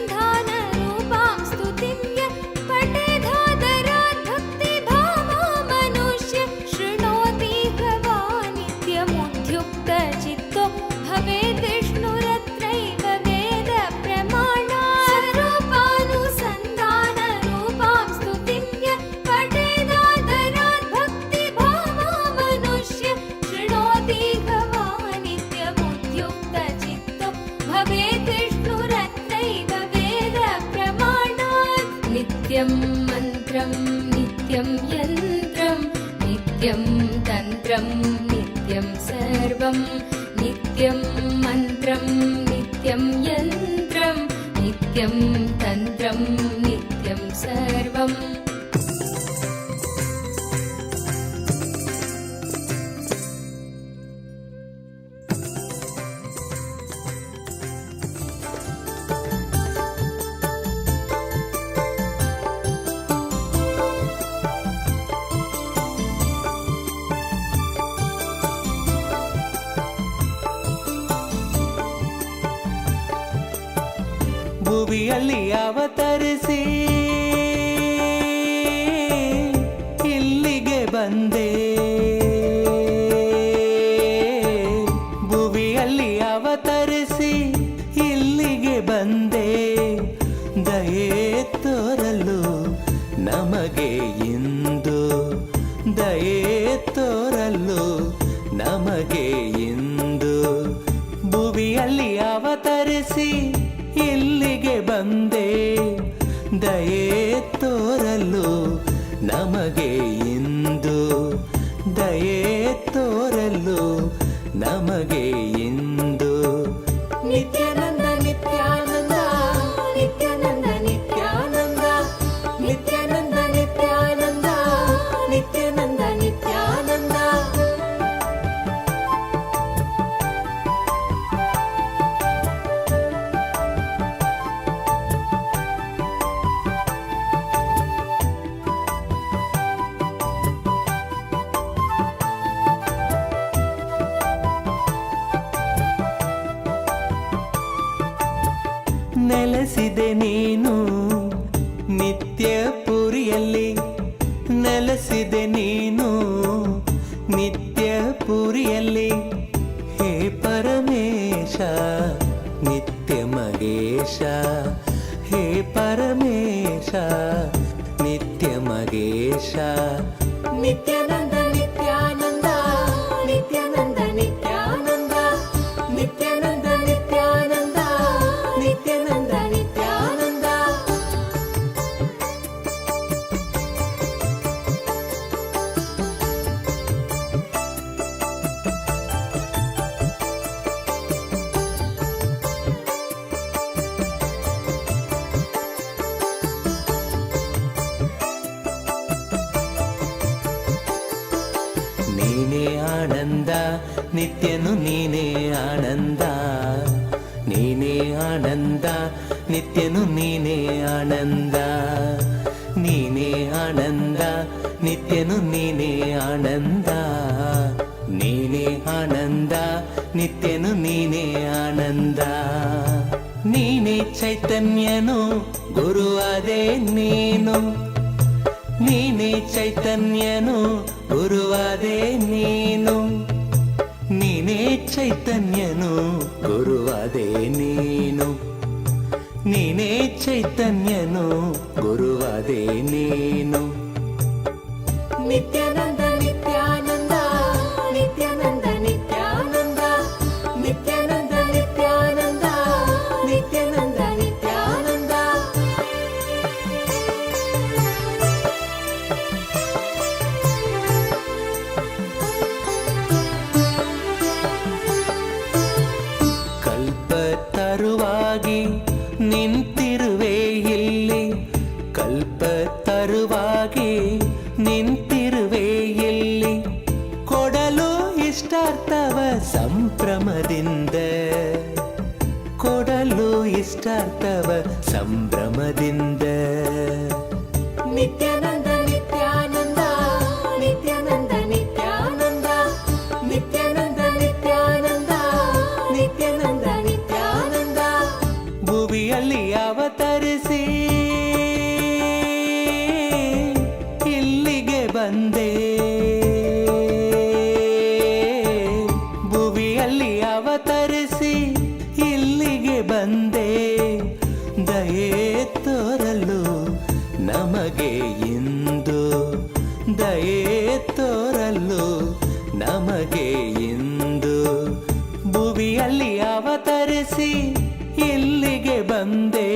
स्वरूपानुसन्धानरूपां स्तुतिं यः पठेदादरात् भक्तिभावो मनुष्य शृणोति भवानित्यमुद्युक्तचित्तो भवेद् विष्णुरत्रैव वेदप्रमाणात् स्वरूपानुसन्धानरूपां स्तुतिं यः पठेदादरात् भक्तिभावो मनुष्य शृणोति भवानित्यमुद्युक्तचित्तो भवेद् विष्णुरत्रैव वेदप्रमाणात् नित्यं मन्त्रं नित्यं यन्त्रं नित्यं तन्त्रं नित्यं सर्वं नित्यं मन्त्रं नित्यं यन्त्रं नित्यं तन्त्रं नित्यं सर्वम् ಭುವಿಯಲ್ಲಿ ಅವತರಿಸಿ ಇಲ್ಲಿಗೆ ಬಂದೆ ಭುವಿಯಲ್ಲಿ ಅವತರಿಸಿ ಇಲ್ಲಿಗೆ ಬಂದೆ ದಯೆ ತೋರಲು ನಮಗೆ ಇಂದು ದಯೆ ತೋರಲು ನಮಗೆ ಇಂದು ಭುವಿಯಲ್ಲಿ ಅವತರಿಸಿ ಇಲ್ಲಿಗೆ ಬಂದೆ ದಯೆ ತೋರಲು ನಮಗೆ ಇಂದು ದಯೆ ತೋರಲು ನಮಗೆ ಇಂದು ನಿತ್ಯಾನಂದ ನಿತ್ಯಾನಂದ ನಿತ್ಯಾನಂದ ನಿತ್ಯಾನಂದ ನಿತ್ಯಾನಂದ ನಿತ್ಯಾನಂದ ನಿತ್ಯಾನಂದ ನಿತ್ಯಾನಂದ ನೆಲೆಸಿದೆ ನೀನು ನಿತ್ಯ ಪುರಿಯಲ್ಲಿ ನೆಲೆಸಿದೆ ನೀನು ನಿತ್ಯ ಪುರಿಯಲ್ಲಿ ಹೇ ಪರಮೇಶ ನಿತ್ಯ ಮಗೇಶ ಹೇ ಪರಮೇಶ ನಿತ್ಯ ಮಗೇಶ ನಿತ್ಯಾನಂದ ನಿತ್ಯಾನಂದ ನಿತ್ಯಾನಂದ ನಿತ್ಯಾನಂದ ನಿತ್ಯಾನಂದ ನಿತ್ಯಾನಂದ ನಿತ್ಯಾನಂದ ನಿತ್ಯಾನಂದ ನೀನೇ ಆನಂದ ನಿತ್ಯನು ನೀನೇ ಆನಂದ ನೀನೇ ಆನಂದ ನಿತ್ಯನು ನೀನೇ ಆನಂದ ನೀನೇ ಆನಂದ ನಿತ್ಯನು ನೀನೇ ಆನಂದ ನೀನೇ ಆನಂದ ನಿತ್ಯನು ನೀನೇ ಆನಂದ ನೀನೇ ಚೈತನ್ಯನು ಗುರುವಾದೆ ನೀನು ನೀನೇ ಚೈತನ್ಯನು ಗುರುವಾದೆ ನೀನು ನೀನೇ ಚೈತನ್ಯನು ಗುರುವಾದೆ ನೀನು ನೀನೇ ಚೈತನ್ಯನು ಗುರುವಾದೆ ನೀನು ನಿತ್ಯಾನಂದ ನಿತ್ಯಾನಂದ ನಿತ್ಯಾನಂದ ನಿತ್ಯಾನಂದ ನಿತ್ಯಾನಂದ ನಿತ್ಯಾನಂದ ನಿತ್ಯಾನಂದ ನಿತ್ಯಾನಂದ ಕಲ್ಪತರುವಾಗಿ ನಿಂತಿರುವೆ ಇಲ್ಲಿ ಕಲ್ಪತರುವಾಗಿ ನಿಂತಿರುವೆ ಇಲ್ಲಿ ಕೊಡಲು ಇಷ್ಟಾರ್ಥವ ಸಂಭ್ರಮದಿಂದ ಕೊಡಲು ಇಷ್ಟಾರ್ಥವ ಸಂಭ್ರಮದಿಂದ ನಿತ್ಯಾನಂದ ನಿತ್ಯಾನಂದ ನಿತ್ಯಾನಂದ ನಿತ್ಯಾನಂದ ನಿತ್ಯಾನಂದ ನಿತ್ಯಾನಂದ ನಿತ್ಯಾನಂದ ನಿತ್ಯಾನಂದ ಭುವಿಯಲ್ಲಿ ಅವತರಿಸಿ ಇಲ್ಲಿಗೆ ಬಂದೆ ಭುವಿಯಲ್ಲಿ ಅವತರಿಸಿ ಇಲ್ಲಿಗೆ ಬಂದೆ ದಯೆ ತೋರಲು ನಮಗೆ ಇಂದು ದಯೆ ತೋರಲು ನಮಗೆ ಇಂದು ಭುವಿಯಲ್ಲಿ ಅವತರಿಸಿ ಇಲ್ಲಿಗೆ ಬಂದೆ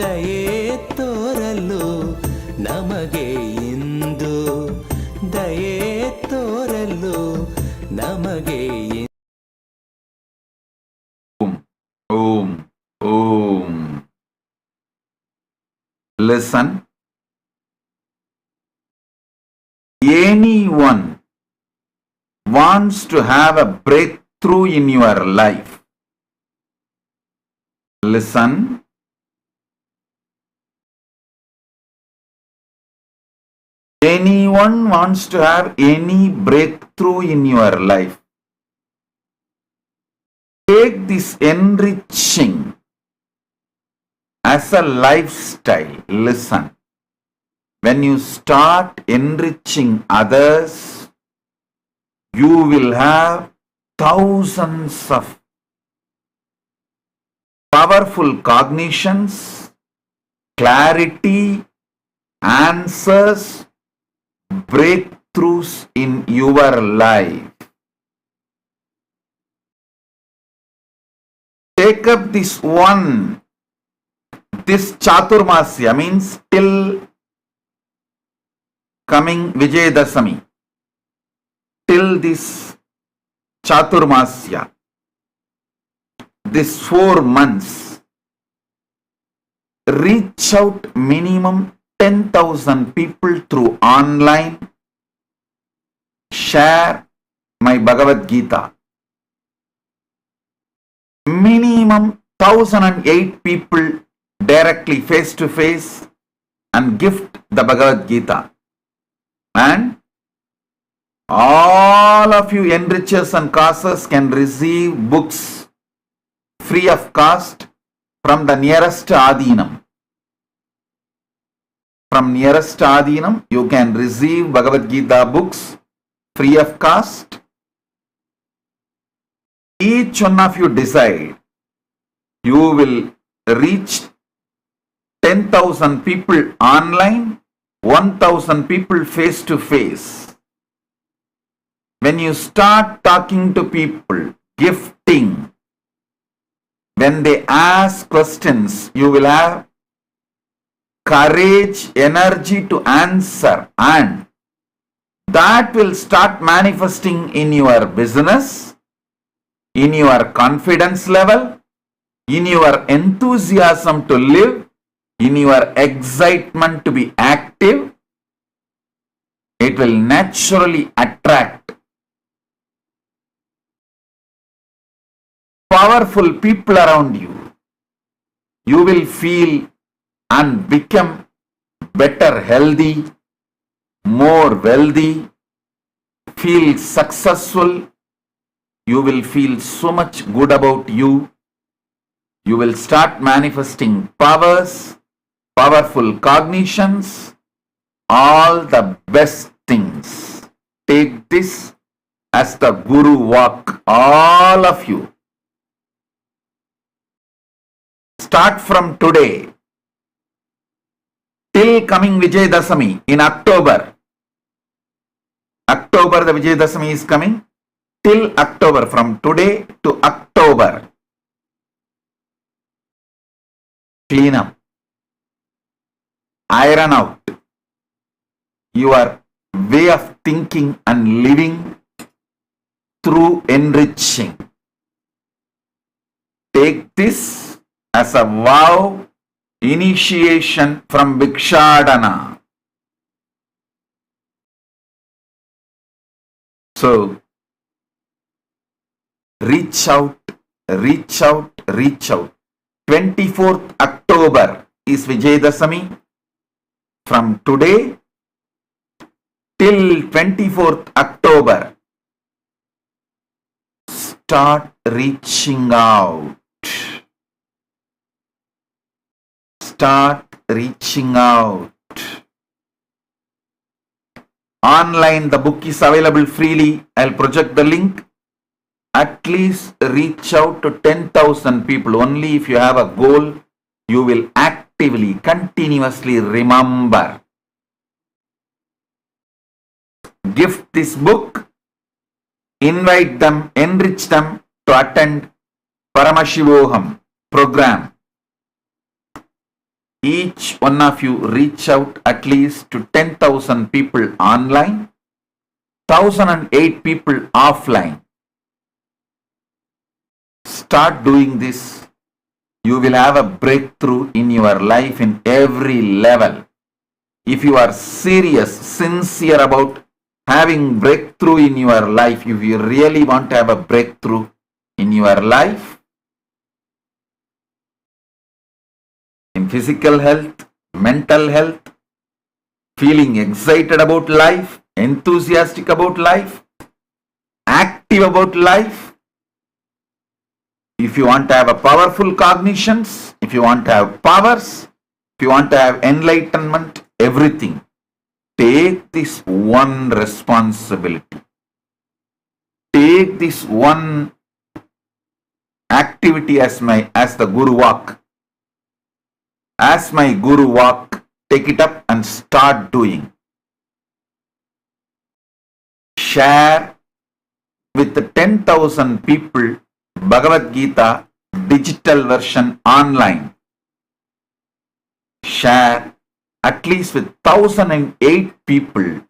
ದಯೆ ತೋರಲು ನಮಗೆ ಇಂದು ದಯೆ ತೋರಲು ನಮಗೆ Om. Om. Listen. Anyone wants to have a breakthrough in your life. Listen. Anyone wants to have any breakthrough in your life. Take this enriching as a lifestyle. Listen. When you start enriching others, you will have thousands of powerful cognitions, clarity, answers, breakthroughs in your life. Take up this one, this Chaturmasya means till coming Vijayadasami, till this Chaturmasya, this 4 months, reach out minimum 10,000 people through online, share my Bhagavad Gita. Minimum 1,008 people directly face to face and gift the Bhagavad Gita. And all of you enrichers and causes can receive books free of cost from the nearest Adinam. From nearest Adinam, you can receive Bhagavad Gita books free of cost. Each one of you decide. You will reach 10,000 people online, 1,000 people face to face. When you start talking to people, gifting, when they ask questions, you will have courage, energy to answer, and that will start manifesting in your business, in your confidence level, in your enthusiasm to live, in your excitement to be active. It will naturally attract powerful people around you. You will feel and become better healthy, more wealthy, feel successful. You will feel so much good about you. You will start manifesting powers, powerful cognitions, all the best things. Take this as the Guru walk, all of you. Start from today till coming Vijayadashami in October. October the Vijayadashami is coming. Till October, from today to October. Clean up. Iron out your way of thinking and living through enriching. Take this as a vow, initiation from Bhikshatana. So, reach out, reach out, reach out. 24th October is Vijayadashami. From today till 24th October, start reaching out. Start reaching out. Online, the book is available freely. I'll project the link. At least reach out to 10,000 people. Only if you have a goal, you will actively, continuously remember. Gift this book. Invite them, enrich them to attend Paramashivoham program. Each one of you reach out at least to 10,000 people online, 1,008 people offline. Start doing this. You will have a breakthrough in your life in every level. If you are serious, sincere about having breakthrough in your life, if you really want to have a breakthrough in your life, in physical health, mental health, feeling excited about life, enthusiastic about life, active about life, if you want to have a powerful cognitions, if you want to have powers, if you want to have enlightenment, everything, take this one responsibility. Take this one activity as the Guru walk. As my Guru walk, take it up and start doing. Share with the 10,000 people Bhagavad Gita digital version online. Share at least with 1,008 people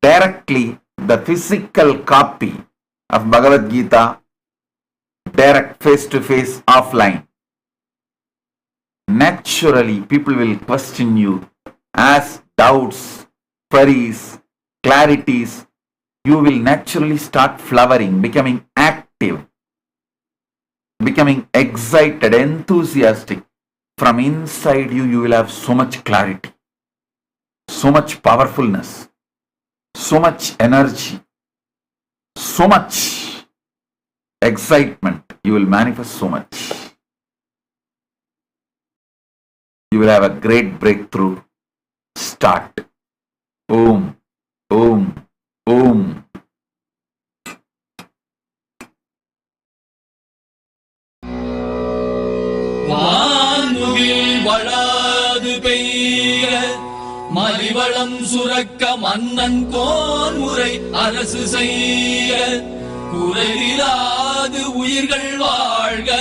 directly the physical copy of Bhagavad Gita, direct face-to-face offline. Naturally, people will question you, ask doubts, queries, clarities. You will naturally start flowering, becoming active, becoming excited, enthusiastic. From inside you, you will have so much clarity, so much powerfulness, so much energy, so much excitement. You will manifest so much. You will have a great breakthrough. Start. Om, Om, Om. வான்முகில் வளாது பெய்க மலிவளம் சுரக்க மன்னன் கோன்முறை அரசு செய்க குறையிலாது உயிர்கள் வாழ்க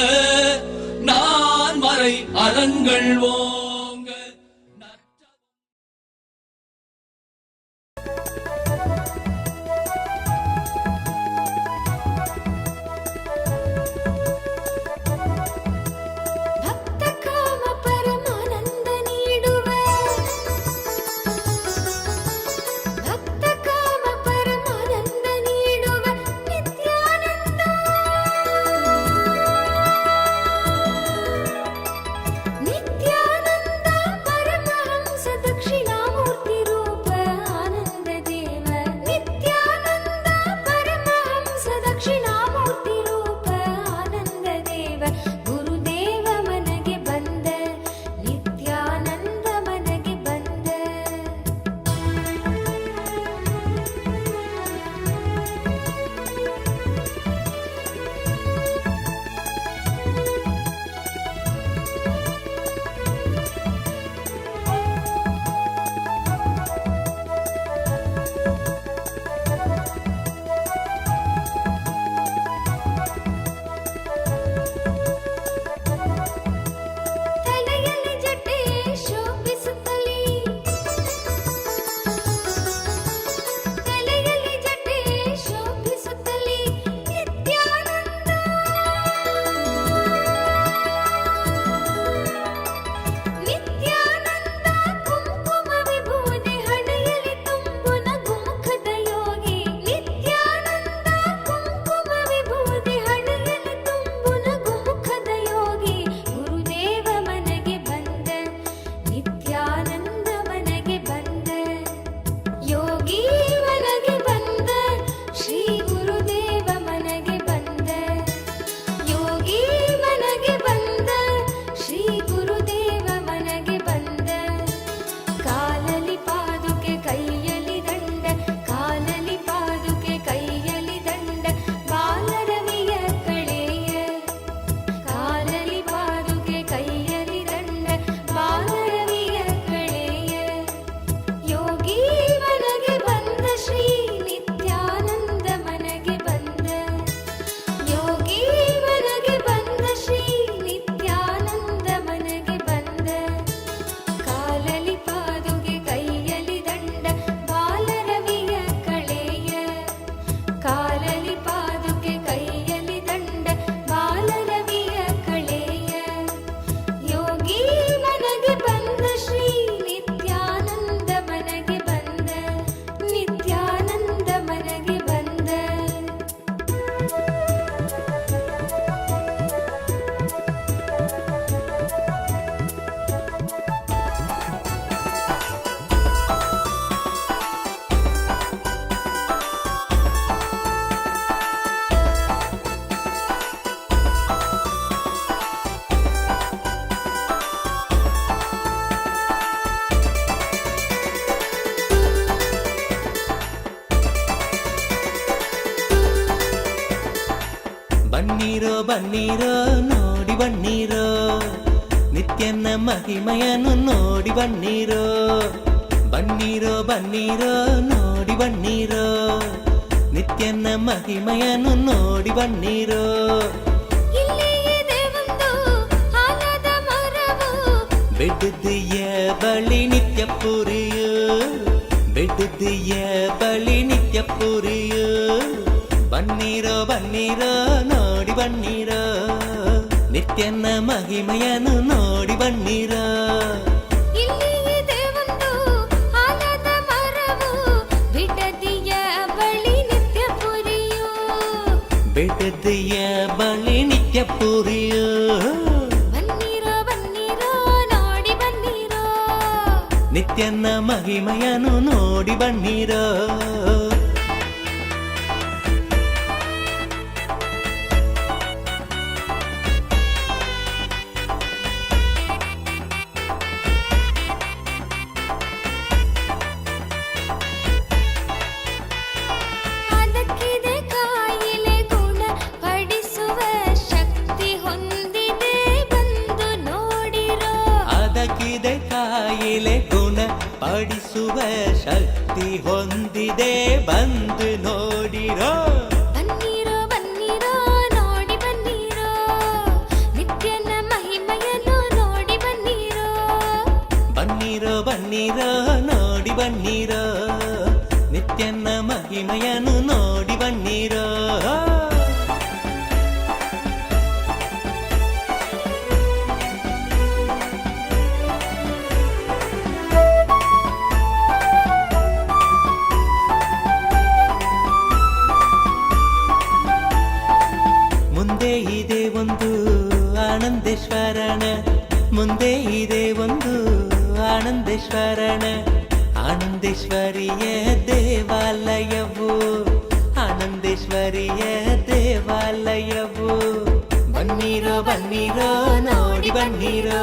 நான் மறை அறங்கள் ஓங்க. ಬನ್ನಿರೋ ಬನ್ನಿರೋ ನೋಡಿ ಬನ್ನಿರೋ, ನಿತ್ಯನ ಮಹಿಮೆಯನ್ನು ನೋಡಿ ಬನ್ನಿರೋ. ಬನ್ನಿರೋ ಬನ್ನಿರೋ ನೋಡಿ ಬನ್ನಿರೋ, ನಿತ್ಯನ ಮಹಿಮೆಯನ್ನು ನೋಡಿ ಬನ್ನಿರೋ. ಬೆಟ್ಟದೆಯ ಬಳಿ ನಿತ್ಯ ಪುರಿಯು, ಬೆಟ್ಟದೆಯ ಬಳಿ ನಿತ್ಯ ಪುರಿಯು. ಬನ್ನಿರೋ ಬನ್ನಿರೋ ನೋಡಿ ಬನ್ನಿರೋ, ನಿತ್ಯನ ಮಹಿಮೆಯನ್ನು ನೋಡಿ ಬನ್ನಿರೋ. ಬೆಟ್ಟದೆಯ ಬಳಿ ನಿತ್ಯ ಪುರಿಯು. ನಿತ್ಯನ ಮಹಿಮೆಯನ್ನು ನೋಡಿ ಬನ್ನಿರೋ. ಪಡಿಸುವ ಶಕ್ತಿ ಹೊಂದಿದೆ ಬಂದು ನೋಡಿರೋ. ಬನ್ನಿರೋ ಬನ್ನಿರೋ ನೋಡಿ ಬನ್ನಿರೋ, ನಿತ್ಯನ ಮಹಿಮೆಯನ್ನು ನೋಡಿ ಬನ್ನಿರೋ. ಬನ್ನಿರೋ ಬನ್ನಿರೋ ನೋಡಿ ಬನ್ನಿರೋ, ನಿತ್ಯನ ಮಹಿಮೆಯನ್ನು ನೋಡಿ ಬನ್ನಿರೋ. ಮುಂದೆ ಇದೆ ಒಂದು ಆನಂದೇಶ್ವರನ, ಮುಂದೆ ಇದೆ ಒಂದು ಆನಂದೇಶ್ವರನ. ಆನಂದೇಶ್ವರಿಯ ದೇವಾಲಯವು, ಆನಂದೇಶ್ವರಿಯ ದೇವಾಲಯವು. ಬನ್ನಿರೋ ಬನ್ನಿರೋ ನೋಡಿ ಬನ್ನಿರೋ,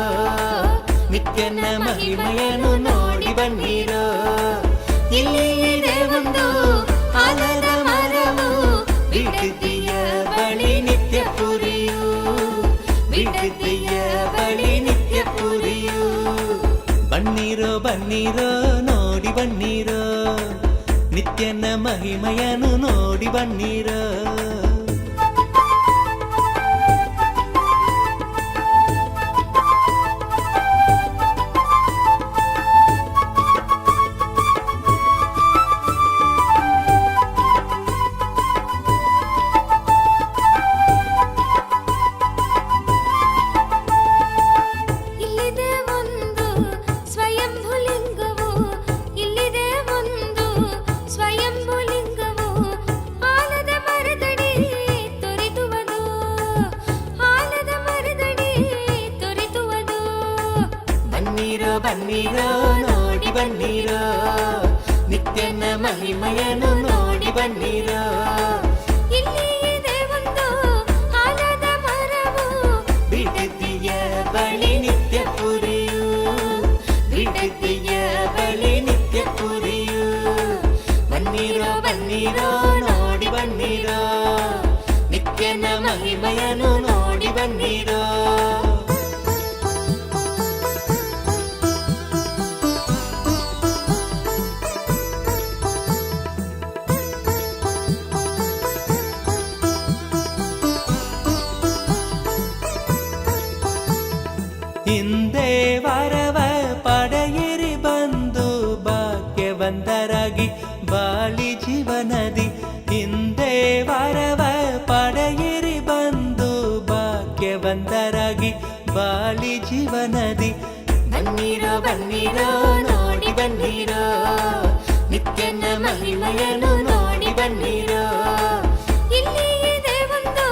ನಿತ್ಯನ ಮಹಿಮೆಯನ್ನು ನೋಡಿ ಬನ್ನಿರೋ. ಇಲ್ಲಿ ಇದೆ ಒಂದು ಆಲದ ಮರವು, ಬಿಡದಿಯ ಬಳಿ ನಿತ್ಯ ಪುರಿಯು, ಬಿಡದಿಯ ಬಳಿ ನಿತ್ಯ ಪುರಿಯು. ಬನ್ನಿರೋ ಬನ್ನಿರೋ ನೋಡಿ ಬನ್ನಿರೋ, ನಿತ್ಯನ ಮಹಿಮೆಯನ್ನು ನೋಡಿ ಬನ್ನಿರೋ. ಬನ್ನಿರೋ ನೋಡಿ ಬನ್ನಿರೋ, ನಿತ್ಯನ ಮಹಿಮೆಯನ್ನು ನೋಡಿ ಬನ್ನಿರೋ. ಇಲ್ಲಿ ಇದೆ ಒಂದು ಆಲದ ಮರವು, ಬಿಡದಿಯ ಬಳಿ ನಿತ್ಯ ಪುರಿಯು, ಬಿಡದಿಯ ಬಳಿ ನಿತ್ಯ ಪುರಿಯು. ಬನ್ನಿರೋ ಬನ್ನಿರೋ ನೋಡಿ ಬನ್ನಿರೋ, ನಿತ್ಯನ ಮಹಿಮೆಯನ್ನು ನೋಡಿ ಬನ್ನಿರೋ. ಹಿಂದೆ ವರವ ಪಡೆಯಿರಿ ಬಂದು ಭಾಗ್ಯವಂತರಾಗಿ ಬಾಳಿ ಜೀವನದಿ. ಹಿಂದೆ ವರವ ಪಡೆಯಿರಿ ಬಂದು ಭಾಗ್ಯವಂತರಾಗಿ ಬಾಳಿ ಜೀವನದಿ. ಬನ್ನಿರೋ ಬನ್ನಿರೋ ನೋಡಿ ಬನ್ನಿರೋ, ನಿತ್ಯನ ಮಹಿಮೆಯನ್ನು ನೋಡಿ ಬನ್ನಿರೋ. ಇಲ್ಲಿ ಇದೆ ಒಂದು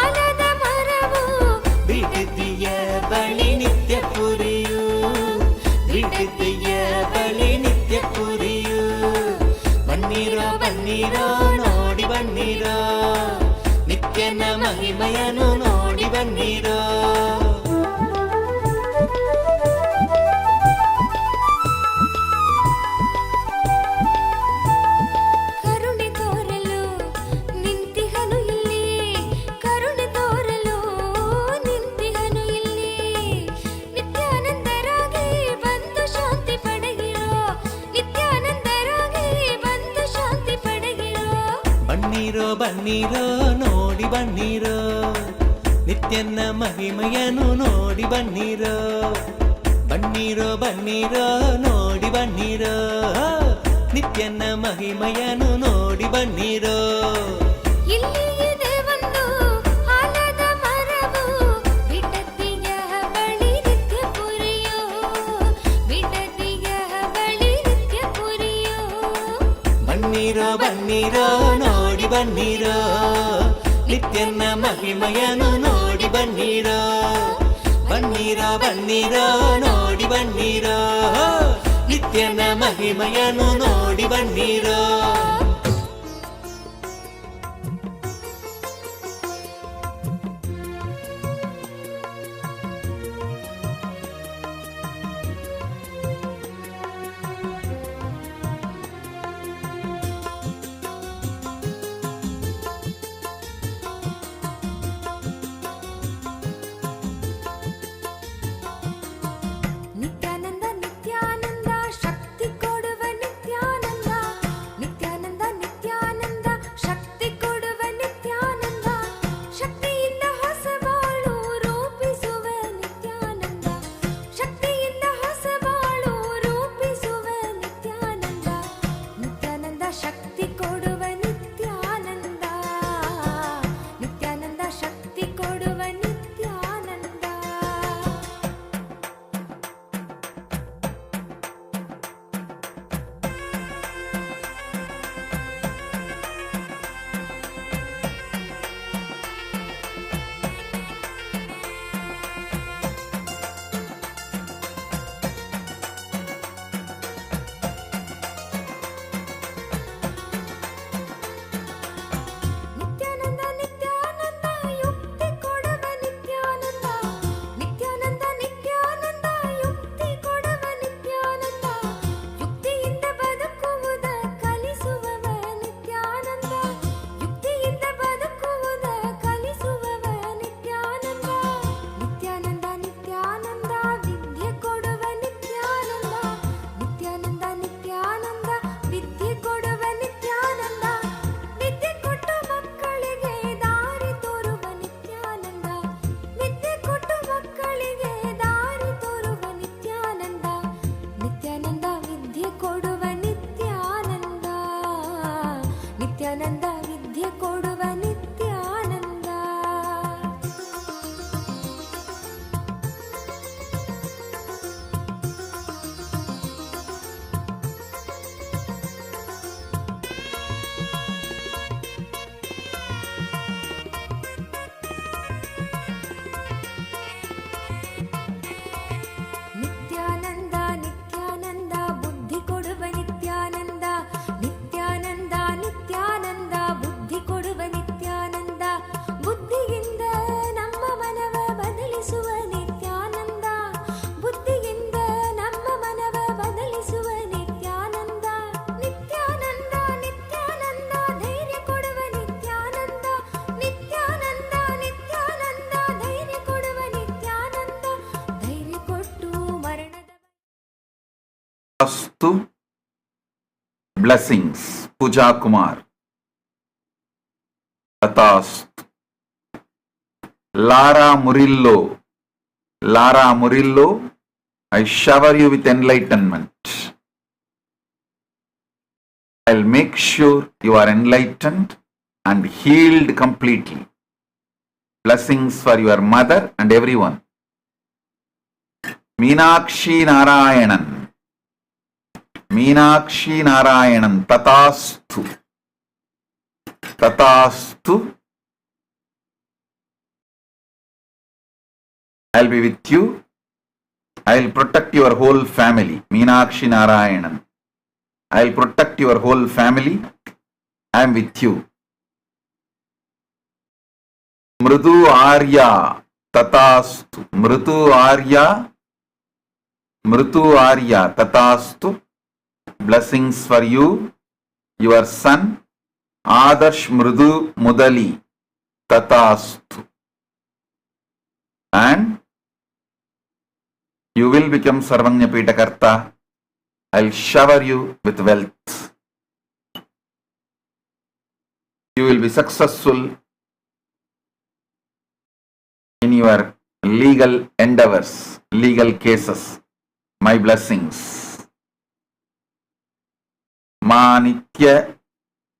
ಆಲದ ಮರವು, ಬಿಡದಿಯ ಬಳಿ ನಿತ್ಯ ಪುರಿಯು, ಬಿಡದಿಯ ಬಳಿ ನಿತ್ಯ ಪುರಿಯು. ಬನ್ನಿರೋ ಬನ್ನಿರೋ ನೋಡಿ ಬನ್ನಿರೋ, ನಿತ್ಯನ ಮಹಿಮೆಯನ್ನು ನೋಡಿ ಬನ್ನಿರೋ. ಕರುಣೆ ತೋರಲು ನಿಂತಿಹನು ಇಲ್ಲಿ, ಕರುಣೆ ಬನ್ನಿರೋ ಬನ್ನಿರೋ ನೋಡಿ ಬನ್ನಿರೋ ನಿತ್ಯನ ಮಹಿಮೆಯನ್ನು ನೋಡಿ ಬನ್ನಿರೋ ಬನ್ನಿರೋ ಬನ್ನಿರೋ ನೋಡಿ ಬನ್ನಿರೋ ನಿತ್ಯನ ಮಹಿಮೆಯನ್ನು ನೋಡಿ ಬನ್ನಿರೋ ಇಲ್ಲಿ ಇದೆ ಒಂದು ಆಲದ ಮರವು ಬಿಡದಿಯ ಬಳಿ ನಿತ್ಯ ಪುರಿಯೋ ಬಿಡದಿಯ ಬಳಿ ನಿತ್ಯ ಪುರಿಯೋ ಬನ್ನಿರೋ ಬನ್ನಿರೋ ನೋಡಿ ಬನ್ನಿರೋ ನಿತ್ಯನ ಮಹಿಮೆಯನ್ನು ನೋಡಿ ಬನ್ನಿರೋ ಬನ್ನಿರೋ ಬನ್ನಿರೋ ನೋಡಿ ಬನ್ನಿರೋ ನಿತ್ಯನ ಮಹಿಮೆಯನ್ನು ನೋಡಿ ಬನ್ನಿರೋ ನಿತ್ಯಾನಂದ ನಿತ್ಯಾನಂದ ಶಕ್ತಿ ಕೊಡುವ ನಿತ್ಯಾನಂದ ನಿತ್ಯಾನಂದ ನಿತ್ಯಾನಂದ ಶಕ್ತಿ ಕೊಡುವ ನಿತ್ಯಾನಂದ ಶಕ್ತಿಯಿಂದ ಹೊಸ ಬಾಳು ರೂಪಿಸುವ ನಿತ್ಯಾನಂದ ಶಕ್ತಿಯಿಂದ ಹೊಸ ಬಾಳು ರೂಪಿಸುವ ನಿತ್ಯಾನಂದ ನಿತ್ಯಾನಂದ ಶಕ್ತಿ ಕೊಡುವ ನಿತ್ಯಾನಂದ ನಿತ್ಯಾನಂದ ಶಕ್ತಿ ಕೊಡುವ ನಿತ್ಯಾನಂದ ನಿತ್ಯಾನಂದ ನಿತ್ಯಾನಂದ ಯುಕ್ತಿ ಕೊಡುವ ನಿತ್ಯಾನಂದ ನಿತ್ಯಾನಂದ ನಿತ್ಯಾನಂದ ಯುಕ್ತಿ ಕೊಡುವ ನಿತ್ಯಾನಂದ ಯುಕ್ತಿಯಿಂದ ಬದುಕುವುದ ಕಲಿಸುವವ ನಿತ್ಯಾನಂದ ಯುಕ್ತಿಯಿಂದ ಬದುಕುವುದ ಕಲಿಸುವವ ನಿತ್ಯಾನಂದ ನಿತ್ಯಾನಂದ ನಿತ್ಯಾನಂದ ವಿದ್ಯೆ ಕೊಡುವ ನಿತ್ಯಾನಂದ ನಿತ್ಯಾನಂದ ನಿತ್ಯಾನಂದ ವಿದ್ಯೆ ಕೊಡುವ ನಿತ್ಯಾನಂದ ವಿದ್ಯೆ ಕೊಟ್ಟು ಮಕ್ಕಳಿಗೆ ದಾರಿ ತೋರುವ ನಿತ್ಯಾನಂದ ವಿದ್ಯೆ ಕೊಟ್ಟು ಮಕ್ಕಳಿಗೆ ದಾರಿ ತೋರುವ ನಿತ್ಯಾನಂದ ನಿತ್ಯಾನಂದ ವಿದ್ಯೆ ಕೊಡುವ ನಿತ್ಯಾನಂದ ನಿತ್ಯಾನಂದ ವಿದ್ಯೆ ಕೊಡುವ ನಿತ್ಯಾನಂದ ನಿತ್ಯಾನಂದ ನಿತ್ಯಾನಂದ ಬುದ್ಧಿ ಕೊಡುವ ನಿತ್ಯಾನಂದ ನಿತ್ಯಾನಂದ ನಿತ್ಯಾನಂದ ಬುದ್ಧಿ ಕೊಡುವ ನಿತ್ಯಾನಂದ ಬುದ್ಧಿಯಿಂದ ನಮ್ಮ ಮನವ ಬದಲಿಸುವ ನಿತ್ಯಾನಂದ ಬುದ್ಧಿಯಿಂದ ನಮ್ಮ ಮನವ ಬದಲಿಸುವ ನಿತ್ಯಾನಂದ ನಿತ್ಯಾನಂದ ನಿತ್ಯಾನಂದ ಧೈರ್ಯ ಕೊಡುವ ನಿತ್ಯಾನಂದ ನಿತ್ಯಾನಂದ ನಿತ್ಯಾನಂದ ಧೈರ್ಯ ಕೊಡುವ ನಿತ್ಯಾನಂದ ಧೈರ್ಯ ಕೊಟ್ಟು ಮರಣದ Astu blessings, Pooja Kumar. Tatastu. Lara Murillo, I shower you with enlightenment. I'll make sure you are enlightened and healed completely. Blessings for your mother and everyone. Meenakshi Narayanan. Meenakshi Narayanan, Tatastu. Tatastu. I'll be with you. I'll protect your whole family. Meenakshi Narayanan. I'll protect your whole family. I'm with you. Mridu Arya, Tatastu. Mridu Arya, Tatastu. Blessings for you, your son, Adarsh Mridu Mudali, Tatastu. And you will become Sarvanya Pitakarta. I'll shower you with wealth. You will be successful in your legal endeavors, legal cases. My blessings. Manitya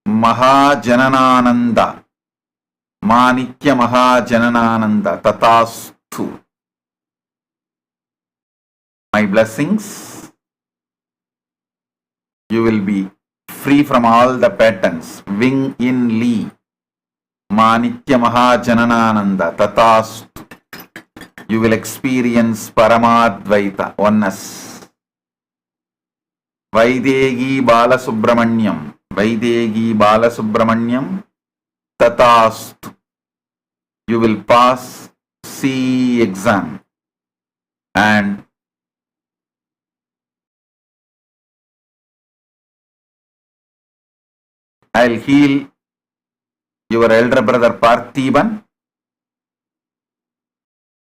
Mahajanananda. Manitya Mahajanananda Tatastu. My blessings. You will be free from all the patterns. Wing in Li. Manitya Mahajanananda Tatastu. You will experience Paramadvaita, oneness. Vaidegi Balasubramanyam. Vaidegi Balasubramanyam Tatastu. You will pass C exam and I'll heal your elder brother Parthiban.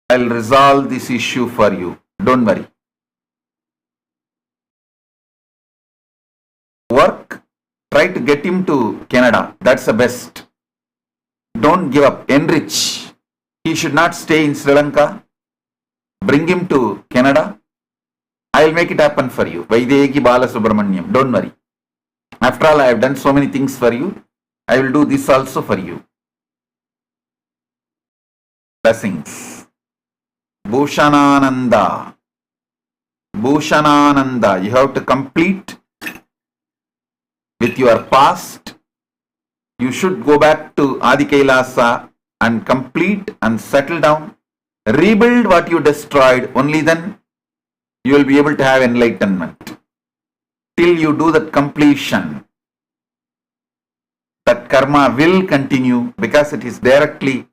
I'll resolve this issue for you. Don't worry. Work. Try to get him to Canada. That's the best. Don't give up. Enrich. He should not stay in Sri Lanka. Bring him to Canada. I'll make it happen for you. Vaidegi Balasubramanyam. Don't worry. After all, I have done so many things for you. I will do this also for you. Blessings. Bhushanananda. Bhushanananda. You have to complete with your past. You should go back to Adi Kailasa and complete and settle down. Rebuild what you destroyed. Only then you will be able to have enlightenment. Till you do that completion, that karma will continue because it is directly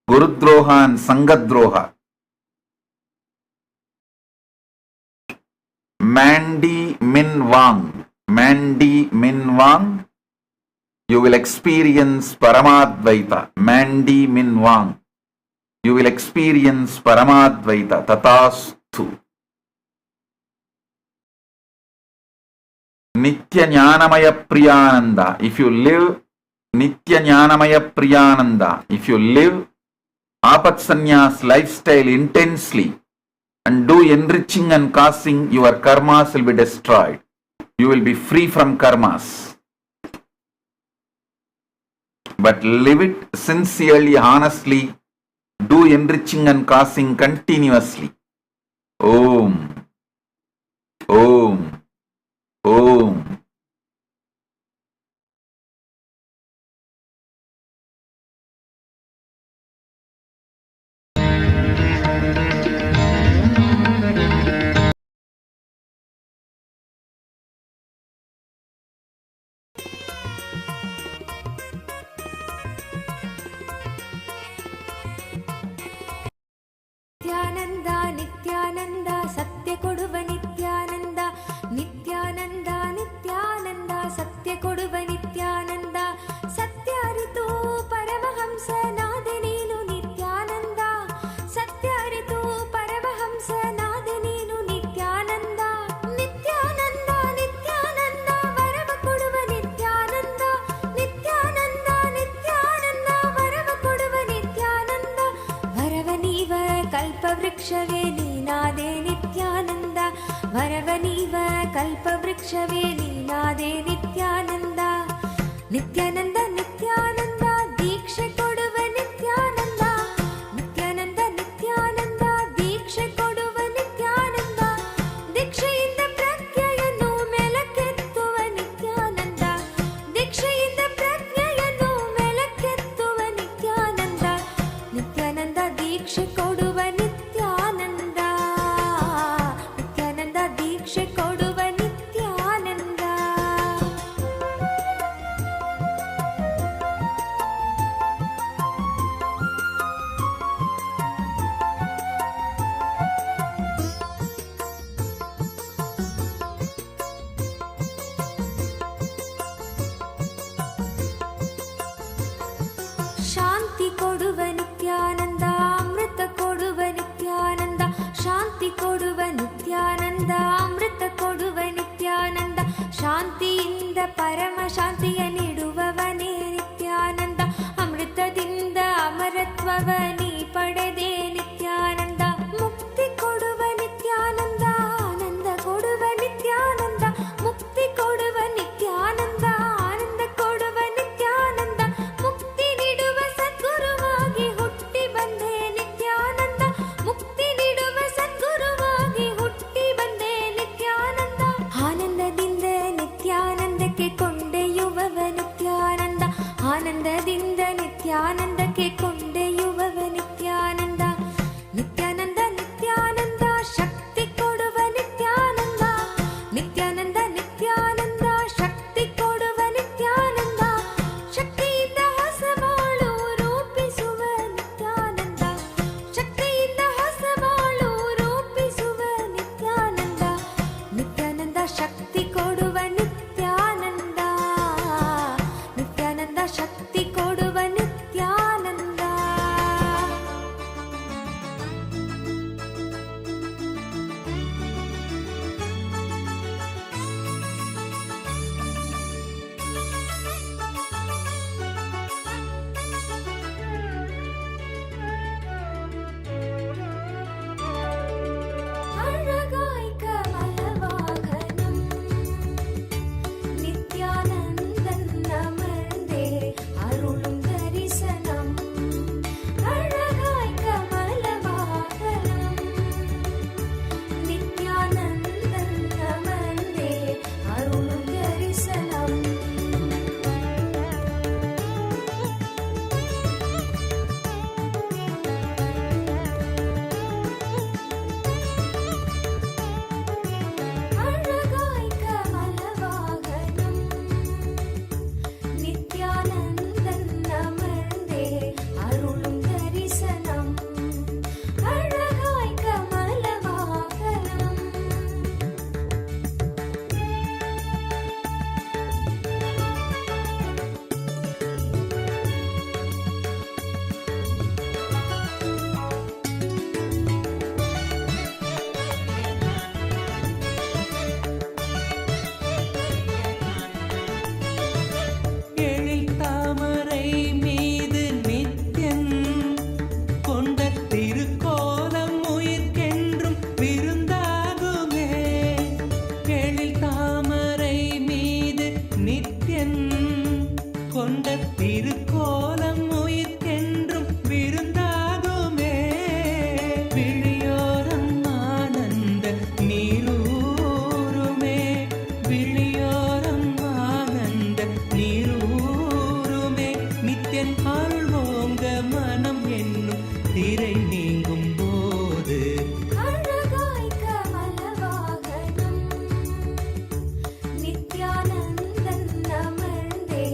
Gurudroha and Sangadroha. Mandi Min Wang. Mandi Min Wang. You will experience Paramadvaita. Mandi Min Wang. You will experience Paramadvaita. Tatastu. Nitya Jnanamaya Priyananda. If you live Nitya Jnanamaya Priyananda, if you live Apat Sannyas lifestyle intensely and do enriching and causing, your karmas will be destroyed. You will be free from karmas. But live it sincerely, honestly. Do enriching and causing continuously. Om. Om. Om. Nithyananda Nithyananda ಸತ್ಯ ಕೊಡುವ ನಿತ್ಯಾನಂದ ನಿತ್ಯಾನಂದ ನಿತ್ಯಾನಂದ ಸತ್ಯ ಕೊಡುವ ನಿತ್ಯಾನಂದ ಸತ್ಯ ಅರಿತು ಪರಮಹಂಸನಾದ ನೀನು ನಿತ್ಯಾನಂದ ಸತ್ಯ ಅರಿತು ಪರಮಹಂಸನಾದ ನೀನು ನಿತ್ಯಾನಂದ ನಿತ್ಯಾನಂದ ನಿತ್ಯಾನಂದ ವರವ ಕೊಡುವ ನಿತ್ಯಾನಂದ ನಿತ್ಯಾನಂದ ನಿತ್ಯಾನಂದ ವರವ ಕೊಡುವ ನಿತ್ಯಾನಂದ ವರವ ನೀವ ಕಲ್ಪವೃಕ್ಷವೇ ನೀನಾದೆ ನಿತ್ಯಾನಂದ ವರವ ನೀವ ಕಲ್ಪವೃಕ್ಷವೇ ನೀನಾದೆ ನಿತ್ಯಾನಂದ ನಿತ್ಯಾನಂದ ನಿತ್ಯಾನಂದ ದೀಕ್ಷೆ ಕೊಡುವ ನಿತ್ಯಾನಂದ ನಿತ್ಯಾನಂದ ನಿತ್ಯಾನಂದ ದೀಕ್ಷೆ ಕೊಡುವ ನಿತ್ಯಾನಂದ ದೀಕ್ಷೆಯಿಂದ ಪ್ರಜ್ಞೆಯನ್ನು ಮೆಲಕೆತ್ತುವ ನಿತ್ಯಾನಂದ ದೀಕ್ಷೆಯಿಂದ ಪ್ರಜ್ಞೆಯನ್ನು ಮೆಲಕೆತ್ತುವ ನಿತ್ಯಾನಂದ ನಿತ್ಯಾನಂದ ದೀಕ್ಷೆ ಕೊಡುವ ನಿತ್ಯಾನಂದ ನಿತ್ಯಾನಂದ ದೀಕ್ಷೆ ಕೊಡುವ ನಿತ್ಯಾನಂದ ಶಾಂತಿ ಕೊಡುವ ನಿತ್ಯಾನಂದ ಅಮೃತ ಕೊಡುವ ನಿತ್ಯಾನಂದ ಶಾಂತಿ ಕೊಡುವ ನಿತ್ಯಾನಂದ ಅಮೃತ ಕೊಡುವ ನಿತ್ಯಾನಂದ ಶಾಂತಿಯಿಂದ ಪರಮ ಶಾಂತಿಯ ನೀಡುವವನೇ ನಿತ್ಯಾನಂದ ಅವನಿ ಪಡೆದೆ ನಿತ್ಯಾನಂದ, ಮುಕ್ತಿ ಕೊಡುವ ನಿತ್ಯಾನಂದ, ಆನಂದ ಕೊಡುವ ನಿತ್ಯಾನಂದ, ಮುಕ್ತಿ ಕೊಡುವ ನಿತ್ಯಾನಂದ, ಆನಂದ ಕೊಡುವ ನಿತ್ಯಾನಂದ, ಮುಕ್ತಿ ನೀಡುವ ಸದ್ಗುರುವಾಗಿ ಹುಟ್ಟಿ ಬಂದೆ ನಿತ್ಯಾನಂದ, ಮುಕ್ತಿ ನೀಡುವ ಸದ್ಗುರುವಾಗಿ ಹುಟ್ಟಿ ಬಂದೆ ನಿತ್ಯಾನಂದ, ಆನಂದದಿಂದ ನಿತ್ಯಾನಂದಕ್ಕೆ ಕೊಂಡೊಯ್ಯುವವ ನಿತ್ಯಾನಂದ, ಆನಂದದಿಂದ ನಿತ್ಯಾನಂದಕ್ಕೆ ಕೊಂಡೊಯ್ಯುವವ ನಿತ್ಯಾನಂದ, ನಿತ್ಯಾನಂದ ನಿತ್ಯಾನಂದ ಶಕ್ತಿ ಕೊಡುವ ನಿತ್ಯಾನಂದ, ನಿತ್ಯಾನಂದ ನಿತ್ಯಾನಂದ ಶಕ್ತಿ ಕೊಡುವ ನಿತ್ಯಾನಂದ, ಶಕ್ತಿಯಿಂದ ಹೊಸ ಬಾಳು ರೂಪಿಸುವ ನಿತ್ಯಾನಂದ, ಶಕ್ತಿಯಿಂದ ಹೊಸ ಬಾಳು ರೂಪಿಸುವ ನಿತ್ಯಾನಂದ, ನಿತ್ಯಾನಂದ ಶಕ್ತಿ ಕೊಡುವ ನಿತ್ಯಾನಂದ, ನಿತ್ಯಾನಂದ ಶಕ್ತಿ ಕೊಡುವ ನಿತ್ಯಾನಂದ. அழகாய் கமலவாகனம் நித்யானந்தன் அமர்ந்தே அருளும் தரிசனம், அழகாய் கமலவாகனம் நித்யானந்தன் அமர்ந்தே அருளும் தரிசனம். அழகாய் கமலவாகனம் நித்யானந்தன் அமர்ந்தே அருளும் தரிசனம், அழகாய் கமலவாகனம். எழில் தாமரை மீது நித்யன் கொண்ட திருக்கோலம் உயிர்க்கென்றும் விருந்தாகுமே, எழில் தாமரை மீது நித்யன் கொண்ட திருக்கோலம் உயிர்க்கென்றும் விருந்தாகுமே, விழியோரம் ஆனந்த நீரூருமே, விழியோரம் ஆனந்த நீரூருமே, நித்யன் அருள்வோங்க மனம் என்னும் திரை நீங்கும் போது, அழகாய் கமலவாகனம் நித்யானந்தன் அமர்ந்தே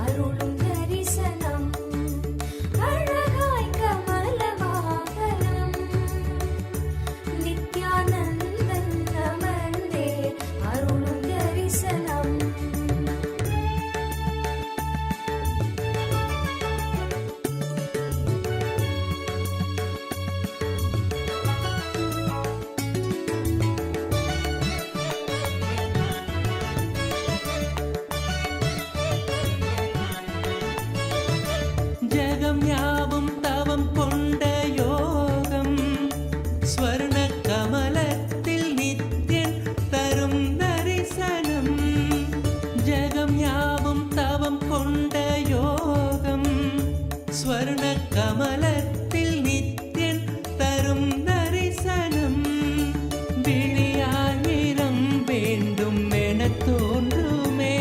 அருளும் தரிசனம், அழகாய் கமலவாகனம் நித்யானந்தன் அமர்ந்தே அருளும் தரிசனம். ஜகம் யாவும் தவம் கொண்ட யோகம், ஸ்வர்ண கமலத்தில் நித்யன் தரும் தரிசனம், ஜகம் யாவும் தவம் கொண்ட யோகம், ஸ்வர்ண கமலத்தில் நித்யன் தரும் தரிசனம், விழியாயிரம் வேண்டும் என தோன்றுமே,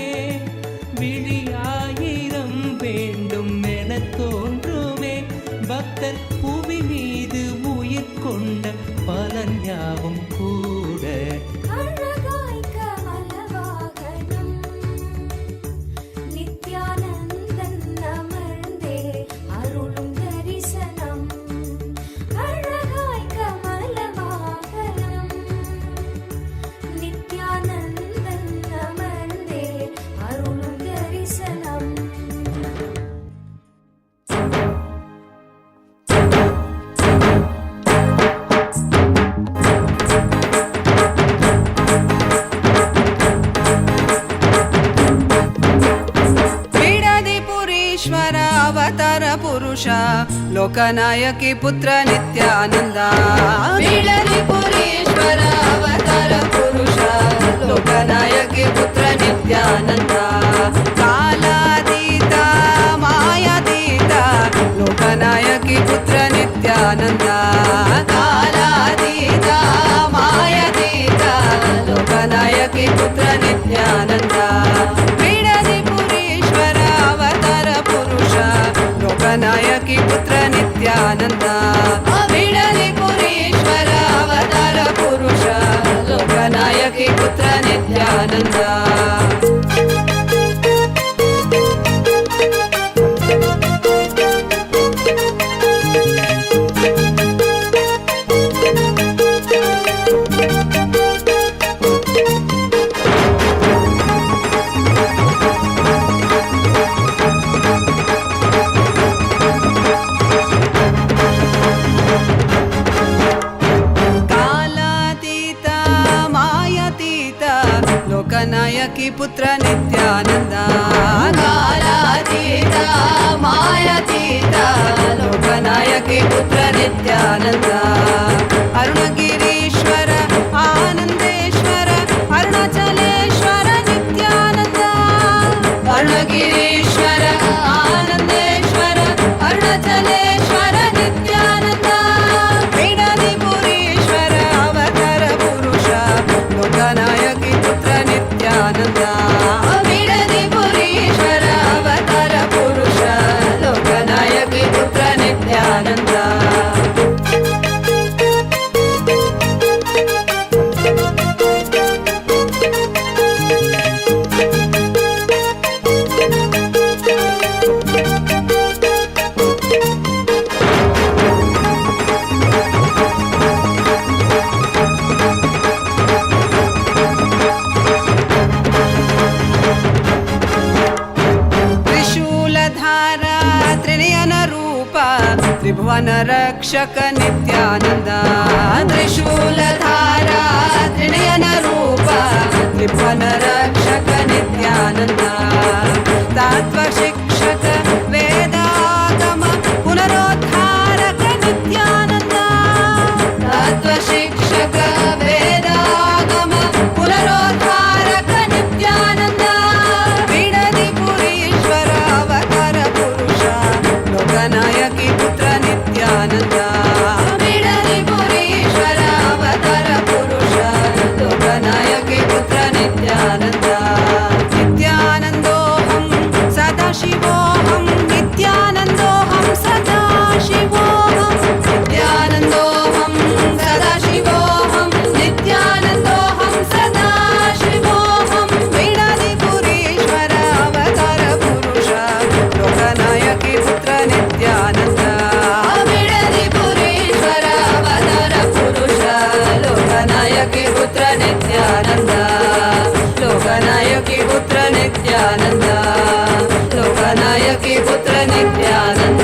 விழியாயிரம் வேண்டும் என தோன்றுமே, பக்தர் புவி மீது உயிர் கொண்ட பலன் யாவும் கூட, அழகாய் கமலவாகனம் நித்யானந்தன் அமர்ந்தே அருளும் தரிசனம், அழகாய் கமலவாகனம் நித்யானந்தன் அமர்ந்தே அருளும் தரிசனம். ಪುರುಷ ಲೋಕನಾಯಕಿ ಪುತ್ರ ನಿತ್ಯಾನಂದ ಬಿಡದಿ ಪುರೀಶ್ವರ ಅವತಾರ ಪುರುಷ ಲೋಕನಾಯಕಿ ಪುತ್ರ ನಿತ್ಯಾನಂದ ಕಾಲಾತೀತ ಮಾಯಾತೀತ ಲೋಕನಾಯಕಿ ಪುತ್ರ ನಿತ್ಯಾನಂದ ಕಾಲಾತೀತ ಮಾಯಾತೀತ ಲೋಕನಾಯಕಿ ಪುತ್ರ ನಿತ್ಯಾನಂದ ಬಿಡದಿ ಪುರೀಶ್ವರ ಅವತಾರ ಪುರುಷ ಲೋಕನಾಯಕಿ ಪುತ್ರ ನಿತ್ಯಾನಂದ ಬಿಡದಿ ಪುರೀಶ್ವರ ಅವತಾರ ಪುರುಷ ಲೋಕನಾಯಕಿ ಪುತ್ರ ನಿತ್ಯಾನಂದ ಲೋಕನಾಯಕಿ ಪುತ್ರ ನಿತ್ಯಾನಂದ ಕಾಲಾತೀತ ಮಾಯಾತೀತ ಲೋಕನಾಯಕಿ ಪುತ್ರ ನಿತ್ಯಾನಂದ ಅರುಣಗಿರೀಶ್ವರ ಆನಂದೇಶ್ವರ ಅರುಣಾಚಲೇಶ್ವರ ನಿತ್ಯಾನಂದ ಅರುಣಗಿರೀಶ್ವರ ಆನಂದೇಶ್ವರ ಅರುಣಾಚಲೇಶ್ವರ ನಿತ್ಯಾನಂದ ಬಿಡದಿ ಪುರೀಶ್ವರ ಅವತಾರ ಪುರುಷ ಲೋಕನಾಯಕಿ ಪುತ್ರ ನಿತ್ಯಾನಂದ ಬಿಡದಿ ಪುರೀಶ್ವರ ಅವತಾರ ಪುರುಷ ಲೋಕನಾಯಕಿ ಪುತ್ರ ನಿತ್ಯಾನಂದ ತ್ರಿಶೂಲಧಾರ ತ್ರಿನಯನ ರೂಪ ತ್ರಿಭುವನ ರಕ್ಷಕ ನಿತ್ಯಾನಂದ ತ್ರಿಶೂಲಧಾರ ತ್ರಿನಯನ ರೂಪ ತ್ರಿಭುವನ ರಕ್ಷಕ ನಿತ್ಯಾನಂದ ತತ್ವ ಶಿಕ್ಷಕ ವೇದಾಗಮ ಪುನರೋದ್ಧಾರಕ ನಿತ್ಯಾನಂದ ತತ್ವ ಶಿಕ್ಷಕ ವೇದಾಗಮ ಪುನರೋದ್ಧಾರಕ ನಿತ್ಯಾನಂದ ಬಿಡದಿ ಪುರೀಶ್ವರ ಅವತಾರ ಪುರುಷ ಲೋಕನಾಯಕಿ ಪುತ್ರ ನಿತ್ಯಾನಂದ ಬಿಡದಿ ಪುರೀಶ್ವರ ಅವತಾರ ಪುರುಷ ಲೋಕನಾಯಕಿ ಪುತ್ರ ನಿತ್ಯಾನಂದ ನಿತ್ಯಾನಂದೋಹಂ ಸದಾಶಿವೋಹಂ ನಿತ್ಯಾನಂದೋಹಂ ಸದಾಶಿವೋಹಂ ನಿತ್ಯಾನಂದೋಹಂ ಸದಾಶಿವೋಹಂ ನಿತ್ಯಾನಂದೋಹಂ ಸದಾಶಿವೋಹಂ ಬಿಡದಿ ಪುರೀಶ್ವರ ಅವತಾರ ಪುರುಷ ಲೋಕನಾಯಕಿ ಪುತ್ರ ನಿತ್ಯಾನಂದ ಬಿಡದಿ ಪುರೀಶ್ವರ ಅವತಾರ ಪುರುಷ ಲೋಕನಾಯಕಿ ಪುತ್ರ ನಿತ್ಯಾನಂದ ಲೋಕನಾಯಕಿ ಪುತ್ರ ನಿತ್ಯಾನಂದ ಲೋಕನಾಯಕಿ ಪುತ್ರ ನಿತ್ಯಾನಂದ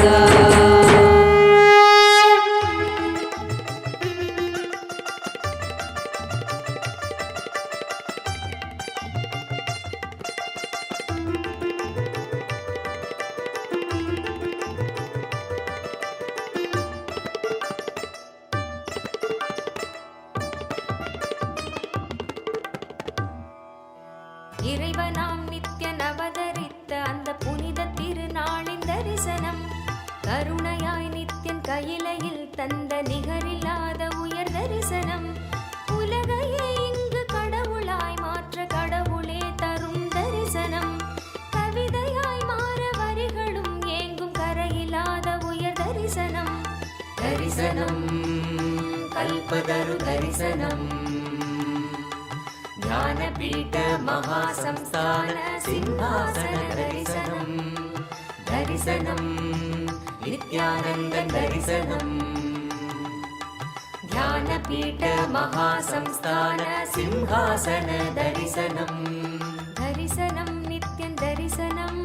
இறைவனாம் நித்யன் அவதரித்த அந்த புனித திருநாளின் தரிசனம் கருணையாய் நித்யன் கையிலையில் தந்த நிகரில்லாத உயர் தரிசனம் உலகையே இங்கு கடவுளாய் மாற்ற கடவுளே தரும் தரிசனம் கவிதையாய் மாற வரிகளும் ஏங்கும் கரையில்லாத உயர் தரிசனம் தரிசனம் கல்பதரு தரிசனம் ಜ್ಞಾನಪೀಠ ಮಹಾಸಂಸ್ಥಾನ ಸಿಂಹಾಸನ ದರ್ಶನಂ ದರ್ಶನಂ ನಿತ್ಯಾನಂದ ದರ್ಶನಂ ಜ್ಞಾನಪೀಠ ಮಹಾಸಂಸ್ಥಾನ ಸಿಂಹಾಸನ ದರ್ಶನಂ ದರ್ಶನಂ ನಿತ್ಯಂ ದರ್ಶನಂ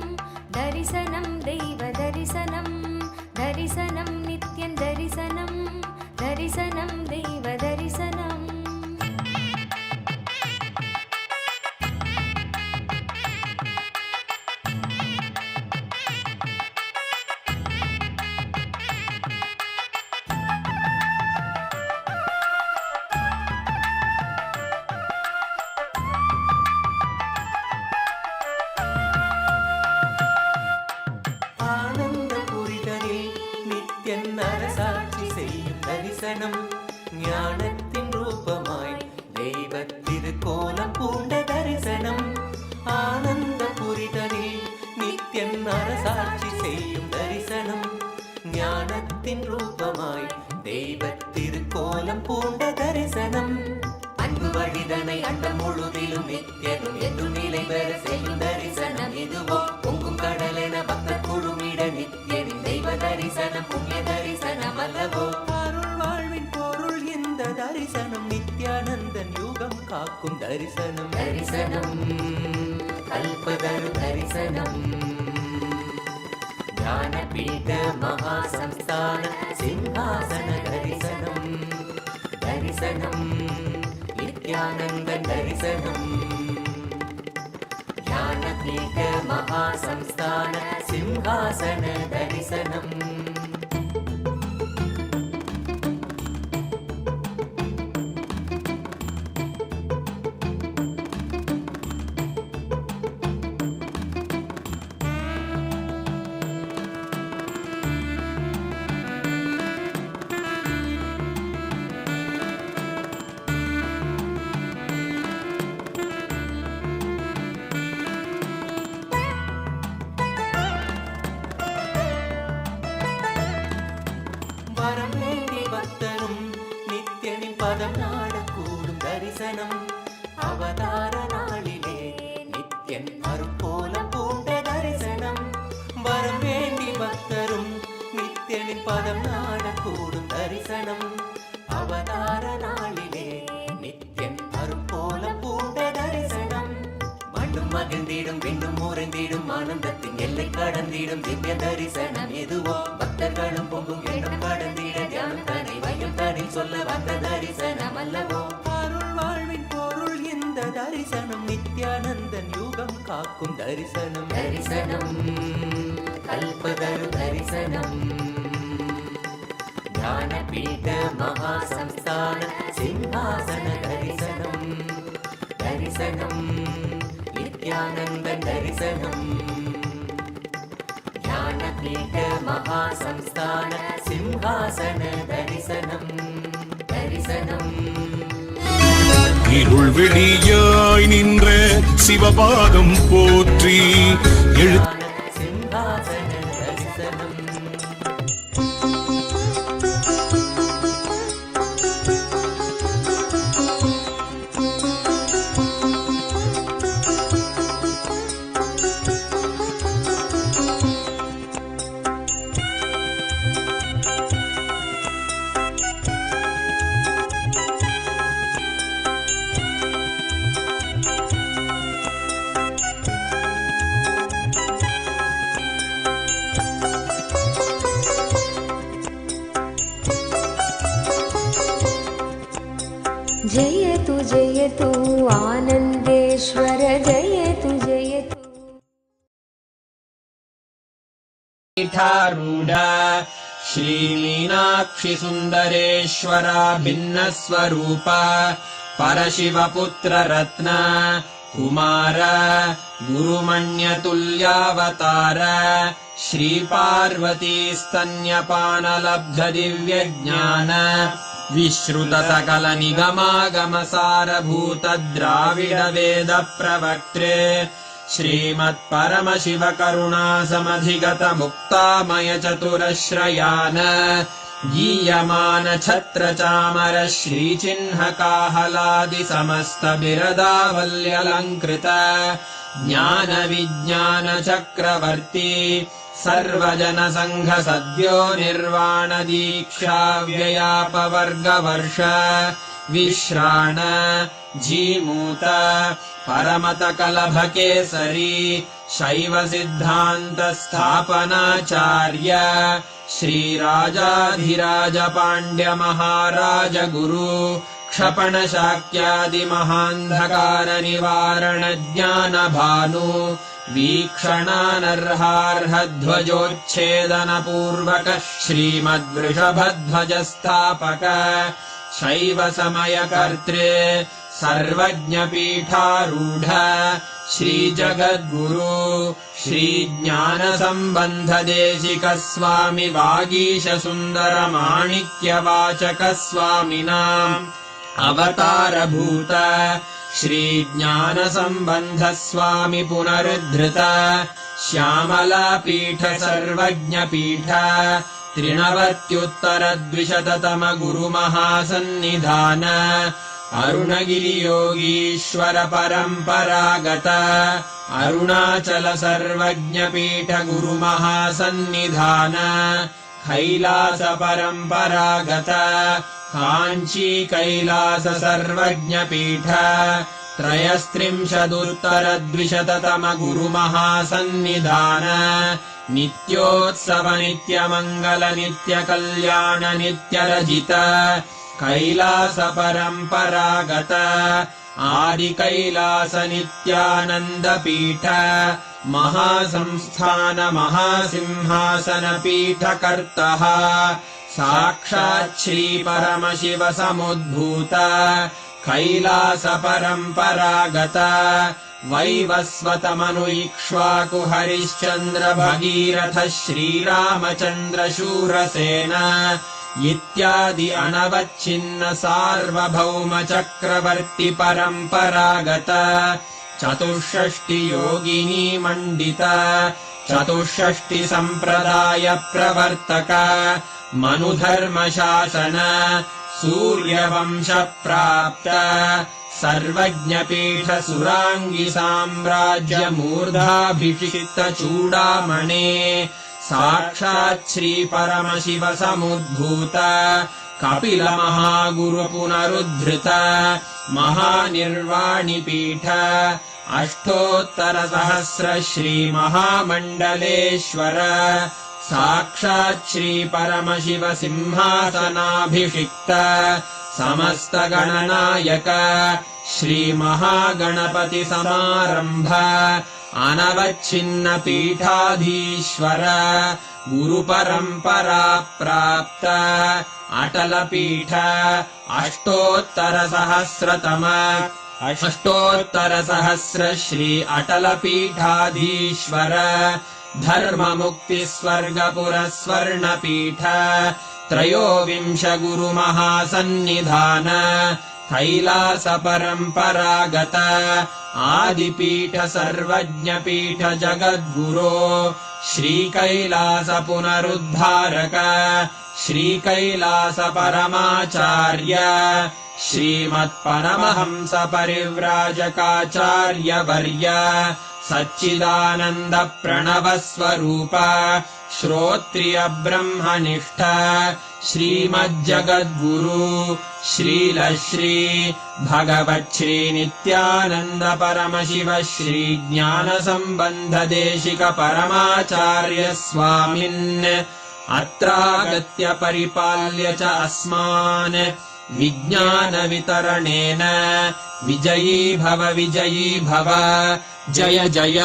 ದರ್ಶನಂ ದೈವ ದರ್ಶನಂ ದರ್ಶನಂ ನಿತ್ಯಂ ದರ್ಶನಂ ದರ್ಶನಂ ದೈವ ದರ್ಶನಂ தரிசனம் ஞானத்தின் ரூபமாய் தெய்வ திருக்கோலம் பூண்ட தரிசனம் ஆனந்த புரிதலில் நித்யன் அரசாட்சி செய்யும் தரிசனம் ஞானத்தின் ரூபமாய் தெய்வ திருக்கோலம் பூண்ட தரிசனம் அன்பு வழிதனை அண்டம் முழுதிலும் நித்யனும் என்றும் நிலை பெற செய்யும் தரிசனம் இதுவோ பொங்கும் கடலென பக்தர் குழுமிட நித்யனின் தெய்வ தரிசனம் புண்ணிய தரிசனம் அல்லவோ அருள் வாழ்வின் பொருள் இந்த தரிசனம் நித்யானந்தன் யுகம் காக்கும் தரிசனம் தரிசனம் கல்பதரு தரிசனம் ஞானபீட மகாசம்ஸ்தான சிம்ஹாசன தரிசனம் தரிசனம் நித்யானந்தன் தரிசனம் ஞானபீட மகாசம்ஸ்தான சிம்ஹாசன தரிசனம் வரம் வேண்டி பக்தரும் நித்யனின் பதம் நாடக்கூடும் தரிசனம் அவதார நாளிலே நித்யன் அருக்கோலம் பூண்ட தரிசனம் வரம் வேண்டி பக்தரும் நித்யனின் பதம் நாடக்கூடும் தரிசனம் அவதார நாளிலே நித்யன் அருக்கோலம் பூண்ட தரிசனம் மண்ணும் மகிழ்ந்திடும் விண்ணும் முறைந்திடும் ஆனந்தத்தின் எல்லை கடந்திடும் திவ்ய தரிசனம் எதுவோ பக்தர்களும் பொங்கும் எண்ணம் கடந்திட தியானம் தனி வையம் தனில் சொல்ல வந்த தரிசனம் அல்லவோ அருள் வாழ்வின் பொருள் இந்த தரிசனம் நித்யானந்தன் யுகம் காக்கும் தரிசனம் தரிசனம் கல்பதரு தரிசனம் ஞானபீட மகாசம்ஸ்தான சிம்ஹாசன தரிசனம் தரிசனம் நித்யானந்தன் தரிசனம் ஞானபீட மகாசம்ஸ்தான சிம்ஹாசன தரிசனம் தரிசனம் இருள் வெளியாய் நின்ற சிவபாதம் போற்றி சிம்ஹாசன தரிசனம் जयतु जयतु आनन्देश्वर जयतु जयतु पीठारूढा श्रीमीनाक्षि सुन्दरेश्वरा भिन्नस्वरूपा परशिवपुत्र रत्न कुमार गुरुमण्यतुल्यावतार श्रीपार्वती स्तन्यपानलब्ध दिव्यज्ञान विश्रुत सकल निगमागमसारभूत द्राविड वेद प्रवक्त्रे श्रीमत्परमशिव करुणा समधिगत मुक्तामय चतुरश्रयान गीयमान छत्र चामर श्रीचिह्न काहलादि समस्त बिरदावल्यलङ्कृत ज्ञान विज्ञान चक्रवर्ती सर्वजन संघ सद्यो निर्वाण दीक्षा व्ययापवर्गवर्ष विश्राण जीमूत परमत कलभ केसरी शैव सिद्धांत स्थापनाचार्य श्रीराजाधिराज पाण्ड्य महाराज गुरु क्षपण शाक्यादि महान्धकार निवारण ज्ञान भानु वीक्षणानर्हार्ह ध्वजोच्छेदन पूर्वक श्रीमद्वृषभध्वज स्थापक शैव समय कर्त्रे सर्वज्ञ पीठारूढ श्रीजगद्गुरु श्रीज्ञानसम्बन्धदेशिकस्वामि वागीशसुन्दरमाणिक्यवाचकस्वामिनाम् अवतारभूत श्रीज्ञानसम्बन्धस्वामि पुनरुद्धृत श्यामलापीठ सर्वज्ञपीठ त्रिनवत्युत्तरद्विशततम गुरुमहासन्निधान अरुणगिरियोगीश्वर परम्परागत अरुणाचल सर्वज्ञपीठ गुरुमहासन्निधान कैलास परम्परागत काञ्ची कैलास सर्वज्ञपीठ त्रयस्त्रिंशदुत्तरद्विशततम गुरुमहासन्निधान नित्योत्सव नित्यमङ्गल नित्यकल्याण नित्यरजित कैलास परम्परागत आदिकैलास नित्यानन्दपीठ महासंस्थान महासिंहासन पीठकर्तः साक्षात् श्री परमशिव समुद्भूत कैलास परम्परागत वैवस्वतमनु इक्ष्वाकु हरिश्चन्द्र भगीरथ श्रीरामचन्द्र शूरसेन इत्यादि अनवच्छिन्न सार्वभौम चक्रवर्ति परम्परागत चतुष्षष्टि योगिनी मण्डित चतुष्षष्टि सम्प्रदाय प्रवर्तक मनुधर्मशासन सूर्यवंश प्राप्त सर्वज्ञपीठ सुराङ्गी साम्राज्य मूर्धाभिषिक्त चूडामणे साक्षात् श्री परमशिव समुद्भूत कपिल महागुरु पुनरुद्धृत महानिर्वाणिपीठ अष्टोत्तर सहस्र श्री महामण्डलेश्वर साक्षात् श्री परमशिव सिंहासनाभिषिक्त समस्त गणनायक श्री महागणपति समारंभ अनवच्छिन्न पीठाधीश्वर गुरुपरम्परा प्राप्त अटल पीठ अष्टोत्तर सहस्र श्री अटल पीठाधीश्वर धर्म मुक्ति स्वर्गपुर स्वर्ण पीठ त्रयोविंश गुरु महासन्निधान कैलास परम्परागत आदिपीठ सर्वज्ञपीठ जगद्गुरो श्री कैलास पुनरुद्धारक श्री कैलास परमाचार्य श्रीमत्परमहंस परिव्राजकाचार्य वर्य सच्चिदानन्द प्रणव स्वरूप श्रोत्रिय ब्रह्मनिष्ठ श्रीमज्जगद्गुरु श्रील श्री भगवच्छ्री नित्यानन्द परमशिव श्री ज्ञान सम्बन्ध देशिक परमाचार्य स्वामिन् अत्रागत्य परिपाल्य च अस्मान् विज्ञान वितरणेन विजयी भव जय जय।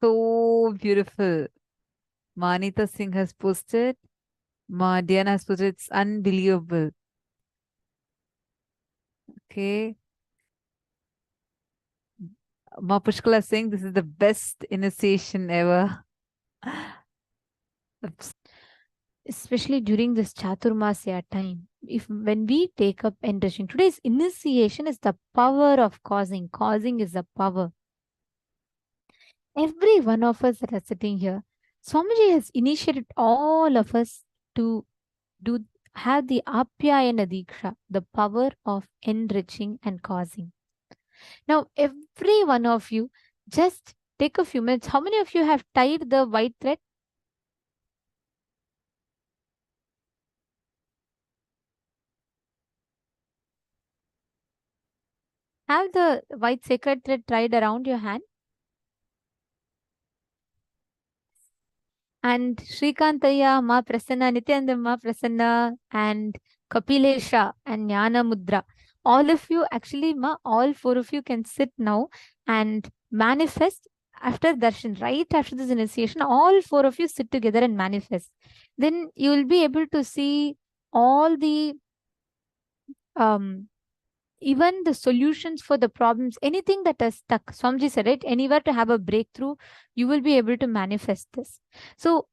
So beautiful. Manita Singh has posted. Ma Diana has posted. It's unbelievable. Okay. Ma Pushkala is saying this is the best initiation ever. Especially during this Chaturmasya time, when we take up enriching, today's initiation is the power of causing. Causing is the power. Every one of us that are sitting here, Swamiji has initiated all of us to have the Apyayana Diksha, the power of enriching and causing. Now, every one of you, Just take a few minutes. How many of you have tied the white thread? Have the white sacred thread tied around your hand? And Shrikantaya, Ma Prasanna, Nityananda Ma Prasanna, and Kapilesha and Jnana Mudra. All of you, actually, Ma, all four of you can sit now and manifest after darshan, right after this initiation. All four of you sit together and manifest. Then you will be able to see all the even the solutions for the problems, anything that is stuck. Swamiji said it, anywhere to have a breakthrough, you will be able to manifest this. So,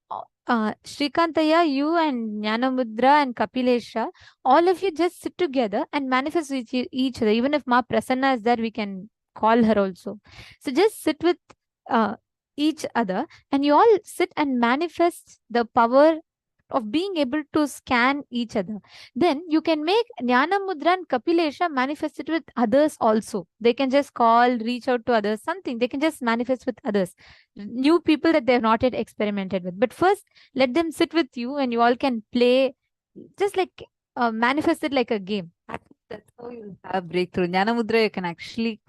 Shrikantaya, you and Jnanamudra and Kapilesha, all of you just sit together and manifest with each other. Even if Ma Prasanna is there, we can call her also. So just sit with each other and you all sit and manifest the power of being able to scan each other. Then you can make Jnana Mudra and Kapilesha manifest it with others also. They can just call, reach out to others, something. They can just manifest with others. New people that they have not yet experimented with. But first, let them sit with you and you all can play, just like manifest it like a game. That's how you have breakthrough. Jnana Mudra, you can actually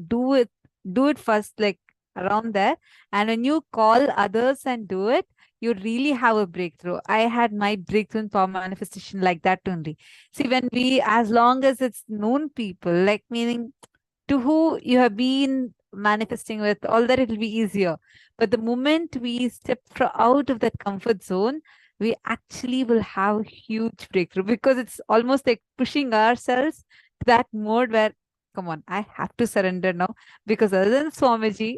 do it first, like around there. And when you call others and do it, you really have a breakthrough. I had my breakthrough in power manifestation like that only. See, when we, as long as it's known people, like meaning to who you have been manifesting with, all that, it will be easier. But the moment we step out of that comfort zone, we actually will have huge breakthrough, because it's almost like pushing ourselves to that mode where, come on, I have to surrender now, because other than Swamiji,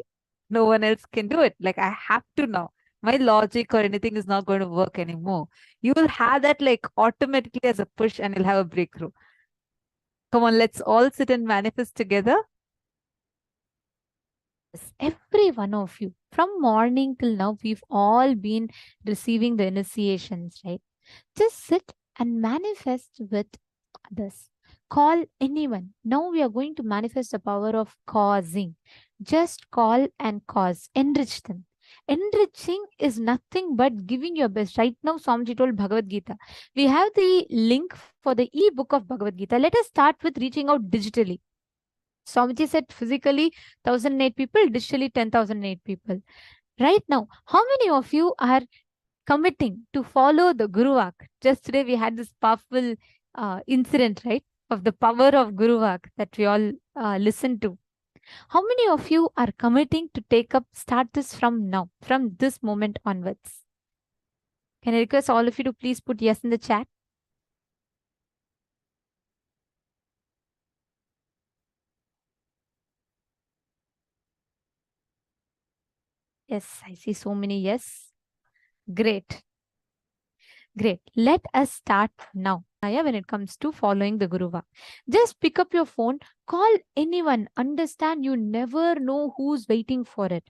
no one else can do it. Like, I have to now. My logic or anything is not going to work anymore. You will have that like automatically as a push and you'll have a breakthrough. Come on, let's all sit and manifest together. Every one of you, from morning till now, we've all been receiving the initiations, right? Just sit and manifest with others. Call anyone. Now we are going to manifest the power of causing. Just call and cause. Enrich them. Enriching is nothing but giving your best. Right now, Swamiji told Bhagavad Gita. We have the link for the e-book of Bhagavad Gita. Let us start with reaching out digitally. Swamiji said physically 1,008 people, digitally 10,008 people. Right now, how many of you are committing to follow the Guru Vak? Just today we had this powerful incident, right, of the power of Guru Vak that we all listened to. How many of you are committing to start this from now, from this moment onwards? Can I request all of you to please put yes in the chat? Yes, I see so many yes. Great. Great. Let us start now. When it comes to following the Guru Vak, just pick up your phone, call anyone. Understand, you never know who's waiting for it.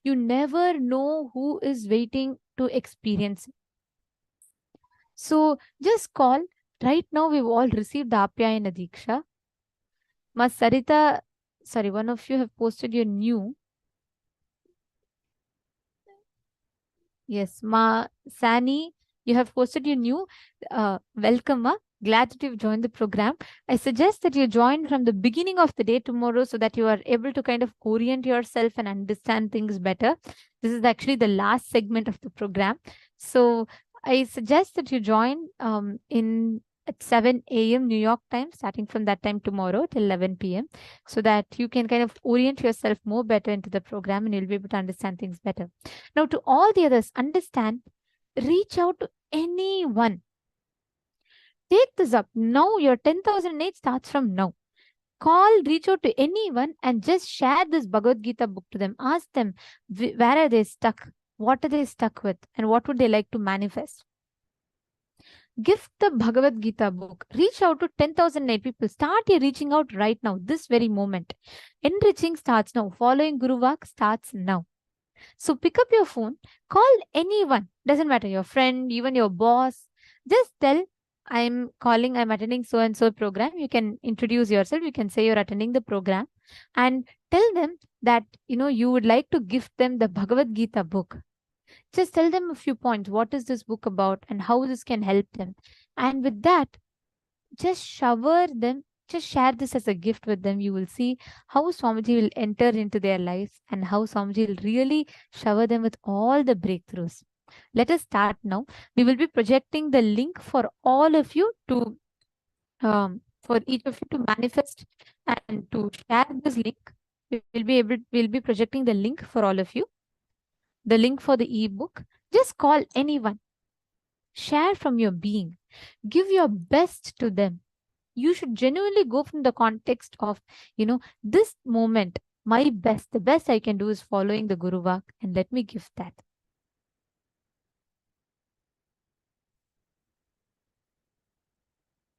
You never know who is waiting to experience it. So just call. Right now, we've all received the Apyayana Diksha. Ma Sarita, sorry, one of you have posted your new. Yes, Ma Sani, you have posted your new. Welcome, Ma. Glad that you've joined the program. I suggest that you join from the beginning of the day tomorrow so that you are able to kind of orient yourself and understand things better. This is actually the last segment of the program. So I suggest that you join at 7 a.m. New York time, starting from that time tomorrow till 11 p.m. so that you can kind of orient yourself more better into the program and you'll be able to understand things better. Now, to all the others, understand, reach out to anyone. Take this up. Now, your 10,008 starts from now. Call, reach out to anyone and just share this Bhagavad Gita book to them. Ask them, where are they stuck? What are they stuck with? And what would they like to manifest? Give the Bhagavad Gita book. Reach out to 10,008 people. Start your reaching out right now, this very moment. Enriching starts now. Following Guru Vak starts now. So pick up your phone, call anyone. Doesn't matter, your friend, even your boss. Just tell, I'm attending so-and-so program. You can introduce yourself. You can say you're attending the program and tell them that you would like to gift them the Bhagavad Gita book, just tell them a few points. What is this book about and how this can help them? And with that, just shower them, just share this as a gift with them. You will see how Swamiji will enter into their lives and how Swamiji will really shower them with all the breakthroughs. Let us start now. We will be projecting the link for all of you to, for each of you to manifest and to share this link. We'll be projecting the link for all of you, the link for the ebook. Just call anyone. Share from your being. Give your best to them. You should genuinely go from the context of, this moment, my best, the best I can do is following the Guru Vak, and let me give that.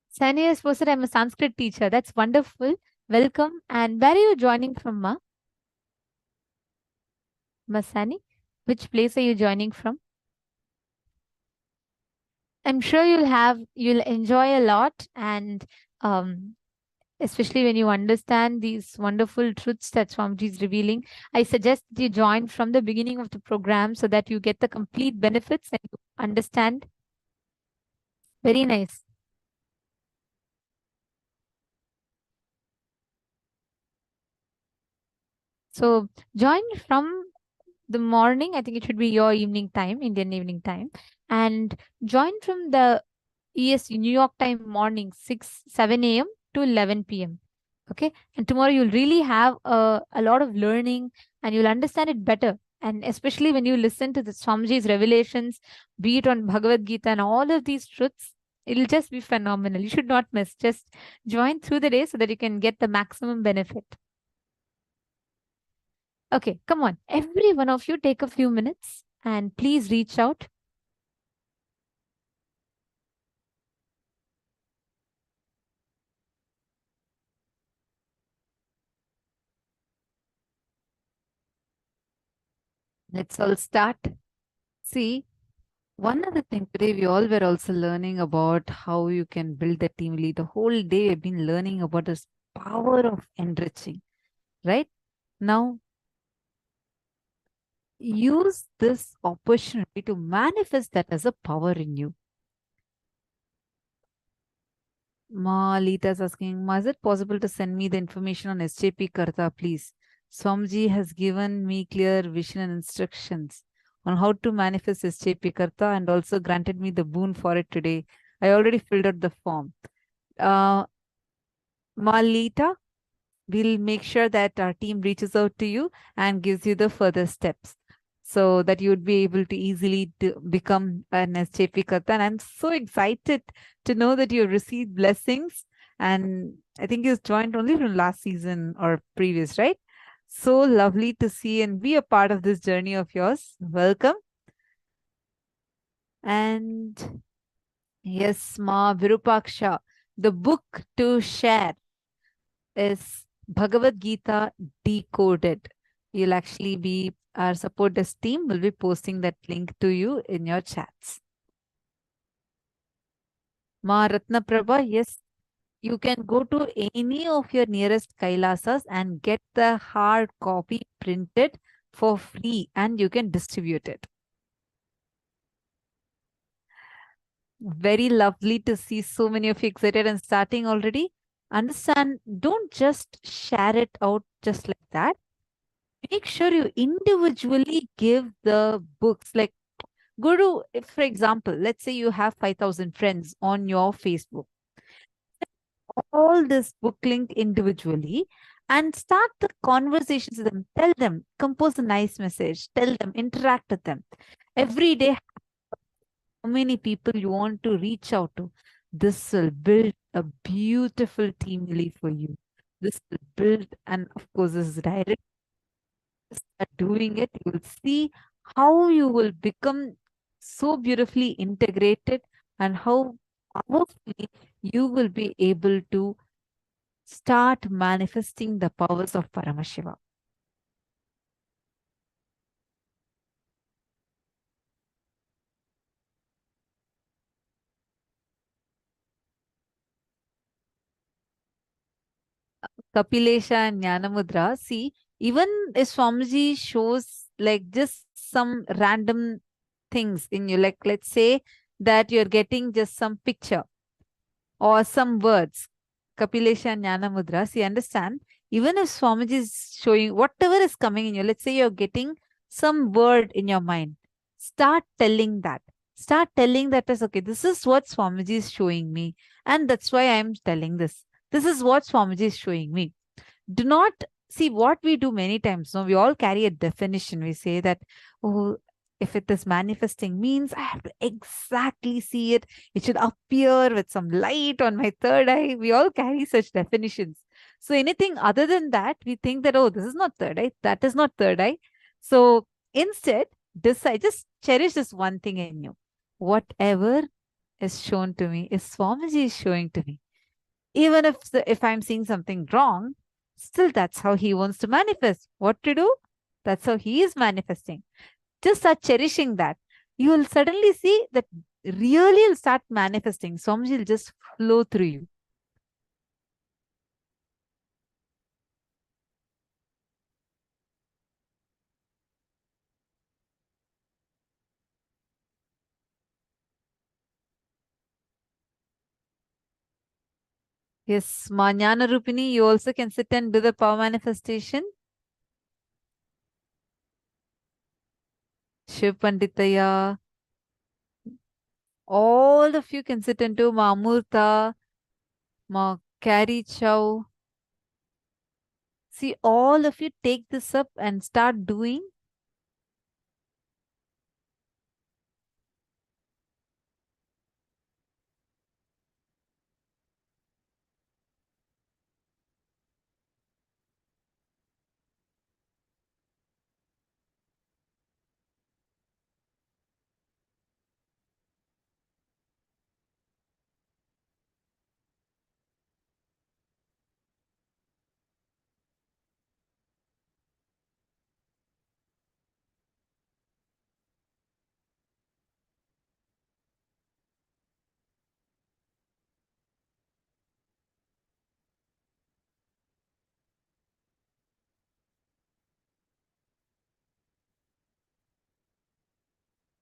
Sani has posted, I'm a Sanskrit teacher. That's wonderful. Welcome. And where are you joining from, Ma? Masani? Which place are you joining from? I'm sure you'll enjoy a lot, and especially when you understand these wonderful truths that Swamiji is revealing. I suggest that you join from the beginning of the program so that you get the complete benefits and you understand. Very nice. So join from the morning. I think it should be your evening time, Indian evening time, and join from the EST, New York time morning, 7 a.m. to 11 p.m. Okay. And tomorrow you'll really have a lot of learning and you'll understand it better. And especially when you listen to the Swamiji's revelations, be it on Bhagavad Gita and all of these truths, it'll just be phenomenal. You should not miss. Just join through the day so that you can get the maximum benefit. Okay, come on. Every one of you take a few minutes and please reach out. Let's all start. See, one other thing today, we all were also learning about how you can build the team lead. The whole day we've been learning about this power of enriching, right? Now, use this opportunity to manifest that as a power in you. Ma Lita is asking, Ma, is it possible to send me the information on SJP Karta, please? Swamiji has given me clear vision and instructions on how to manifest SJP Karta and also granted me the boon for it today. I already filled out the form. Malita, we'll make sure that our team reaches out to you and gives you the further steps so that you would be able to easily become an SJP Karta. And I'm so excited to know that you received blessings. And I think you joined only from last season or previous, right? So lovely to see and be a part of this journey of yours. Welcome. And yes, Ma Virupaksha, the book to share is Bhagavad Gita Decoded. You'll actually be, our support desk team will be posting that link to you in your chats. Ma Ratna Prabha, yes, you can go to any of your nearest Kailasas and get the hard copy printed for free and you can distribute it. Very lovely to see so many of you excited and starting already. Understand, don't just share it out just like that. Make sure you individually give the books. Like Guru, if for example, let's say you have 5,000 friends on your Facebook. All this book link individually and start the conversations with them. Tell them, compose a nice message. Tell them, interact with them. Every day, how many people you want to reach out to. This will build a beautiful team lead for you. This will build, and of course, this is direct. Start doing it, you will see how you will become so beautifully integrated and how powerfully you will be able to start manifesting the powers of Paramashiva. Kapilesha and Jnanamudra, see, Even if Swamiji shows like just some random things in you, like let's say that you're getting just some picture or some words, Kapilesha Jnana Mudra, see, understand, even if Swamiji is showing whatever is coming in you, let's say you're getting some word in your mind, start telling that. Start telling that as, okay, this is what Swamiji is showing me, and that's why I'm telling this. This is what Swamiji is showing me. Do not see what we do many times. No, we all carry a definition. We say that, oh, if it is manifesting means I have to exactly see it. It should appear with some light on my third eye. We all carry such definitions. So anything other than that, we think that, oh, this is not third eye. That is not third eye. So instead, decide, just cherish this one thing in you. Whatever is shown to me is Swamiji is showing to me. Even if I'm seeing something wrong, still that's how he wants to manifest. What to do? That's how he is manifesting. Just start cherishing that. You will suddenly see that really will start manifesting. Swamiji will just flow through you. Yes, Manyana Rupini, you also can sit and do the power manifestation. Shiv Panditaya. All of you can sit and do Ma Amurta, Ma Carry Chow. See, all of you take this up and start doing.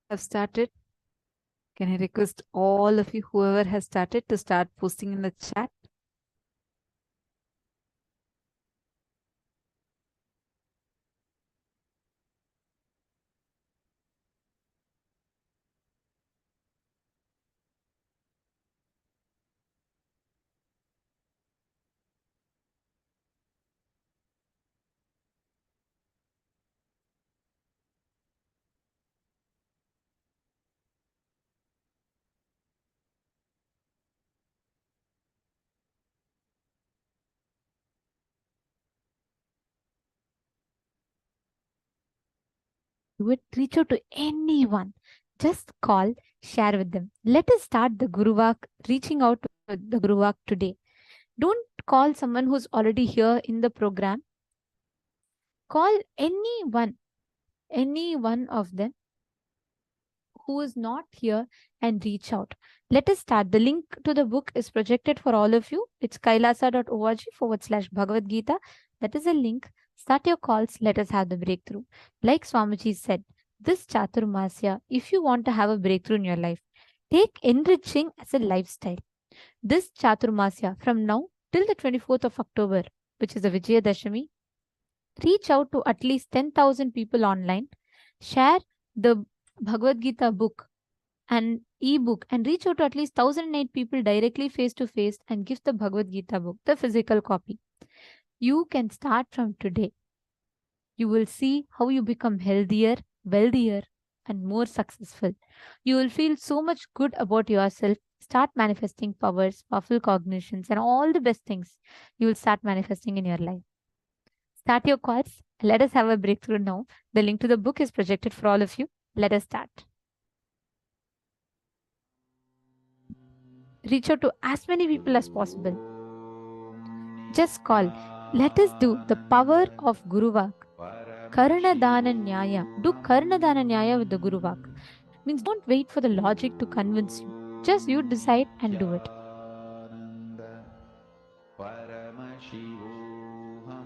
Have started. Can I request all of you, whoever has started, to start posting in the chat? Reach out to anyone. Just call, share with them. Let us start the Guru Walk, reaching out to the Guru Walk today. Don't call someone who's already here in the program. Call any one of them who is not here and reach out. Let us start. The link to the book is projected for all of you. It's kailasa.org/Bhagavad Gita. That is a link. Start your calls. Let us have the breakthrough. Like Swamiji said, this Chaturmasya, if you want to have a breakthrough in your life, take enriching as a lifestyle. This Chaturmasya, from now till the 24th of October, which is the Vijayadashami, reach out to at least 10,000 people online, share the Bhagavad Gita book and e-book, and reach out to at least 1,008 people directly face to face and give the Bhagavad Gita book, the physical copy. You can start from today. You will see how you become healthier, wealthier, and more successful. You will feel so much good about yourself. Start manifesting powers, powerful cognitions, and all the best things you will start manifesting in your life. Start your calls. Let us have a breakthrough now. The link to the book is projected for all of you. Let us start. Reach out to as many people as possible. Just call. Let us do the power of Guru Vak. Karna Dana Nyaya. Do Karna Dana Nyaya with the Guru Vak. Means don't wait for the logic to convince you. Just you decide and do it. Paramashivoham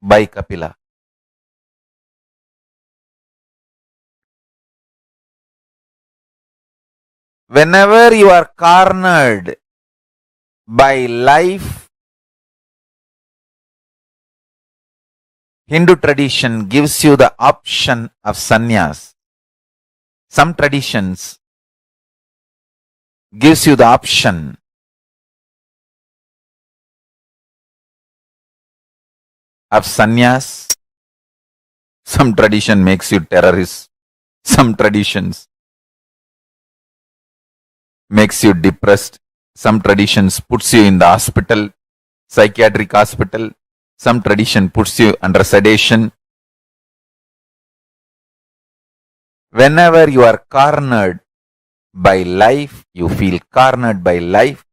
by Kapila. Whenever you are cornered by life, Hindu tradition gives you the option of sannyas. Some traditions gives you the option of sannyas. Some tradition makes you terrorist. Some traditions makes you depressed. Some traditions puts you in the hospital, psychiatric hospital. Some tradition puts you under sedation. Whenever you are cornered by life, you feel cornered by life,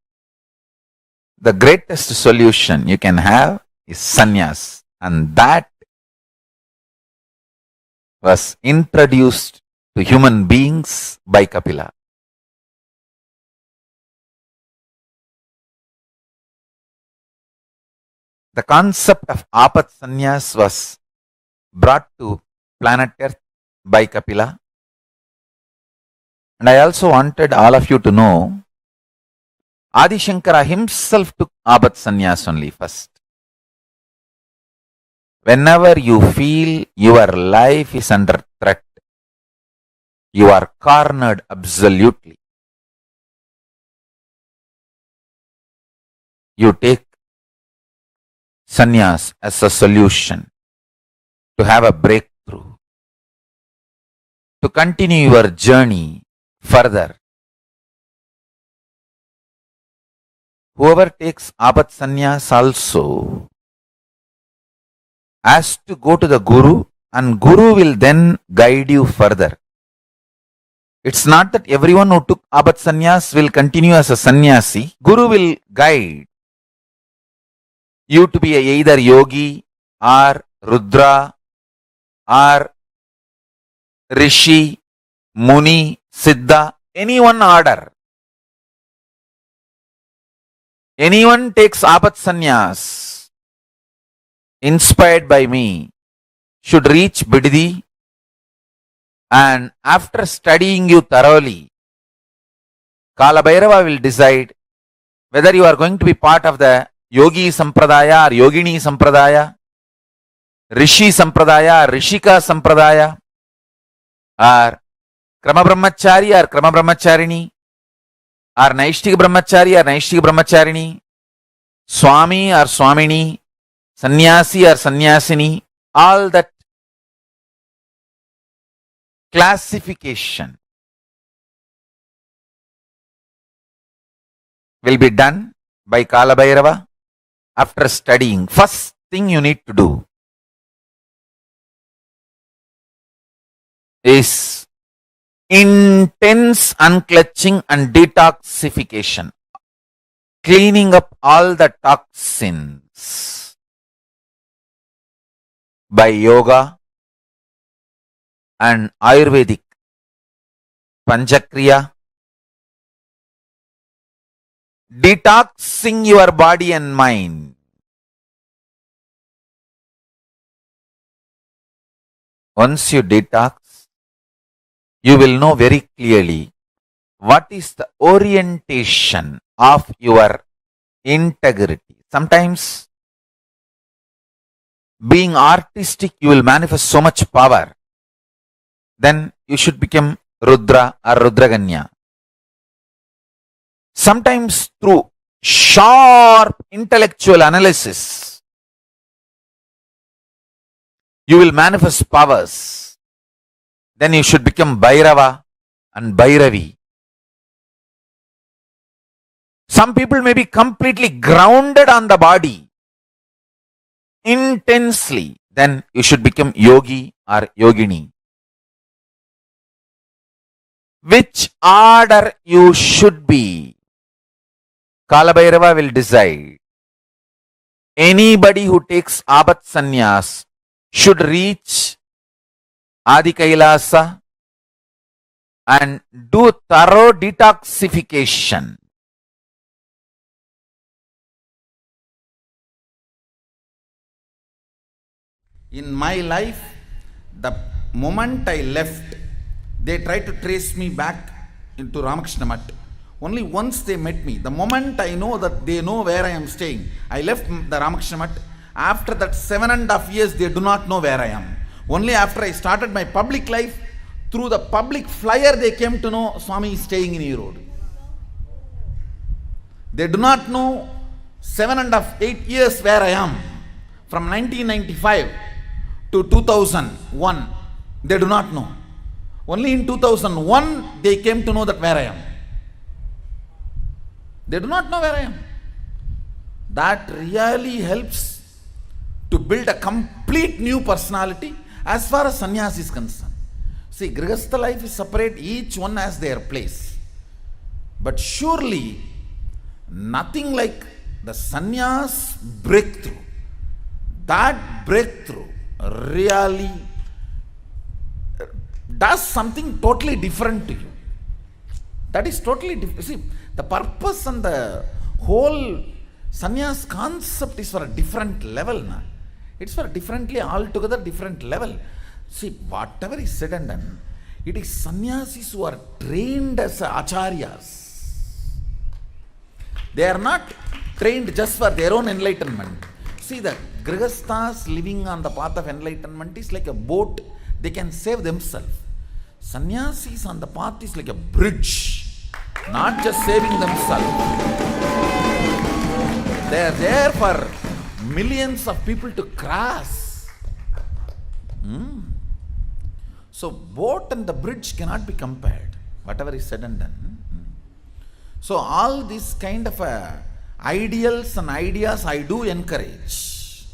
the greatest solution you can have is sannyas. And that was introduced to human beings by Kapila. The concept of apat sannyas was brought to planet Earth by Kapila. And I also wanted all of you to know, Adi Shankara himself took apat sannyas only first. Whenever you feel your life is under threat, you are cornered absolutely, you take sannyas as a solution to have a breakthrough, to continue your journey further. Whoever takes apat sannyas also has to go to the Guru, and Guru will then guide you further. It's not that everyone who took apat sannyas will continue as a sannyasi. Guru will guide you to be either yogi or Rudra or Rishi, Muni, Siddha, any one order. Anyone takes apat sannyas inspired by me should reach Bididi, and after studying you thoroughly, Kala Bhairava will decide whether you are going to be part of the Yogi Sampradaya or Yogini Sampradaya, Rishi Sampradaya or Rishika Sampradaya, or Krama Brahmachari or Krama Brahmacharini, or Naishtika Brahmachari or Naishtika Brahmacharini, Swami or Swamini, Sannyasi or Sannyasini. All that classification will be done by Kala Bhairava after studying. First thing you need to do is intense unclutching and detoxification, cleaning up all the toxins by yoga and Ayurvedic Panchakriya, detoxing your body and mind. Once you detox, you will know very clearly what is the orientation of your integrity. Sometimes, being artistic, you will manifest so much power. Then you should become Rudra or Rudraganya. Sometimes through sharp intellectual analysis, you will manifest powers. Then you should become Bhairava and Bhairavi. Some people may be completely grounded on the body intensely. Then you should become Yogi or Yogini. Which order you should be, Kala Bhairava will decide. Anybody who takes apat sannyas should reach Adi Kailasa and do thorough detoxification. In my life, the moment I left, they tried to trace me back into Ramakrishna Mutt. Only once they met me. The moment I know that they know where I am staying, I left the Ramakrishna Mutt. After that 7.5 years, they do not know where I am. Only after I started my public life, through the public flyer, they came to know Swami is staying in E-Road. They do not know 8 years where I am. From 1995 to 2001, they do not know. Only in 2001, they came to know that where I am. They do not know where I am. That really helps to build a complete new personality as far as sannyas is concerned. See, Grihastha life is separate, each one has their place. But surely, nothing like the sannyas breakthrough. That breakthrough really does something totally different to you. That is totally different. See, the purpose and the whole sannyas concept is for a different level. Na? It's for a differently, altogether different level. See, whatever is said and done, it is sannyasis who are trained as acharyas. They are not trained just for their own enlightenment. See, the grihasthas living on the path of enlightenment is like a boat, they can save themselves. Sannyasis on the path is like a bridge, not just saving themselves. They are there for millions of people to cross. So boat and the bridge cannot be compared, whatever is said and done. So all these kind of ideals and ideas I do encourage.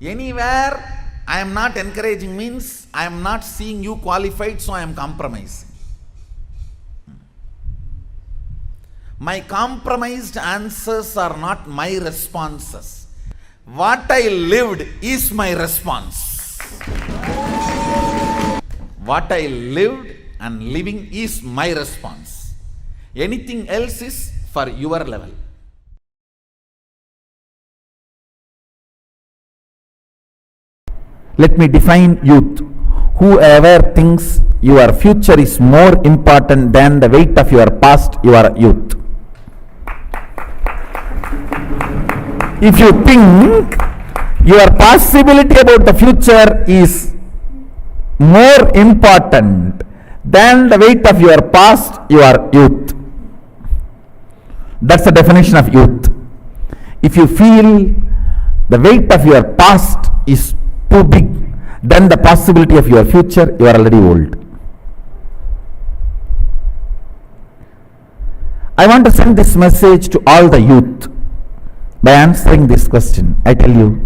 Anywhere I am not encouraging means I am not seeing you qualified, so I am compromising. My compromised answers are not my responses. What I lived is my response. What I lived and living is my response. Anything else is for your level. Let me define youth. Whoever thinks your future is more important than the weight of your past, you are youth. If you think your possibility about the future is more important than the weight of your past, you are youth. That's the definition of youth. If you feel the weight of your past is too big than the possibility of your future, you are already old. I want to send this message to all the youth by answering this question. I tell you,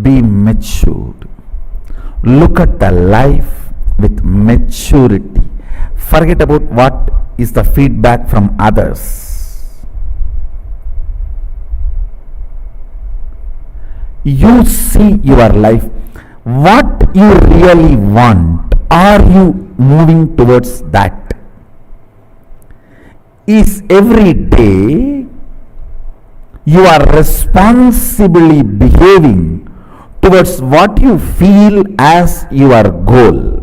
be matured. Look at the life with maturity. Forget about what is the feedback from others. You see your life, what you really want. Are you moving towards that? Is every day you are responsibly behaving towards what you feel as your goal?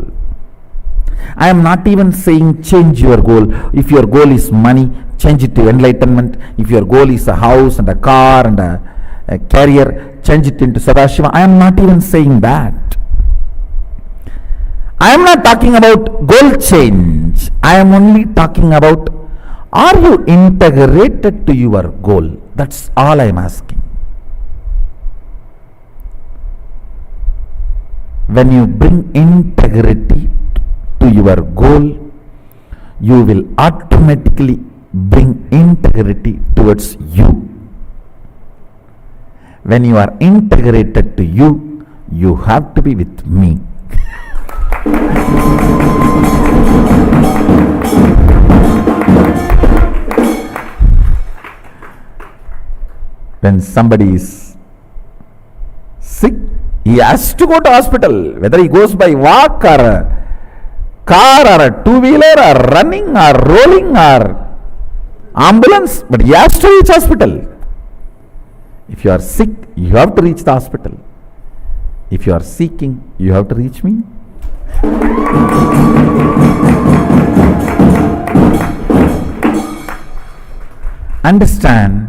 I am not even saying change your goal. If your goal is money, change it to enlightenment. If your goal is a house and a car and a career, change it into Sadashiva. I am not even saying that. I am not talking about goal change. I am only talking about, are you integrated to your goal? That's all I am asking. When you bring integrity to your goal, you will automatically bring integrity towards you. When you are integrated to you, you have to be with me. When somebody is sick, he has to go to hospital, whether he goes by walk or a car or a two-wheeler or running or rolling or ambulance, but he has to reach hospital. If you are sick, you have to reach the hospital. If you are seeking, you have to reach me. Understand,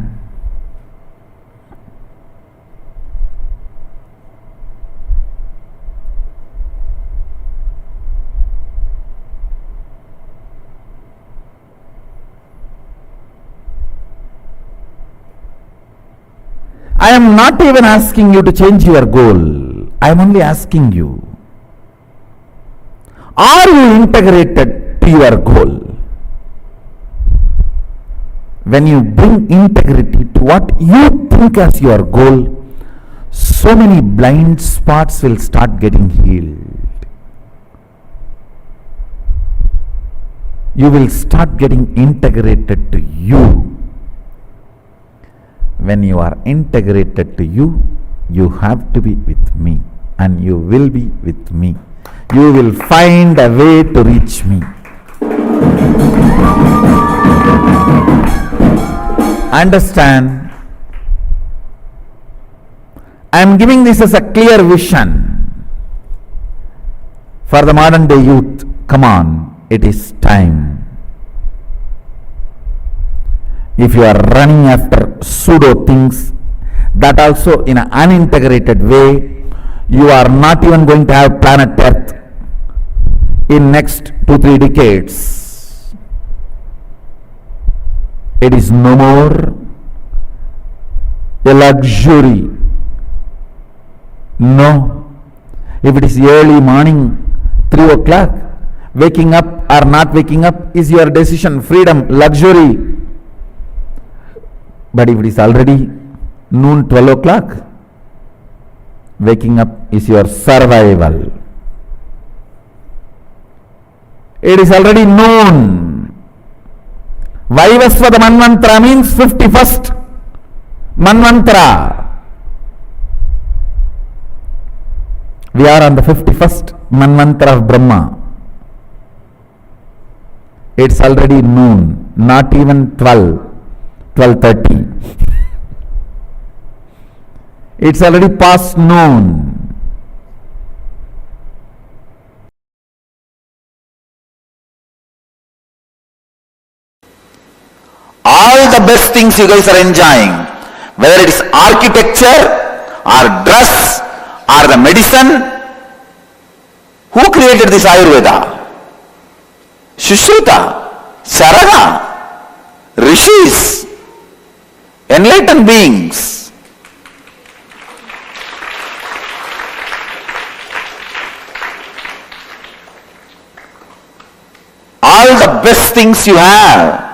I am not even asking you to change your goal. I am only asking you, are you integrated to your goal? When you bring integrity to what you think as your goal, so many blind spots will start getting healed. You will start getting integrated to you. When you are integrated to you, you have to be with me, and you will be with me. You will find a way to reach me. Understand, I am giving this as a clear vision for the modern day youth. Come on, it is time. If you are running after pseudo things, that also in an unintegrated way, you are not even going to have planet Earth in next 2-3 decades. It is no more a luxury. No. If it is early morning, 3 o'clock, waking up or not waking up is your decision, freedom, luxury. But if it is already noon, 12 o'clock, waking up is your survival. It is already noon. Vaivasvata Manvantara means 51st Manvantara. We are on the 51st Manvantara of Brahma. It's already noon, not even 12:30. It's already past noon. All the best things you guys are enjoying, whether it is architecture or dress or the medicine, who created this Ayurveda? Shushruta, Sharaga, Rishis, enlightened beings. All the best things you have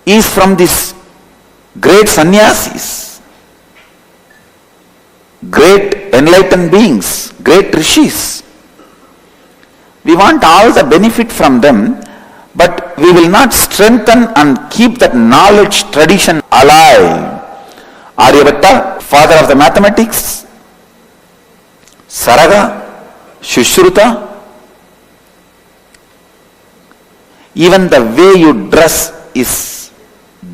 is from these great sannyasis, great enlightened beings, great rishis. We want all the benefit from them, but we will not strengthen and keep that knowledge tradition alive. Aryabhatta, father of the mathematics, Saraga, Shushruta, even the way you dress is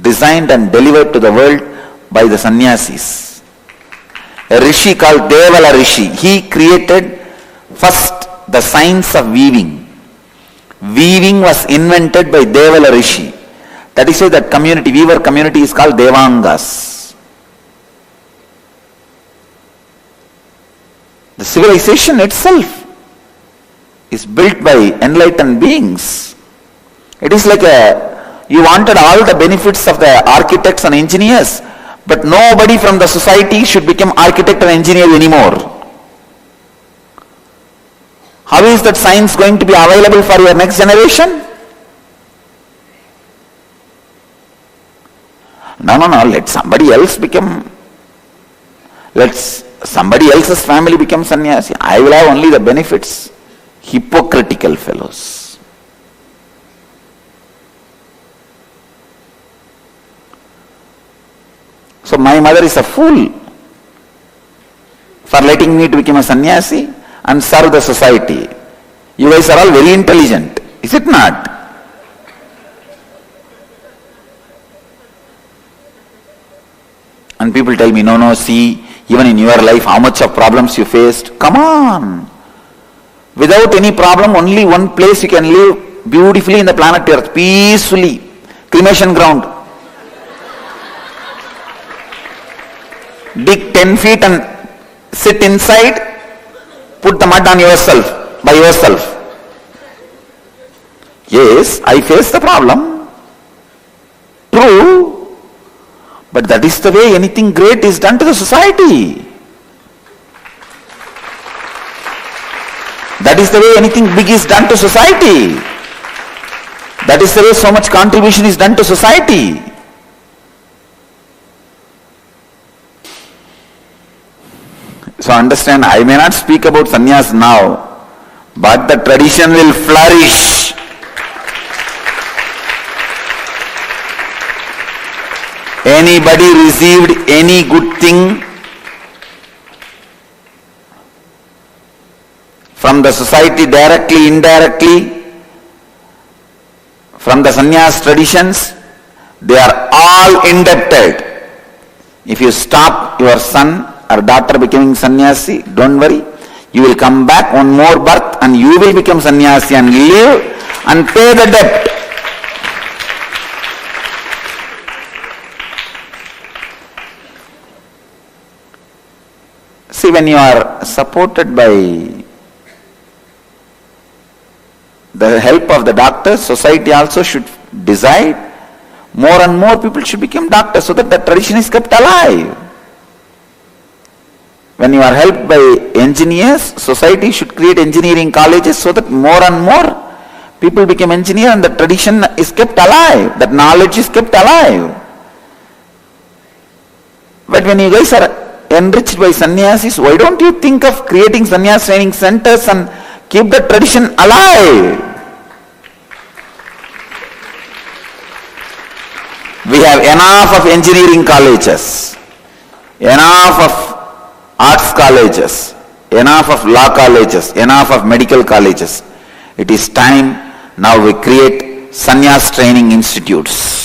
designed and delivered to the world by the sannyasis. A rishi called Devala Rishi, he created first the science of weaving. Weaving was invented by Devala Rishi. That is why that community, weaver community, is called Devangas. The civilization itself is built by enlightened beings. It is like you wanted all the benefits of the architects and engineers, but nobody from the society should become architect and engineer anymore. How is that science going to be available for your next generation? No, let somebody else become, let somebody else's family become sannyasi. I will have only the benefits. Hypocritical fellows. So my mother is a fool for letting me to become a sannyasi and serve the society. You guys are all very intelligent, is it not? And people tell me, no, see, even in your life, how much of problems you faced. Come on. Without any problem, only one place you can live beautifully in the planet Earth, peacefully. Cremation ground. Dig 10 feet and sit inside, put the mud on yourself, by yourself. Yes, I face the problem. True. But that is the way anything great is done to the society. That is the way anything big is done to society. That is the way so much contribution is done to society. So understand, I may not speak about sannyas now, but the tradition will flourish. Anybody received any good thing from the society directly, indirectly, from the sannyas traditions, they are all indebted. If you stop your son or daughter becoming sannyasi, don't worry, you will come back one more birth and you will become sannyasi and live and pay the debt. See, when you are supported by the help of the doctors, society also should decide more and more people should become doctors so that the tradition is kept alive. When you are helped by engineers, society should create engineering colleges so that more and more people become engineers and the tradition is kept alive, that knowledge is kept alive. But when you guys are enriched by sannyasis, why don't you think of creating sannyas training centers and keep the tradition alive? We have enough of engineering colleges, enough of arts colleges, enough of law colleges, enough of medical colleges. It is time now we create sannyas training institutes.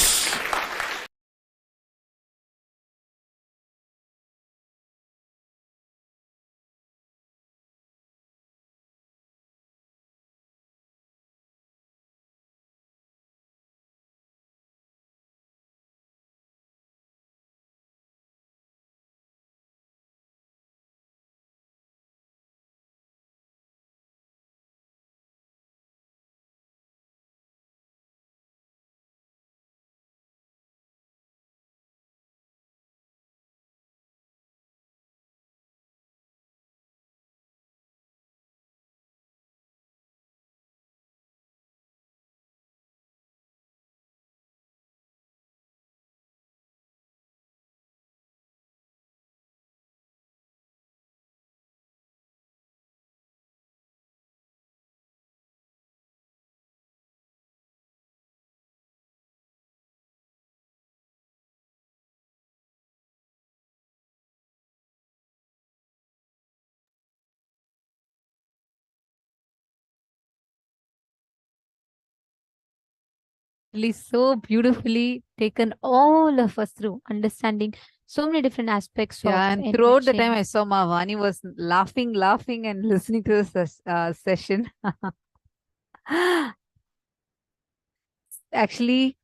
So beautifully taken all of us through understanding so many different aspects of Yeah, and throughout the time enriching. I saw Mavani was laughing and listening to this session. Actually,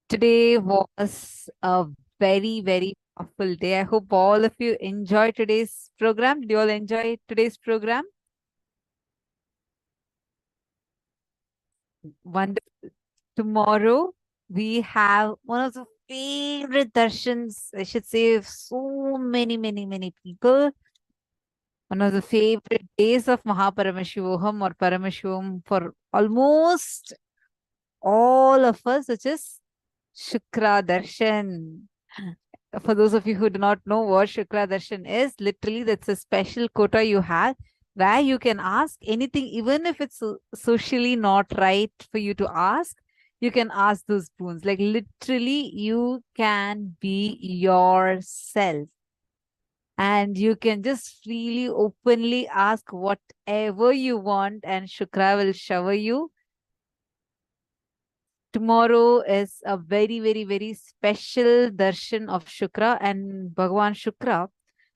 today was a very, very powerful day. I hope all of you enjoyed today's program. Did you all enjoy today's program? Wonderful. Tomorrow, we have one of the favorite darshans, I should say, of so many people. One of the favorite days of Paramashivoham or Paramashivam for almost all of us, which is Shukra Darshan. For those of you who do not know what Shukra Darshan is, literally that's a special quota you have where you can ask anything, even if it's socially not right for you to ask, you can ask those boons. Like literally, you can be yourself. and you can just freely, openly ask whatever you want, and Shukra will shower you. Tomorrow is a very, very, very special darshan of Shukra and Bhagavan Shukra.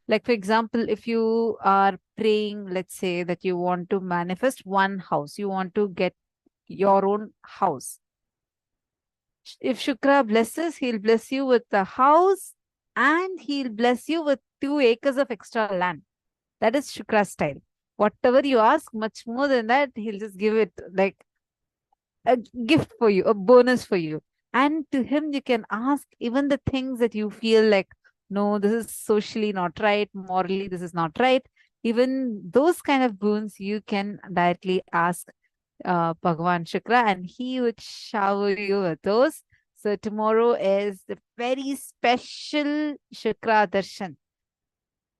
Like, for example, if you are praying, let's say that you want to manifest one house, you want to get your own house. If Shukra blesses, he'll bless you with the house and he'll bless you with 2 acres of extra land. That is Shukra style. Whatever you ask, much more than that, he'll just give it like a gift for you, a bonus for you. And to him, you can ask even the things that you feel like, no, this is socially not right, morally, this is not right. Even those kind of boons, you can directly ask Bhagavan Shukra, and he would shower you with those. So tomorrow is the very special Shukra Darshan.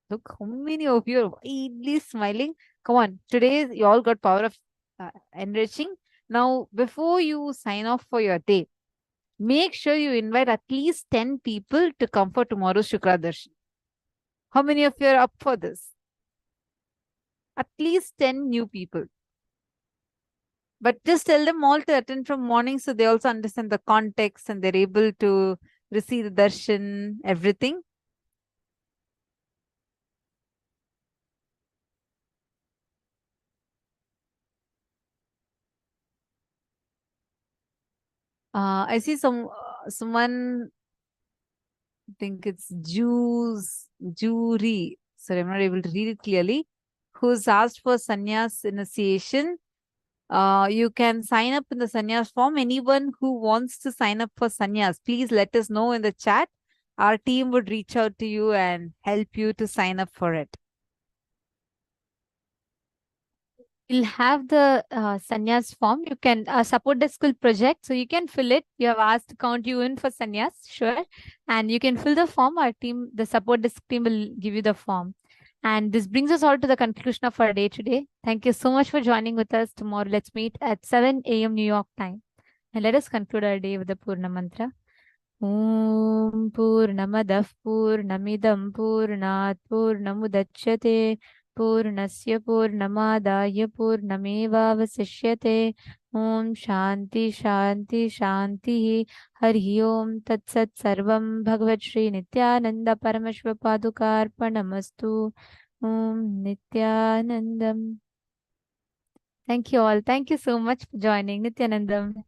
Look, how many of you are widely smiling? Come on, today you all got power of enriching. Now, before you sign off for your day, make sure you invite at least 10 people to come for tomorrow's Shukra Darshan. How many of you are up for this? At least 10 new people. But just tell them all to attend from morning so they also understand the context and they're able to receive the darshan, everything. I see someone, I think it's Jury. Sorry, I'm not able to read it clearly. Who's asked for sannyas initiation. You can sign up in the sannyas form. Anyone who wants to sign up for sannyas, please let us know in the chat. Our team would reach out to you and help you to sign up for it. You'll have the sannyas form. You can support the school project, so you can fill it. You have asked to count you in for sannyas, sure. And you can fill the form. Our team, the support desk team, will give you the form. And this brings us all to the conclusion of our day today. Thank you so much for joining with us. Tomorrow, let's meet at 7 a.m. New York time. And let us conclude our day with the Purna Mantra. Om Purnamadah Purnamidam Purnat Purnamudachyate Purnasya Purnamadaya Purnamevavasishyate. Om Shanti Shanti Shanti. Hari Om Tat Sat Sarvam Bhagavat Shri Nithyananda Paramashiva Padukarpanamastu. Om Nithyanandam. Thank you all. Thank you so much for joining. Nithyanandam.